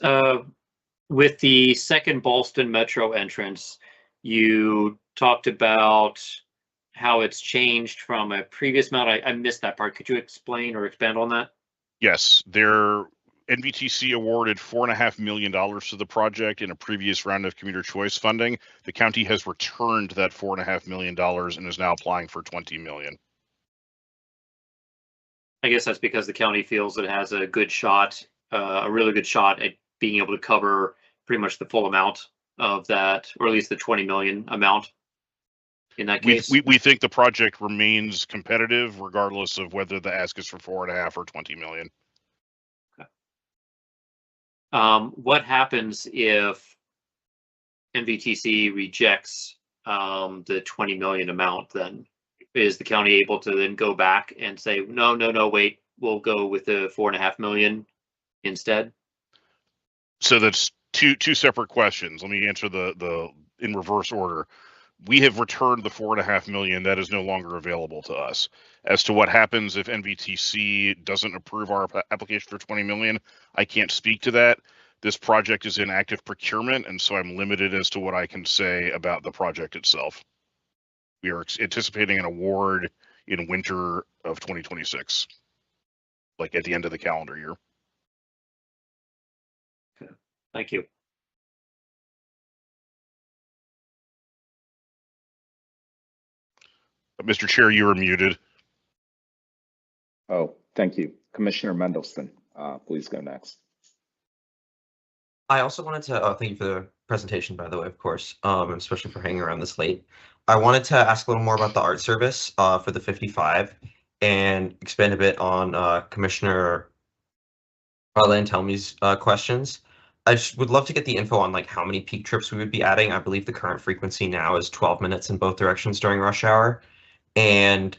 with the second Ballston Metro entrance, you talked about how it's changed from a previous amount. I missed that part. Could you explain or expand on that? Yes, NVTC awarded $4.5 million to the project in a previous round of Commuter Choice funding. The county has returned that $4.5 million and is now applying for $20 million. I guess that's because the county feels it has a good shot, a really good shot at being able to cover pretty much the full amount of that, or at least the 20 million amount in that case. We think the project remains competitive regardless of whether the ask is for 4.5 or 20 million. Okay. What happens if NVTC rejects the 20 million amount then? is the county able to then go back and say, no, wait, we'll go with the 4.5 million instead? So that's two separate questions. Let me answer the in reverse order. We have returned the 4.5 million that is no longer available to us. As to what happens if NVTC doesn't approve our application for 20 million, I can't speak to that. This project is in active procurement, and so I'm limited as to what I can say about the project itself. We are anticipating an award in winter of 2026, like at the end of the calendar year. Okay. Thank you. Mr. Chair, you are muted. Oh, thank you. Commissioner Mendelson, please go next. I also wanted to thank you for the presentation, by the way, of course, and especially for hanging around this late. I wanted to ask a little more about the art service for the 55 and expand a bit on Commissioner Lantelmi's questions. I would love to get the info on like how many peak trips we would be adding. I believe the current frequency now is 12 minutes in both directions during rush hour. And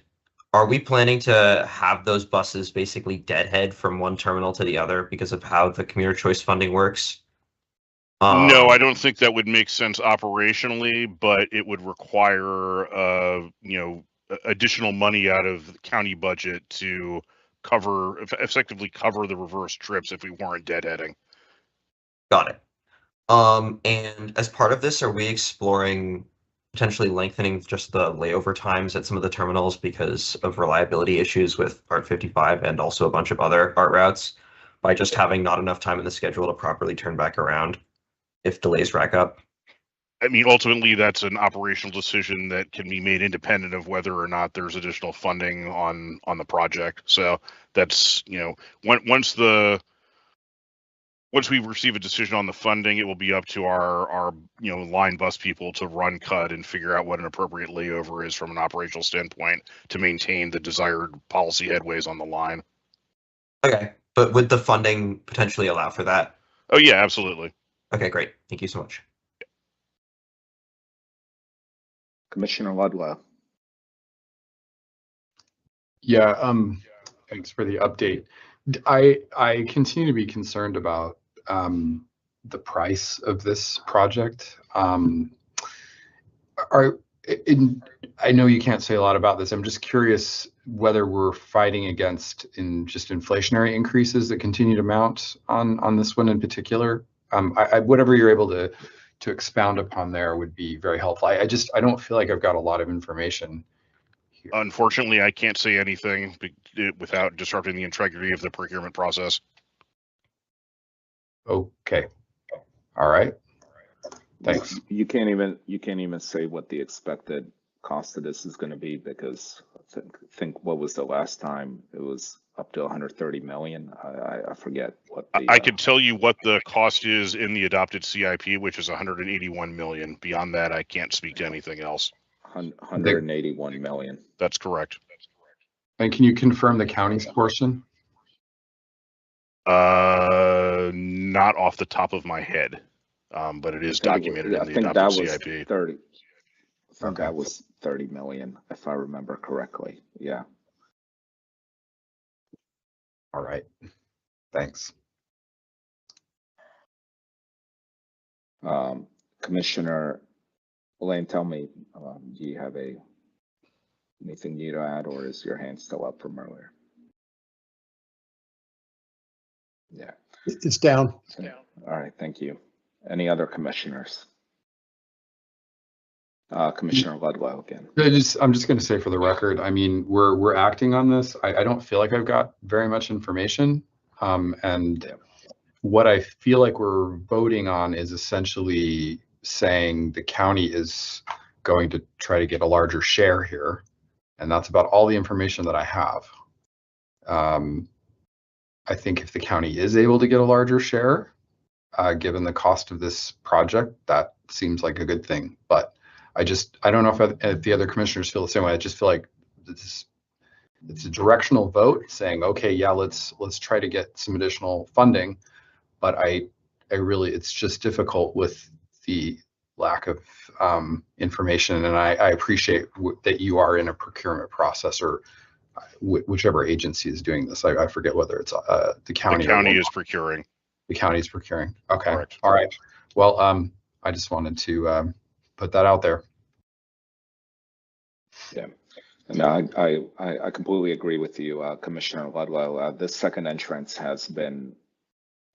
are we planning to have those buses basically deadhead from one terminal to the other because of how the commuter choice funding works? No, I don't think that would make sense operationally, but it would require, additional money out of the county budget to effectively cover the reverse trips if we weren't deadheading. Got it. And as part of this, are we exploring potentially lengthening just the layover times at some of the terminals because of reliability issues with Art 55 and also a bunch of other art routes by just having not enough time in the schedule to properly turn back around if delays rack up? I mean, ultimately, that's an operational decision that can be made independent of whether or not there's additional funding on the project. So that's, once we receive a decision on the funding, it will be up to our line bus people to run cut and figure out what an appropriate layover is from an operational standpoint to maintain the desired policy headways on the line. Okay, but would the funding potentially allow for that? Oh yeah, absolutely. Okay, great. Thank you so much. Commissioner Ludlow. Yeah, thanks for the update. I continue to be concerned about the price of this project. I know you can't say a lot about this. I'm just curious whether we're fighting against just inflationary increases that continue to mount on this one in particular. Whatever you're able to expound upon there would be very helpful. I don't feel like I've got a lot of information. Unfortunately, I can't say anything without disrupting the integrity of the procurement process. Okay. All right. Thanks. You can't even say what the expected cost of this is going to be because I think what was the last time it was up to 130 million. I forget what I could tell you what the cost is in the adopted CIP, which is 181 million. Beyond that, I can't speak to anything else. 181 million. That's correct. And can you confirm the county's portion? Not off the top of my head, but it is documented in the adopted CIP. 30. I think that was 30 million, if I remember correctly. Yeah. All right. Thanks. Commissioner Elaine, tell me, do you have anything new to add, or is your hand still up from earlier? Yeah. It's down. All right, thank you. Any other commissioners? Commissioner Ludlow again. I'm just going to say for the record, I mean, we're acting on this. I don't feel like I've got very much information, and what I feel like we're voting on is essentially saying the county is going to try to get a larger share here, and that's about all the information that I have. I think if the county is able to get a larger share, given the cost of this project, that seems like a good thing. But I don't know if the other commissioners feel the same way. I just feel like it's a directional vote saying, okay, yeah, let's try to get some additional funding. But I really, it's just difficult with the lack of information, and I appreciate that you are in a procurement process, or whichever agency is doing this. I forget whether it's the county. The county is procuring. The county is procuring. Okay. Correct. All right. Well, I just wanted to put that out there. Yeah. No, I completely agree with you, Commissioner Ludlow. This second entrance has been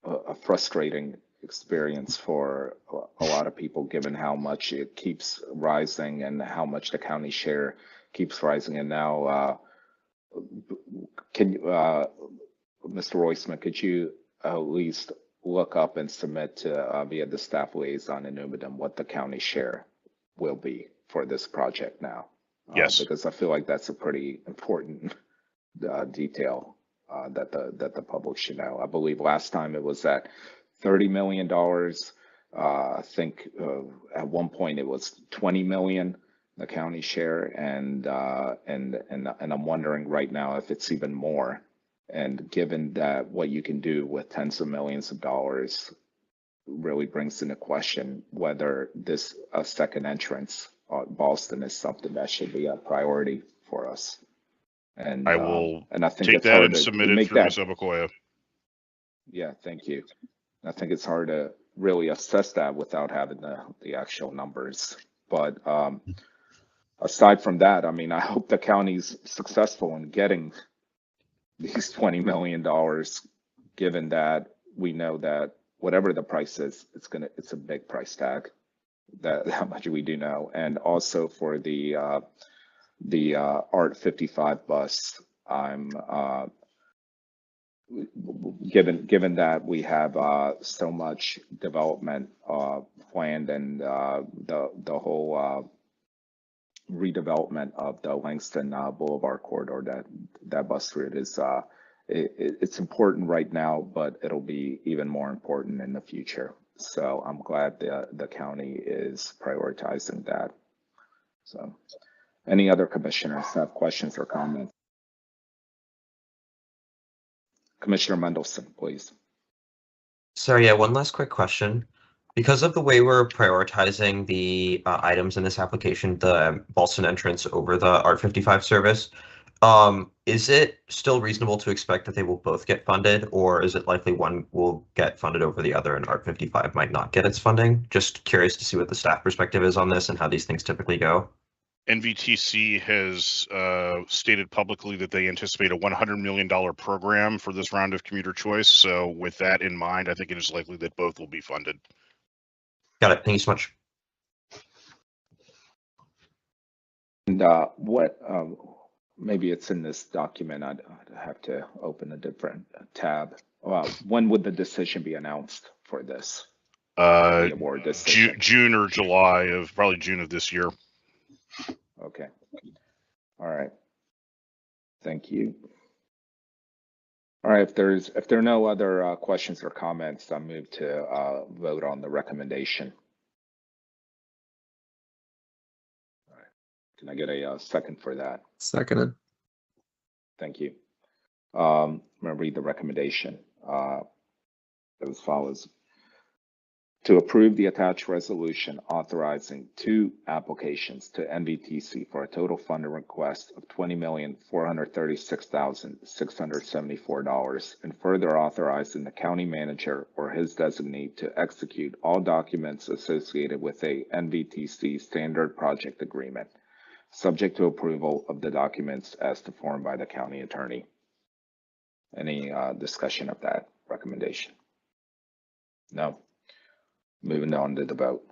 a frustrating experience for a lot of people, given how much it keeps rising and how much the county share keeps rising. And now, can you, Mr. Roisman, could you at least look up and submit to via the staff liaison in Newbadum what the county share will be for this project now? Yes, because I feel like that's a pretty important detail that the public should know. I believe last time it was at $30 million. I think at one point it was 20 million, the county share, and I'm wondering right now if it's even more. And given that what you can do with tens of millions of dollars really brings into question whether this second entrance Boston is something that should be a priority for us. And I will and I think take it's that hard and to submit it make through that. Ms. Obakoya. Yeah, thank you. I think it's hard to really assess that without having the actual numbers. But aside from that, I mean, I hope the county's successful in getting these $20 million, given that we know that whatever the price is, it's a big price tag. That how much we do know. And also for the ART 55 bus, I'm given that we have so much development planned, and the whole redevelopment of the Langston Boulevard corridor, that bus route is it's important right now, but it'll be even more important in the future. So I'm glad the county is prioritizing that. So any other commissioners have questions or comments? Commissioner Mendelson, please. Sorry, yeah, one last quick question. Because of the way we're prioritizing the items in this application, the Boston entrance over the ART 55 service, is it still reasonable to expect that they will both get funded, or is it likely one will get funded over the other and ART 55 might not get its funding? Just curious to see what the staff perspective is on this and how these things typically go. NVTC has stated publicly that they anticipate a $100 million program for this round of commuter choice. So with that in mind, I think it is likely that both will be funded. Got it. Thank you so much. And what, maybe it's in this document, I'd have to open a different tab. When would the decision be announced for this? The award decision? June or July of, probably June of this year. Okay. All right. Thank you. All right. If there are no other questions or comments, I'll move to vote on the recommendation. All right. Can I get a second for that? Seconded. Thank you. I'm going to read the recommendation as follows. To approve the attached resolution authorizing 2 applications to NVTC for a total funding request of $20,436,674, and further authorizing the county manager or his designee to execute all documents associated with a NVTC standard project agreement, subject to approval of the documents as to form by the county attorney. Any discussion of that recommendation? No. Moving on to the vote.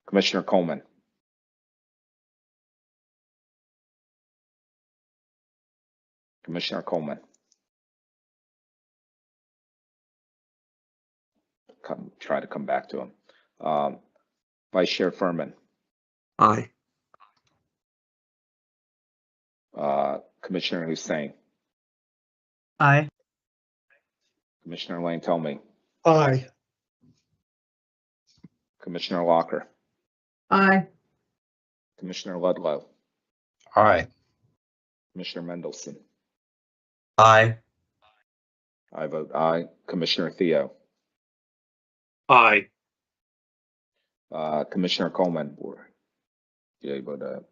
Commissioner Coleman. Commissioner Coleman. Try to come back to him. Vice Chair Furman. Aye. Commissioner Hussain. Aye. Commissioner Lane Telme. Aye. Commissioner Locker. Aye. Commissioner Ludlow. Aye. Commissioner Mendelson. Aye. I vote aye. Commissioner Theo. Aye. Commissioner Coleman, were you able to?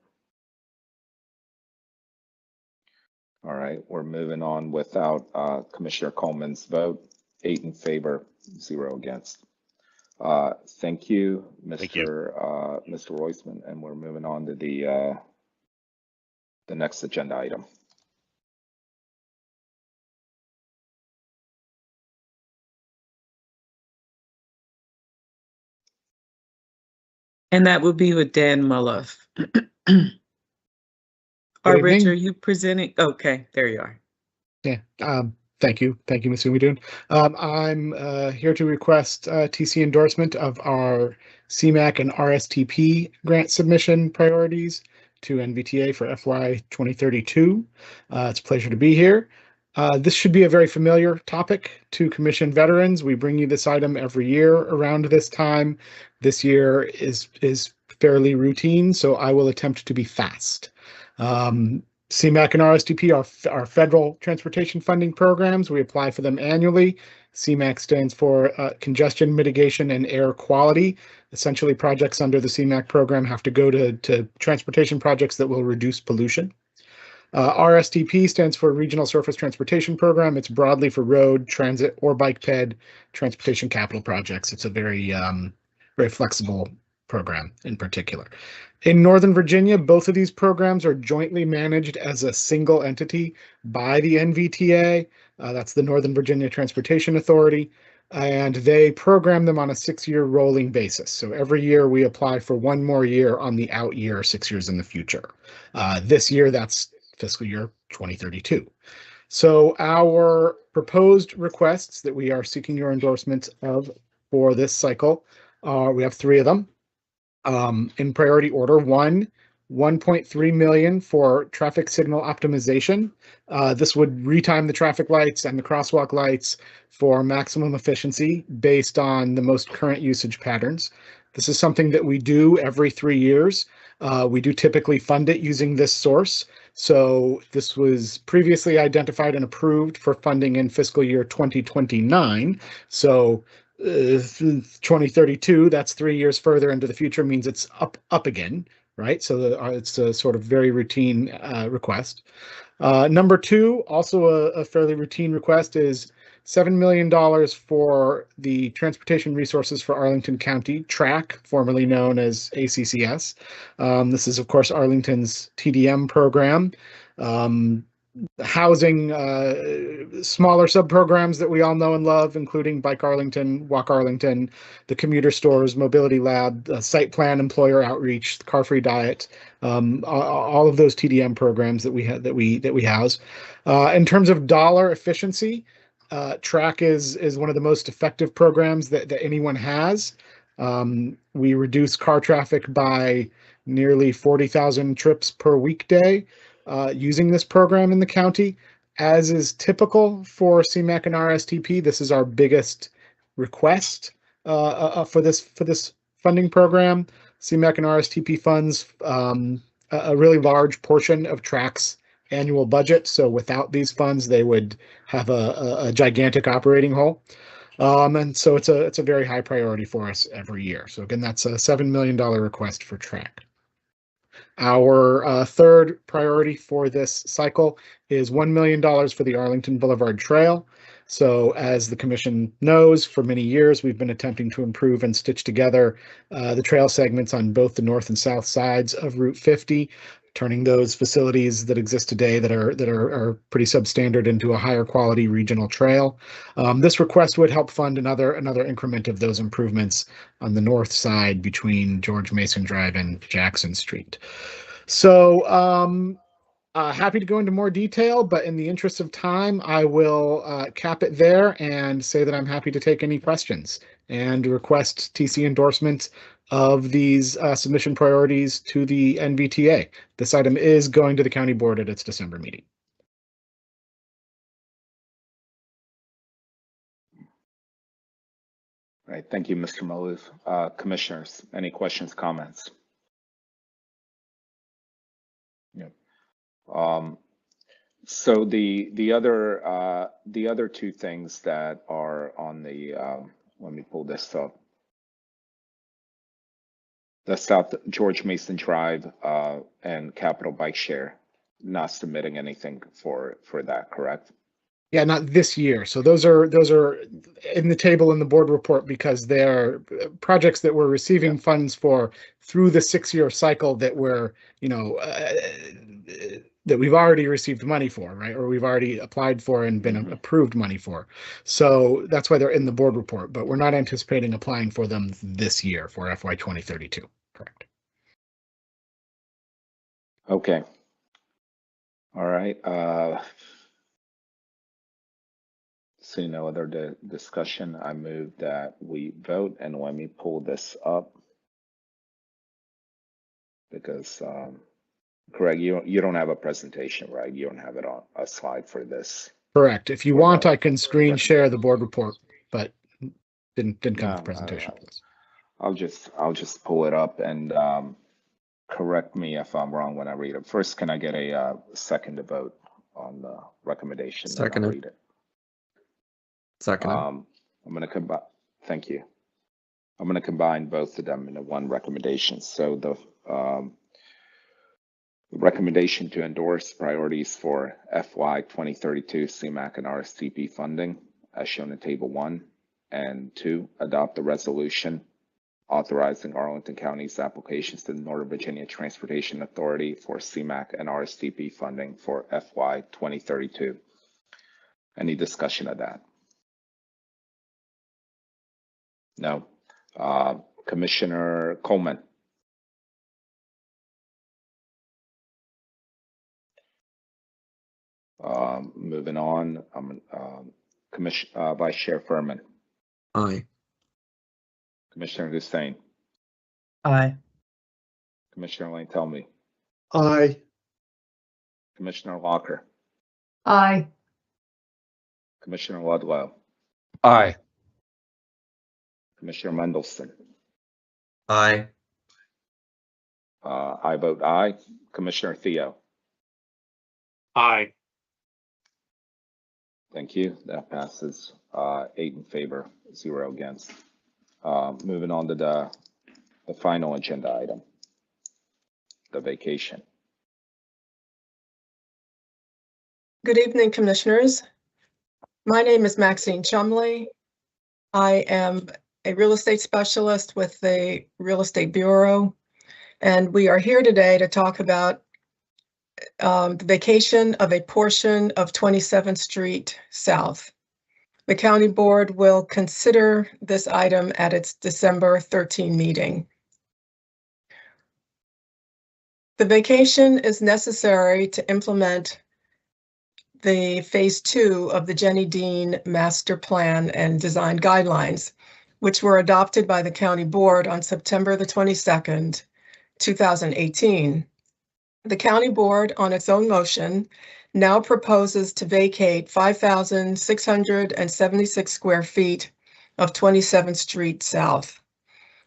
All right, we're moving on without Commissioner Coleman's vote. 8 in favor, 0 against. Thank you, Mr. Roisman, and we're moving on to the next agenda item. And that will be with Dan Mulluff. Rich, are you presenting? Okay, there you are. Yeah, thank you. Thank you, Ms. Umidun. I'm here to request TC endorsement of our CMAQ and RSTP grant submission priorities to NVTA for FY 2032. It's a pleasure to be here. This should be a very familiar topic to Commission veterans. We bring you this item every year around this time. This year is fairly routine, so I will attempt to be fast. CMAQ and RSTP are federal transportation funding programs. We apply for them annually. CMAQ stands for Congestion Mitigation and Air Quality. Essentially, projects under the CMAQ program have to go to transportation projects that will reduce pollution. RSTP stands for Regional Surface Transportation Program. It's broadly for road, transit, or bike ped transportation capital projects. It's a very flexible program in particular. In Northern Virginia, both of these programs are jointly managed as a single entity by the NVTA. That's the Northern Virginia Transportation Authority, and they program them on a 6-year rolling basis. So every year we apply for 1 more year on the out year, 6 years in the future. This year, that's fiscal year 2032. So our proposed requests that we are seeking your endorsement of for this cycle, we have 3 of them. In priority order: 1.3 million for traffic signal optimization. This would retime the traffic lights and the crosswalk lights for maximum efficiency based on the most current usage patterns. This is something that we do every 3 years. We do typically fund it using this source. So this was previously identified and approved for funding in fiscal year 2029. So 2032, that's 3 years further into the future, means it's up again, right? So it's a sort of very routine request. Number 2, also a fairly routine request, is $7 million for the Transportation Resources for Arlington County, TRAC, formerly known as ACCS. This is, of course, Arlington's TDM program. Housing smaller sub-programs that we all know and love, including Bike Arlington, Walk Arlington, the commuter stores, mobility lab, site plan, employer outreach, car-free diet, all of those TDM programs that we house. In terms of dollar efficiency, TRAC is one of the most effective programs that anyone has. We reduce car traffic by nearly 40,000 trips per weekday using this program in the county. As is typical for CMAQ and RSTP, this is our biggest request for this funding program. CMAQ and RSTP funds a really large portion of TRAC's annual budget. So without these funds, they would have a gigantic operating hole. And so it's a very high priority for us every year. So again, that's a $7 million request for TRAC. Our third priority for this cycle is $1 million for the Arlington Boulevard Trail. So as the Commission knows, for many years, we've been attempting to improve and stitch together the trail segments on both the north and south sides of Route 50, turning those facilities that exist today that are pretty substandard into a higher quality regional trail. This request would help fund another increment of those improvements on the north side between George Mason Drive and Jackson Street. So happy to go into more detail, but in the interest of time, I will cap it there and say that I'm happy to take any questions and request TC endorsement of these submission priorities to the NVTA. This item is going to the county board at its December meeting. All right, thank you, Mr. Maloof. Commissioners, any questions, comments? Yep. So the other 2 things that are on the let me pull this up. the South George Mason Drive and Capital Bike Share, not submitting anything for that, correct? Yeah, not this year. So those are in the table in the board report because they're projects that we're receiving funds for through the 6-year cycle that we're, that we've already received money for, right? Or we've already applied for and been approved money for. So that's why they're in the board report, but we're not anticipating applying for them this year for FY 2032. Correct. Okay. All right. See no other discussion. I move that we vote, and let me pull this up because Craig, you don't have a presentation, right? You don't have it on a slide for this. Correct. If you want, I can screen share the board report, but didn't come with a presentation. I'll just pull it up and correct me if I'm wrong when I read it. First, can I get a second to vote on the recommendation? Second. Read it. Second. I'm going to combine. Thank you. I'm going to combine both of them into one recommendation. So the recommendation to endorse priorities for FY 2032 CMAQ and RSTP funding, as shown in Table 1, and 2, adopt the resolution authorizing Arlington County's applications to the Northern Virginia Transportation Authority for CMAQ and RSTP funding for FY 2032. Any discussion of that? No. Commissioner Coleman. Moving on, Vice Chair Furman. Aye. Commissioner Hussain. Aye. Commissioner Lane Telmy. Aye. Commissioner Locker. Aye. Commissioner Ludlow. Aye. Commissioner Mendelson. Aye. I vote aye. Commissioner Theo. Aye. Thank you. That passes 8 in favor, 0 against. Moving on to the final agenda item, the vacation. Good evening, Commissioners. My name is Maxine Chumley. I am a real estate specialist with the Real Estate Bureau, and we are here today to talk about the vacation of a portion of 27th Street South. The County Board will consider this item at its December 13 meeting. The vacation is necessary to implement the Phase 2 of the Jenny Dean Master Plan and Design Guidelines, which were adopted by the County Board on September the 22nd, 2018. The County Board, on its own motion, now proposes to vacate 5,676 square feet of 27th Street South.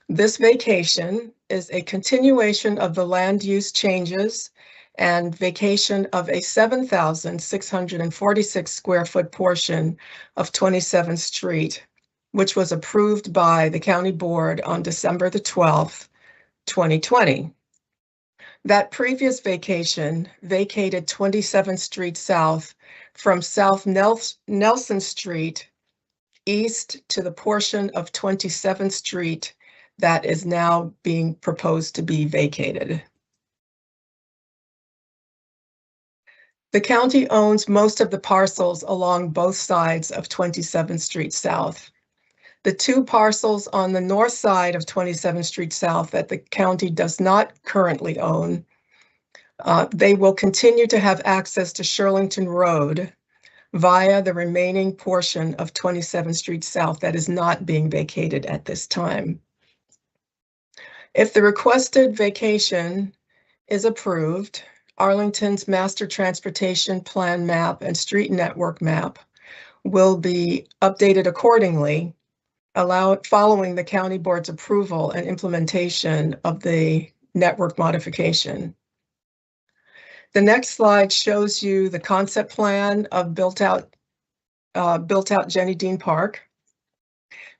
This vacation is a continuation of the land use changes and vacation of a 7,646 square foot portion of 27th Street, which was approved by the County Board on December the 12th, 2020. That previous vacation vacated 27th Street South from South Nelson Street east to the portion of 27th Street that is now being proposed to be vacated. The county owns most of the parcels along both sides of 27th Street South. The 2 parcels on the north side of 27th Street South that the county does not currently own, they will continue to have access to Shirlington Road via the remaining portion of 27th Street South that is not being vacated at this time. If the requested vacation is approved, Arlington's Master Transportation Plan map and street network map will be updated accordingly, following the County Board's approval and implementation of the network modification. The next slide shows you the concept plan of built out Jenny Dean Park.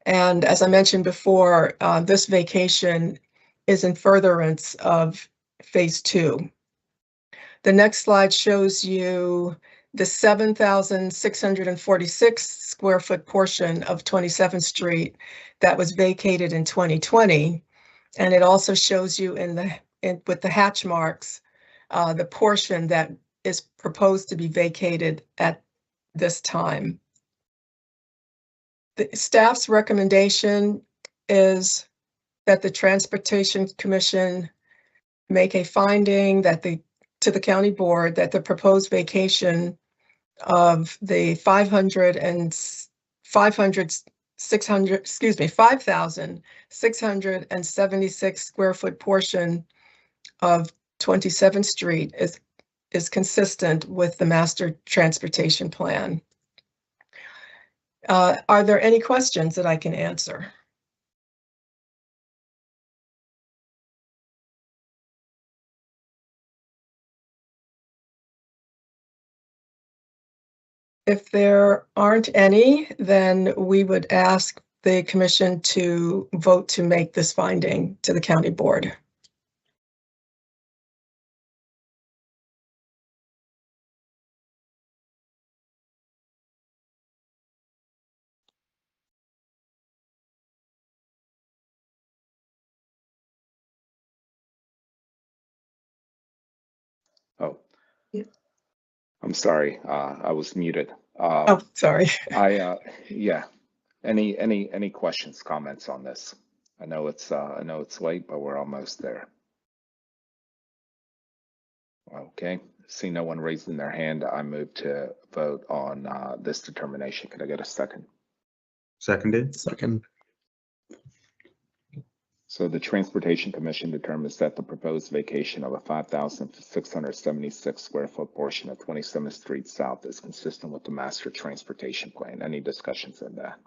And as I mentioned before, this vacation is in furtherance of phase 2. The next slide shows you the 7,646 square foot portion of 27th Street that was vacated in 2020. And it also shows you with the hatch marks, the portion that is proposed to be vacated at this time. The staff's recommendation is that the Transportation Commission make a finding that to the county board that the proposed vacation of the 5,676 square foot portion of 27th Street is consistent with the master transportation plan. Are there any questions that I can answer? If there aren't any, then we would ask the commission to vote to make this finding to the county board. Oh, I'm sorry. I was muted. Oh, sorry. Yeah. Any questions, comments on this? I know it's late, but we're almost there. Okay. See no one raising their hand. I move to vote on this determination. Can I get a second? Seconded. Second. So the Transportation Commission determines that the proposed vacation of a 5,676 square foot portion of 27th Street South is consistent with the master transportation plan. Any discussions on that?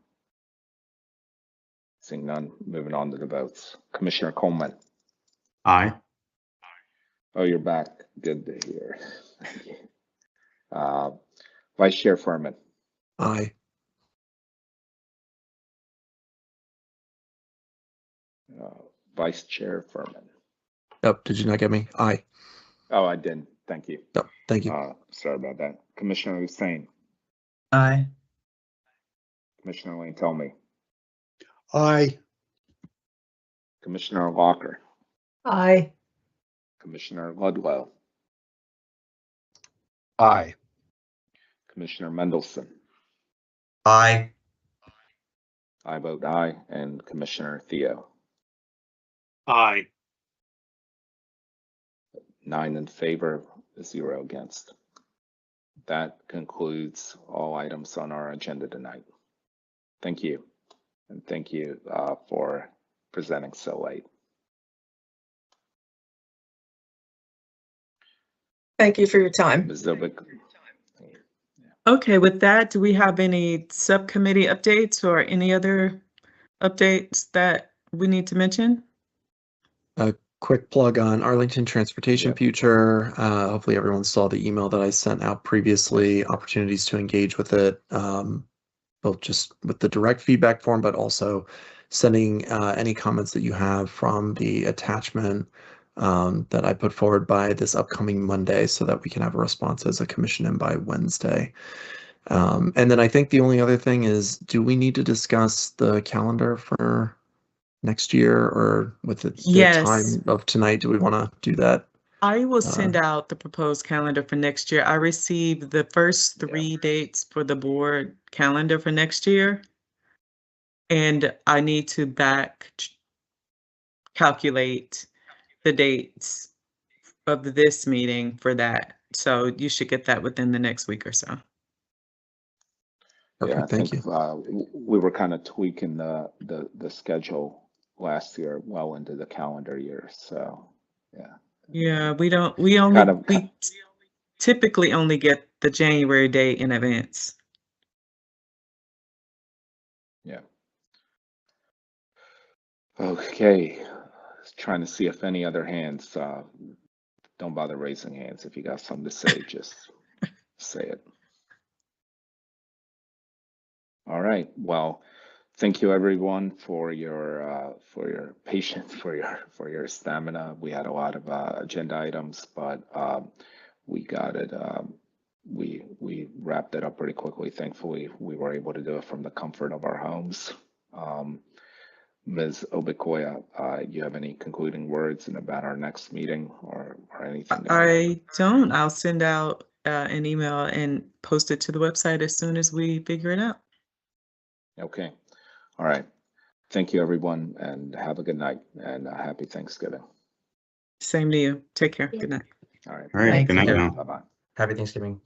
Seeing none, moving on to the votes. Commissioner Coleman. Aye. Oh, you're back. Good to hear. Thank you. Vice Chair Furman. Aye. Vice Chair Furman. Oh, did you not get me? Aye. Oh, I didn't. Thank you. Oh, thank you. Sorry about that. Commissioner Hussein. Aye. Commissioner Lane, tell me. Aye. Commissioner Walker. Aye. Commissioner Ludlow. Aye. Commissioner Mendelson. Aye. I vote aye. And Commissioner Theo. Aye. 9 in favor, 0 against. That concludes all items on our agenda tonight. Thank you. And thank you for presenting so late. Thank you for your time. Ms. Zobik. Okay, with that, do we have any subcommittee updates or any other updates that we need to mention? A quick plug on Arlington Transportation Future. Hopefully everyone saw the email that I sent out previously, opportunities to engage with it, both just with the direct feedback form, but also sending any comments that you have from the attachment that I put forward by this upcoming Monday so that we can have a response as a commission in by Wednesday. And then I think the only other thing is, do we need to discuss the calendar for next year, or with the time of tonight, do we want to do that? I will send out the proposed calendar for next year. I received the first 3 dates for the board calendar for next year, and I need to back calculate the dates of this meeting for that. So you should get that within the next week or so. Perfect, Yeah, I thank think you. we were kind of tweaking the schedule last year well into the calendar year. So Yeah, we typically only get the January date in advance. Yeah. Okay. Trying to see if any other hands. Don't bother raising hands. If you got something to say, just say it. All right. Well, Thank you everyone for your patience, for your stamina. We had a lot of agenda items, but we got it. We wrapped it up pretty quickly. Thankfully, we were able to do it from the comfort of our homes. Ms. Obekoya, you have any concluding words about our next meeting or anything? I don't. I'll send out an email and post it to the website as soon as we figure it out. Okay. All right. Thank you, everyone, and have a good night and a happy Thanksgiving. Same to you. Take care. Good night. All right. All right. Good night now. Bye-bye. Happy Thanksgiving.